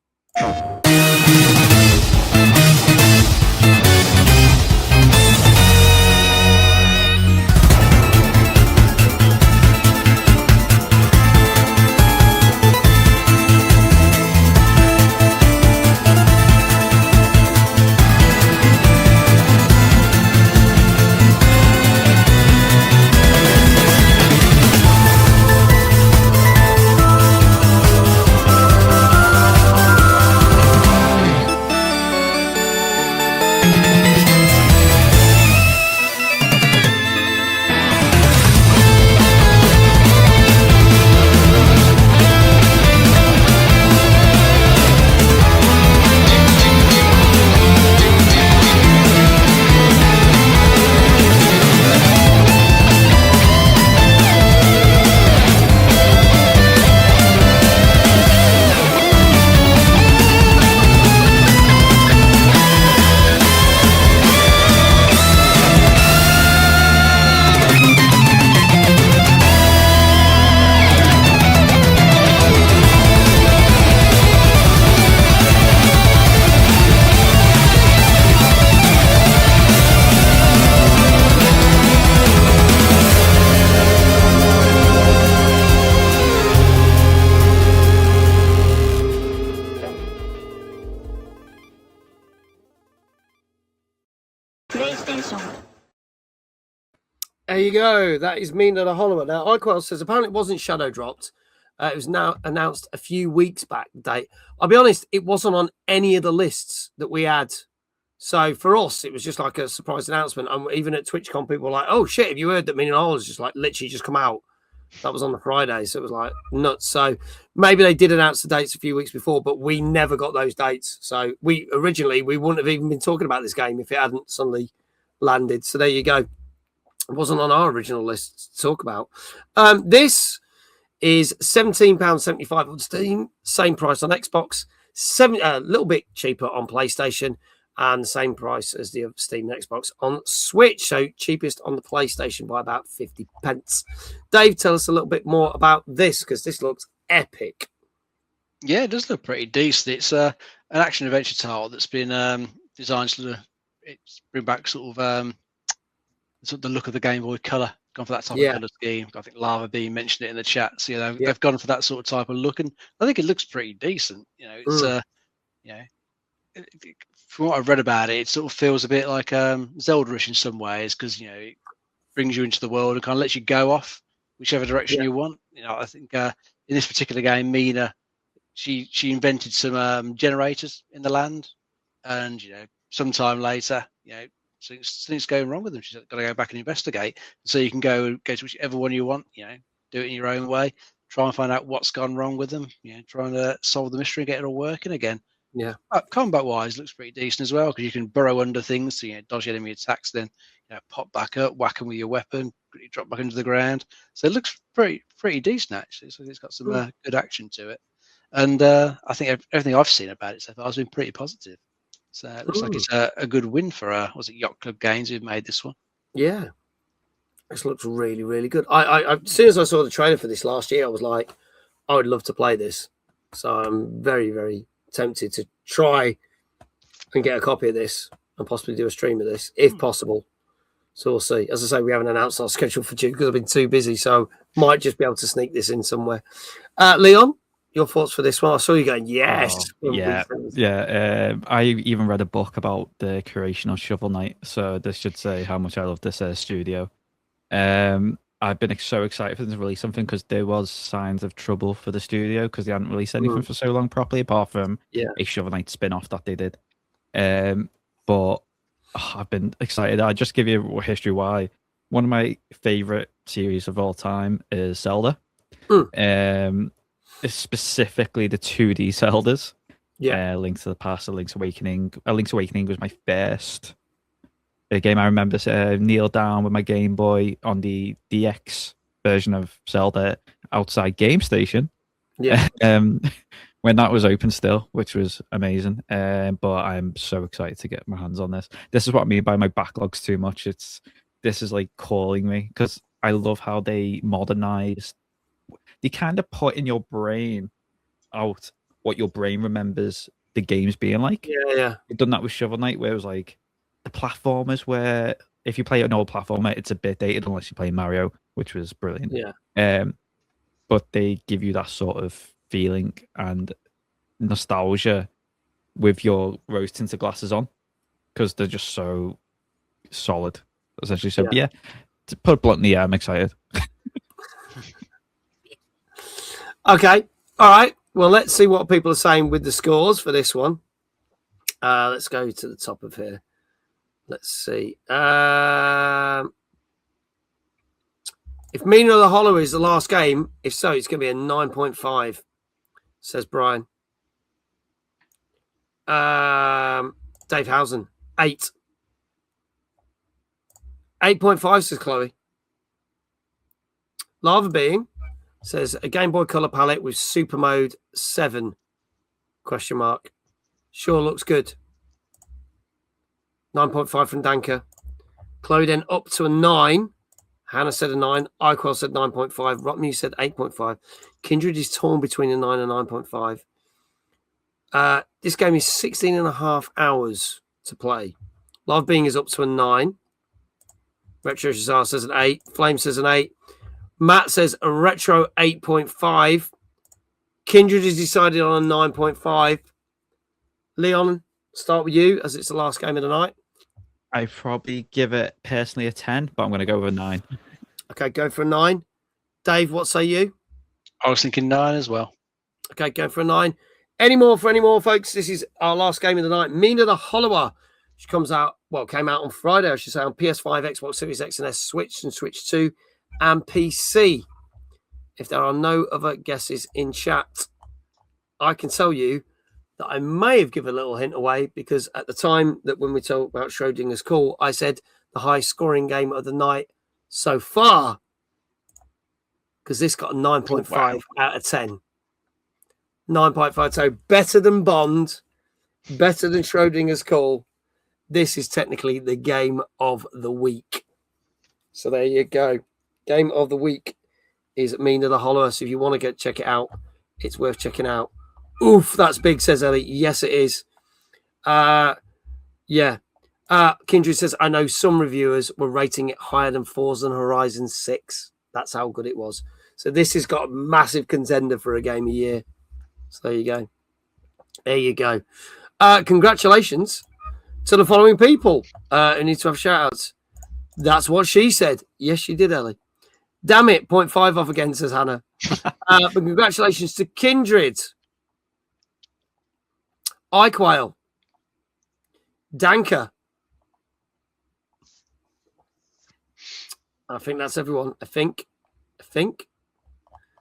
[SPEAKER 1] There you go. That is Mino The Hollower. Now, iQuell says apparently it wasn't shadow dropped. It was now announced a few weeks back. Date. I'll be honest, it wasn't on any of the lists that we had. So for us, it was just like a surprise announcement. And even at TwitchCon, people were like, "Oh shit, have you heard that Mino The Hollower has just like literally just come out?" That was on the Friday, so it was like nuts. So maybe they did announce the dates a few weeks before, but we never got those dates. So we wouldn't have even been talking about this game if it hadn't suddenly landed. So there you go. It wasn't on our original list to talk about. This is £17.75 on Steam, same price on Xbox, a little bit cheaper on PlayStation, and the same price as the Steam and Xbox on Switch. So cheapest on the PlayStation by about 50 pence. Dave, tell us a little bit more about this because this looks epic.
[SPEAKER 2] Yeah, it does look pretty decent. It's an action adventure title that's been designed to bring back sort of the look of the Game Boy Color. Gone for that type of color scheme. I think Lava Beam mentioned it in the chat. So they've gone for that sort of type of look, and I think it looks pretty decent. It's from what I've read about it, it sort of feels a bit like Zelda-ish in some ways because it brings you into the world and kind of lets you go off whichever direction you want. I think in this particular game, Mina, she invented some generators in the land, and sometime later, something's going wrong with them. She's got to go back and investigate. So you can go to whichever one you want. Do it in your own way. Try and find out what's gone wrong with them. Trying to solve the mystery and get it all working again.
[SPEAKER 1] Yeah.
[SPEAKER 2] Combat wise, looks pretty decent as well because you can burrow under things to dodge enemy attacks, then pop back up, whack them with your weapon, drop back into the ground. So it looks pretty decent actually. So it's got some good action to it, and I think everything I've seen about it so far has been pretty positive. So it looks like it's a good win for was it Yacht Club Games who've made this one?
[SPEAKER 1] Yeah, this looks really, really good. I as soon as I saw the trailer for this last year, I was like, I would love to play this. So I'm very, very tempted to try and get a copy of this and possibly do a stream of this if possible. So we'll see. As I say, we haven't announced our schedule for June because I've been too busy. So might just be able to sneak this in somewhere. Leon, your thoughts for this one? I saw you going, yes.
[SPEAKER 3] I even read a book about the creation of Shovel Knight, so this should say how much I love this studio. And I've been so excited for them to release something because there was signs of trouble for the studio because they hadn't released anything for so long properly, apart from a Shovel Knight spin-off that they did. But I've been excited. I'll just give you a history why. One of my favorite series of all time is Zelda. Specifically the 2D Zeldas. Link to the Past, A Link's Awakening. A Link's Awakening was my first game. I remember kneel down with my Game Boy on the DX version of Zelda outside Game Station. When that was open still, which was amazing. But I'm so excited to get my hands on this. This is what I mean by my backlog's too much. This is like calling me because I love how they modernized. They kind of put in your brain out what your brain remembers the games being like. They've done that with Shovel Knight, where it was like the platformers where if you play an old platformer, it's a bit dated unless you play Mario, which was brilliant. But they give you that sort of feeling and nostalgia with your rose tinted glasses on because they're just so solid, essentially. So yeah, to put it bluntly, I'm excited.
[SPEAKER 1] Okay, all right. Well, let's see what people are saying with the scores for this one. Let's go to the top of here. Let's see. If Mino The Hollower is the last game, if so, it's going to be a 9.5, says Brian. Dave Housen, 8. 8.5, says Chloe. Lava Being says a Game Boy Color palette with Super Mode 7, ? Sure looks good. 9.5 from Danker. Chloe then up to a 9. Hannah said a 9. Iquel said 9.5. Rotmu said 8.5. Kindred is torn between a 9 and 9.5. This game is 16 and a half hours to play. Love Being is up to a 9. Retro Shazar says an 8. Flame says an 8. Matt says a retro 8.5. Kindred has decided on a 9.5. Leon, start with you as it's the last game of the night.
[SPEAKER 3] I probably give it personally a 10, but I'm going to go with a 9.
[SPEAKER 1] Okay, go for a 9. Dave, what say you?
[SPEAKER 2] I was thinking 9 as well.
[SPEAKER 1] Okay, go for a 9. Any more, folks? This is our last game of the night. Mino The Hollower, which came out on Friday, I should say, on PS5, Xbox Series X and S, Switch and Switch 2, and PC. If there are no other guesses in chat, I can tell you that I may have given a little hint away because at the time that when we talked about Schrodinger's Call, I said the highest scoring game of the night so far because this got a 9.5 out of 10. 9.5, so better than Bond, better than Schrodinger's Call. This is technically the game of the week. So there you go. Game of the week is Mino The Hollower. So if you want to check it out, it's worth checking out. Oof, that's big, says Ellie. Yes, it is. Kindred says, I know some reviewers were rating it higher than Forza Horizon 6. That's how good it was. So this has got a massive contender for a game a year. So there you go. There you go. Congratulations to the following people who need to have shout-outs. That's what she said. Yes, she did, Ellie. Damn it, 0.5 off again, says Hannah. But congratulations to Kindred, Iquail, Danker. I think that's everyone. I think.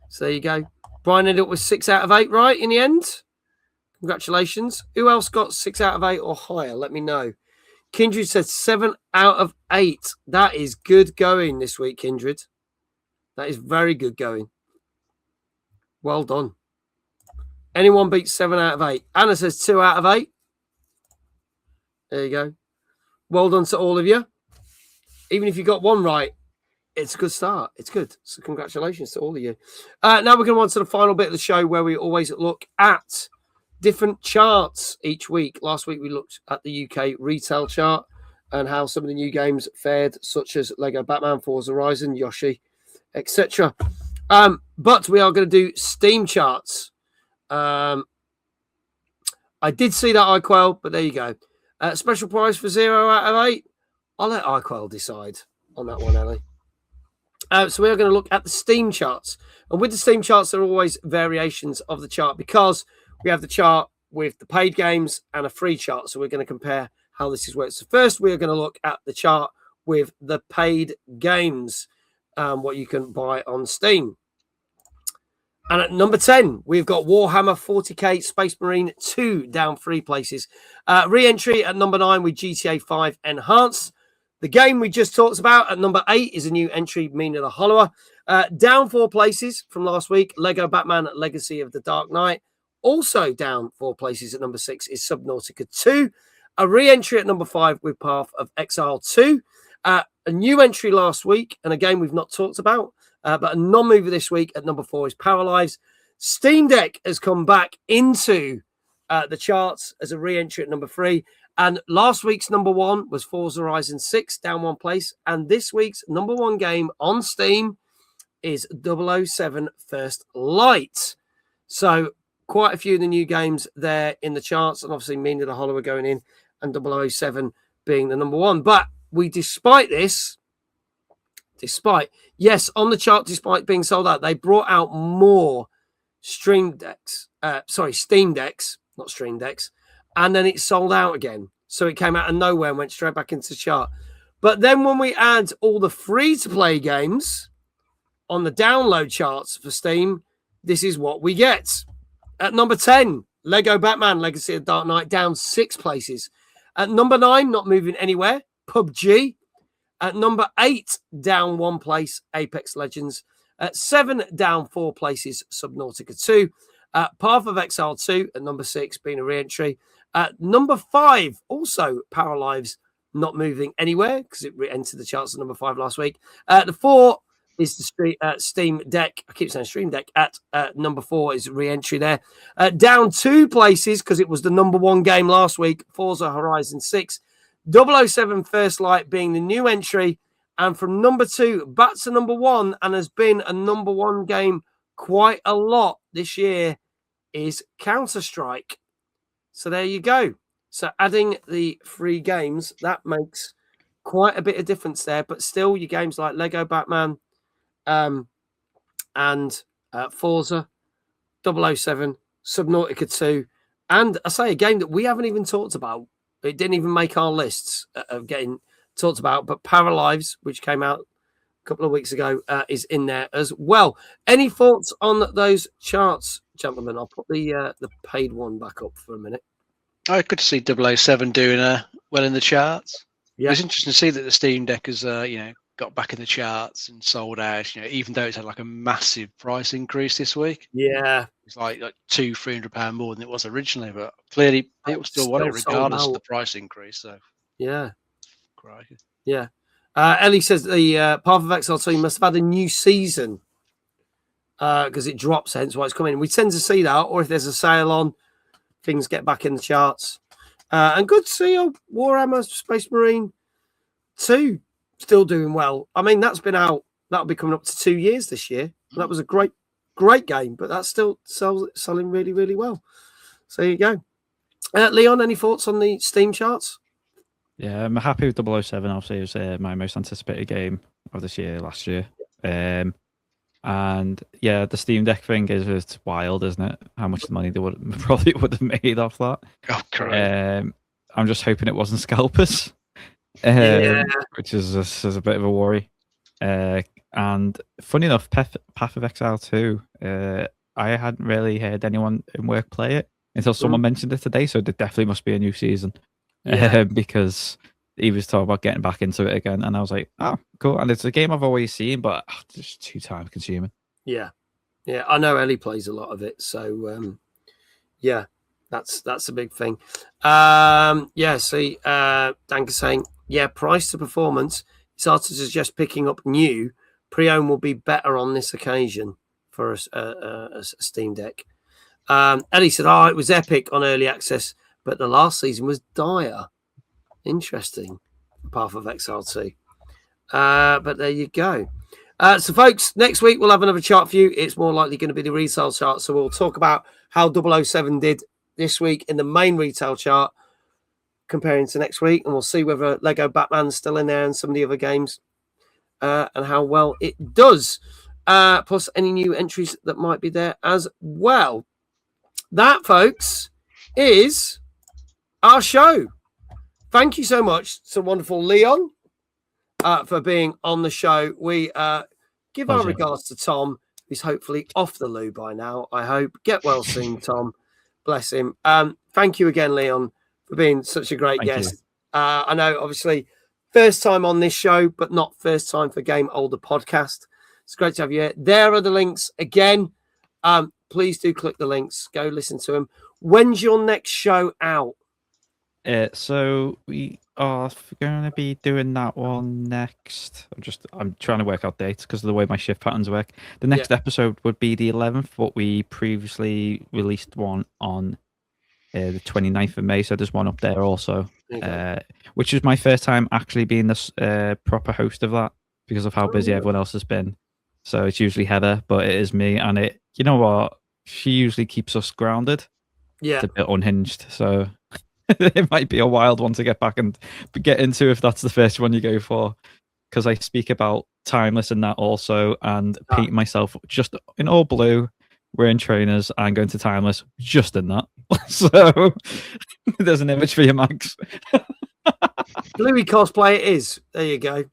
[SPEAKER 1] So there you go. Brian ended up with 6 out of 8, right, in the end? Congratulations. Who else got 6 out of 8 or higher? Let me know. Kindred said 7 out of 8. That is good going this week, Kindred. That is very good going. Well done. Anyone beat 7 out of 8? Anna says 2 out of 8. There you go. Well done to all of you. Even if you got 1 right, it's a good start. It's good. So congratulations to all of you. Now we're going to on to the final bit of the show where we always look at different charts each week. Last week we looked at the UK retail chart and how some of the new games fared, such as Lego Batman, Forza Horizon, Yoshi, etc. But we are going to do Steam charts. I did see that, Iquail, but there you go. Special prize for 0 out of 8. I'll let Iquail decide on that one, Ellie. So we're going to look at the Steam charts. And with the Steam charts, there are always variations of the chart because we have the chart with the paid games and a free chart. So we're going to compare how this is worked. So first, we're going to look at the chart with the paid games, what you can buy on Steam. And at number 10, we've got Warhammer 40k Space Marine 2 down 3 places. Re-entry at number 9 with GTA 5 Enhanced. The game we just talked about at number 8 is a new entry, Mino The Hollower. Down 4 places from last week, Lego Batman Legacy of the Dark Knight. Also down 4 places at number 6 is Subnautica 2. A re-entry at number 5 with Path of Exile 2. A new entry last week, and a game we've not talked about, but a non-movie this week at number 4 is Paralives. Steam Deck has come back into the charts as a re-entry at number 3. And last week's number 1 was Forza Horizon 6, down 1 place. And this week's number 1 game on Steam is 007 First Light. So quite a few of the new games there in the charts. And obviously Mino The Hollower going in and 007 being the number 1. But despite on the chart, despite being sold out, they brought out more Steam Decks, not Stream Decks. And then it sold out again. So it came out of nowhere and went straight back into the chart. But then when we add all the free-to-play games on the download charts for Steam, this is what we get. At number 10, Lego Batman Legacy of Dark Knight, down 6 places. At number 9, not moving anywhere, PUBG. At number 8, down 1 place, Apex Legends. At 7, down 4 places, Subnautica 2. Path of Exile 2 at number 6, being a re-entry. At number 5, also Paralives, not moving anywhere because it re-entered the charts at number 5 last week. The 4 is the Steam Deck. I keep saying Stream Deck. At number 4 is re-entry there. Down 2 places because it was the number 1 game last week, Forza Horizon 6. 007 First Light being the new entry. And from number 2 back to number 1, and has been a number 1 game quite a lot this year, is Counter-Strike. So there you go. So adding the free games, that makes quite a bit of difference there. But still, your games like Lego Batman and Forza, 007, Subnautica 2, and I say a game that we haven't even talked about. It didn't even make our lists of getting talked about, but Paralives, which came out a couple of weeks ago, is in there as well. Any thoughts on those charts, gentlemen? I'll put the paid one back up for a minute.
[SPEAKER 2] Oh, good to see 007 doing well in the charts.
[SPEAKER 1] Yeah.
[SPEAKER 2] It's interesting to see that the Steam Deck has got back in the charts and sold out. Even though it's had like a massive price increase this week.
[SPEAKER 1] Yeah,
[SPEAKER 2] it's like £200-300 more than it was originally, but clearly people still want it regardless of the price increase. So
[SPEAKER 1] yeah,
[SPEAKER 2] great.
[SPEAKER 1] Yeah. Ellie says the Path of Exile 2 must have had a new season because it drops, hence why it's coming. We tend to see that, or if there's a sale on, things get back in the charts. And good to see Warhammer Space Marine 2 still doing well. I mean, that's been out, that'll be coming up to 2 years this year. That was a great game, but that's still selling really, really well. So there you go. Leon, any thoughts on the Steam charts?
[SPEAKER 3] Yeah, I'm happy with 007. Obviously, it was my most anticipated game of this year, last year. And yeah, the Steam Deck thing is wild, isn't it? How much money they would have made off that.
[SPEAKER 2] Oh, correct.
[SPEAKER 3] I'm just hoping it wasn't scalpers, which is a bit of a worry. And funny enough, Path of Exile 2, I hadn't really heard anyone in work play it until someone mentioned it today, so there definitely must be a new season. Because he was talking about getting back into it again, and I was like, oh, cool. And it's a game I've always seen, but it's just too time consuming. Yeah,
[SPEAKER 1] I know Ellie plays a lot of it, so yeah, that's a big thing. See, Dank is saying, price to performance, it's hard to suggest picking up new. Pre-owned will be better on this occasion for a Steam Deck. Ellie said, it was epic on early access, but the last season was dire. Interesting. Path of Exile 2. But there you go. So, folks, next week we'll have another chart for you. It's more likely going to be the retail chart. So we'll talk about how 007 did this week in the main retail chart comparing to next week. And we'll see whether Lego Batman's still in there and some of the other games. and how well it does. Plus any new entries that might be there as well. That, folks, is our show. Thank you so much to wonderful Leon for being on the show. We give our regards to Tom, who's hopefully off the loo by now, I hope. Get well soon, Tom. Bless him. Thank you again, Leon, for being such a great guest. I know, obviously, first time on this show, but not first time for Game Older podcast. It's great to have you here. There are the links again. Please do click the links. Go listen to them. When's your next show out?
[SPEAKER 3] So we are going to be doing that one next. I'm trying to work out dates because of the way my shift patterns work. The next episode would be the 11th, but we previously released one on the 29th of May. So there's one up there also, which is my first time actually being the proper host of that because of how busy everyone else has been. So it's usually Heather, but it is me, and you know what? She usually keeps us grounded.
[SPEAKER 1] Yeah,
[SPEAKER 3] it's a bit unhinged, so it might be a wild one to get back and get into if that's the first one you go for. Because I speak about Timeless and that also, and paint myself just in all blue, wearing trainers, and going to Timeless just in that. So there's an image for you, Max.
[SPEAKER 1] Bluey cosplay it is. There you go.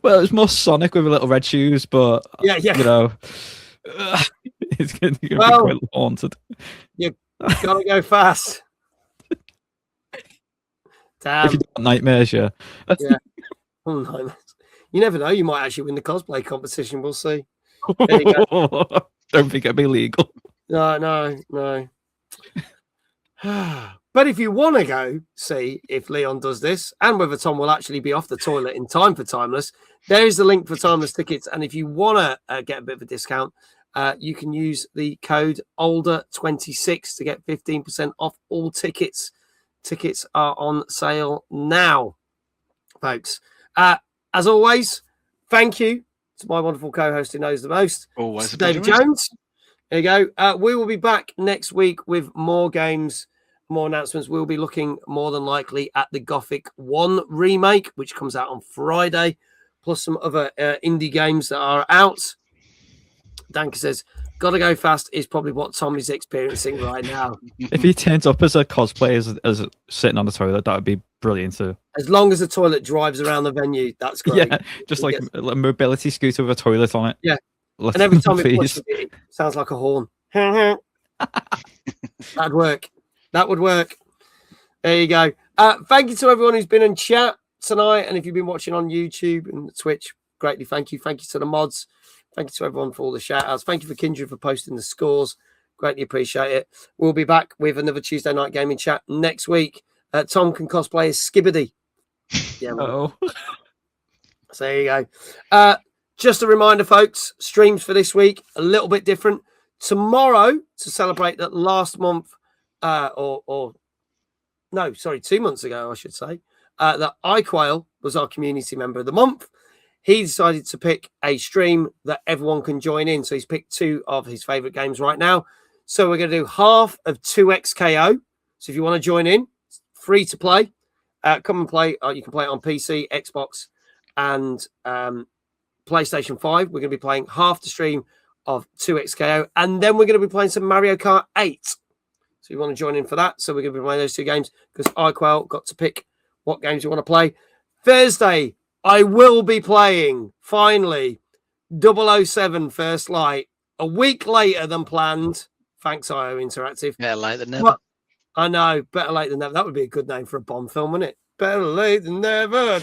[SPEAKER 3] Well, it's more Sonic with a little red shoes, but you know, it's going to be quite haunted.
[SPEAKER 1] You gotta go fast. Damn.
[SPEAKER 3] If you do nightmares, yeah.
[SPEAKER 1] Oh, nightmares. You never know. You might actually win the cosplay competition. We'll see. There you go.
[SPEAKER 3] Don't think it'd be legal.
[SPEAKER 1] No. But if you want to go see if Leon does this and whether Tom will actually be off the toilet in time for Timeless, there is the link for Timeless tickets. And if you want to get a bit of a discount, you can use the code OLDER26 to get 15% off all tickets. Tickets are on sale now, folks. As always, thank you to my wonderful co-host who knows the most,
[SPEAKER 2] always
[SPEAKER 1] David Jones. There you go. We will be back next week with more games, more announcements. We'll be looking more than likely at the Gothic 1 remake, which comes out on Friday, plus some other indie games that are out. Danka says, gotta go fast is probably what Tom is experiencing right now.
[SPEAKER 3] If he turns up as a cosplay, as sitting on the toilet, that would be brilliant too.
[SPEAKER 1] As long as the toilet drives around the venue, that's great.
[SPEAKER 3] Yeah, just like a mobility scooter with a toilet on it.
[SPEAKER 1] Yeah. And every time it pushes it sounds like a horn. That'd work. That would work. There you go. Thank you to everyone who's been in chat tonight. And if you've been watching on YouTube and Twitch, greatly thank you. Thank you to the mods. Thank you to everyone for all the shout outs. Thank you for Kindred for posting the scores. Greatly appreciate it. We'll be back with another Tuesday night gaming chat next week. Tom can cosplay as Skibbity. Yeah. So there you go. Just a reminder, folks, streams for this week, a little bit different. Tomorrow, to celebrate that last month, 2 months ago, I should say, that iQuail was our community member of the month. He decided to pick a stream that everyone can join in. So he's picked 2 of his favorite games right now. So we're going to do half of 2XKO. So if you want to join in, it's free to play. Come and play. You can play it on PC, Xbox, and PlayStation 5. We're going to be playing half the stream of 2XKO. And then we're going to be playing some Mario Kart 8. So you want to join in for that. So we're going to be playing those 2 games because iQuail got to pick what games you want to play. Thursday, I will be playing, finally, 007 First Light, a week later than planned. Thanks, IO Interactive.
[SPEAKER 2] Better late than never.
[SPEAKER 1] But, I know, better late than never. That would be a good name for a Bond film, wouldn't it? Better late than never.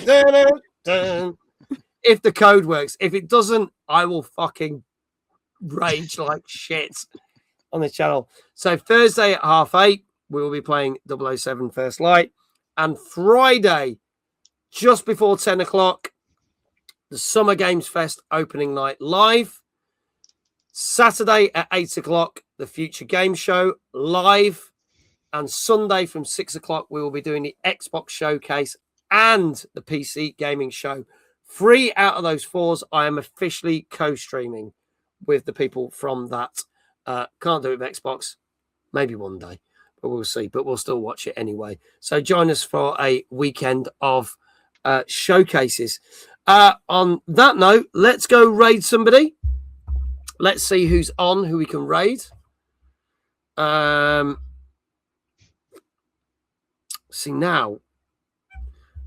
[SPEAKER 1] If the code works. If it doesn't, I will fucking rage like shit on the channel. So Thursday at 8:30, we will be playing 007 First Light. And Friday, just before 10 o'clock, the Summer Games Fest opening night live. Saturday at 8 o'clock, the Future Game Show live. And Sunday from 6 o'clock, we will be doing the Xbox Showcase and the PC Gaming Show. 3 out of those 4s, I am officially co-streaming with the people from that. Can't do it with Xbox. Maybe one day, but we'll see. But we'll still watch it anyway. So join us for a weekend of showcases. On that note, let's go raid somebody. Let's see who's on, who we can raid. See now,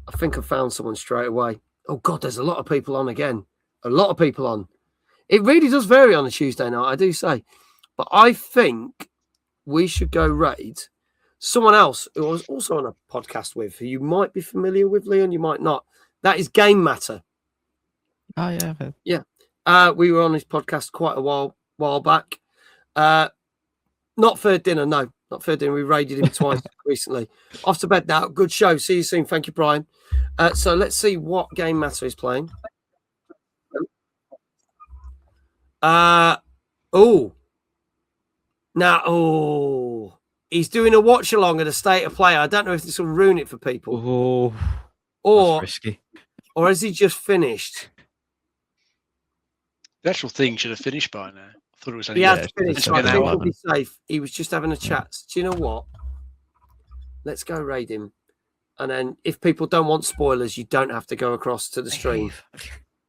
[SPEAKER 1] I think I found someone straight away. Oh God, there's a lot of people on again. A lot of people on. It really does vary on a Tuesday night, I do say. But I think we should go raid someone else who I was also on a podcast with, who you might be familiar with, Leon, you might not. That is Game Matter.
[SPEAKER 3] Oh yeah, I've heard.
[SPEAKER 1] Yeah. We were on his podcast quite a while back. Not for dinner, no. Not for dinner. We raided him twice recently. Off to bed now. Good show. See you soon. Thank you, Brian. So let's see what Game Matter is playing. He's doing a watch along at a state of play. I don't know if this will ruin it for people.
[SPEAKER 3] That's risky.
[SPEAKER 1] Or has he just finished?
[SPEAKER 2] The actual thing should have finished by now. I thought it was only.
[SPEAKER 1] He has finished. So I think he'll
[SPEAKER 3] 11.
[SPEAKER 1] be safe. He was just having a chat. Do you know what? Let's go raid him. And then if people don't want spoilers, you don't have to go across to the stream.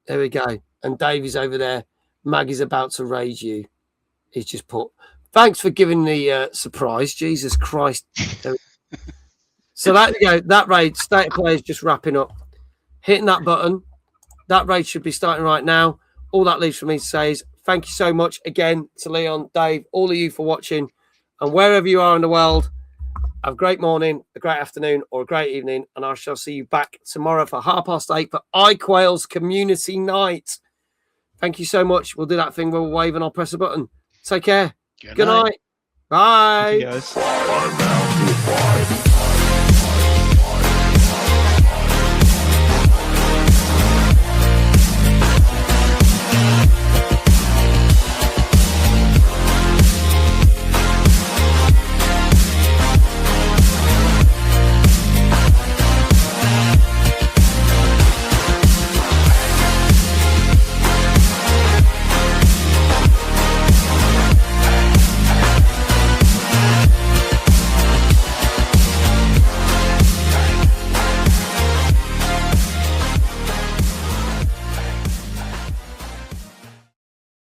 [SPEAKER 1] There we go. And Dave is over there. Maggie's about to raid you. He's just put, thanks for giving the surprise. Jesus Christ. So that you go. That raid, state of play is just wrapping up. Hitting that button. That raid should be starting right now. All that leaves for me to say is thank you so much again to Leon, Dave, all of you for watching. And wherever you are in the world, have a great morning, a great afternoon, or a great evening. And I shall see you back tomorrow for 8:30 for iQuail's Community Night. Thank you so much. We'll do that thing where we'll wave and I'll press a button. Take care. Good night. Bye.
[SPEAKER 3] Thank you guys.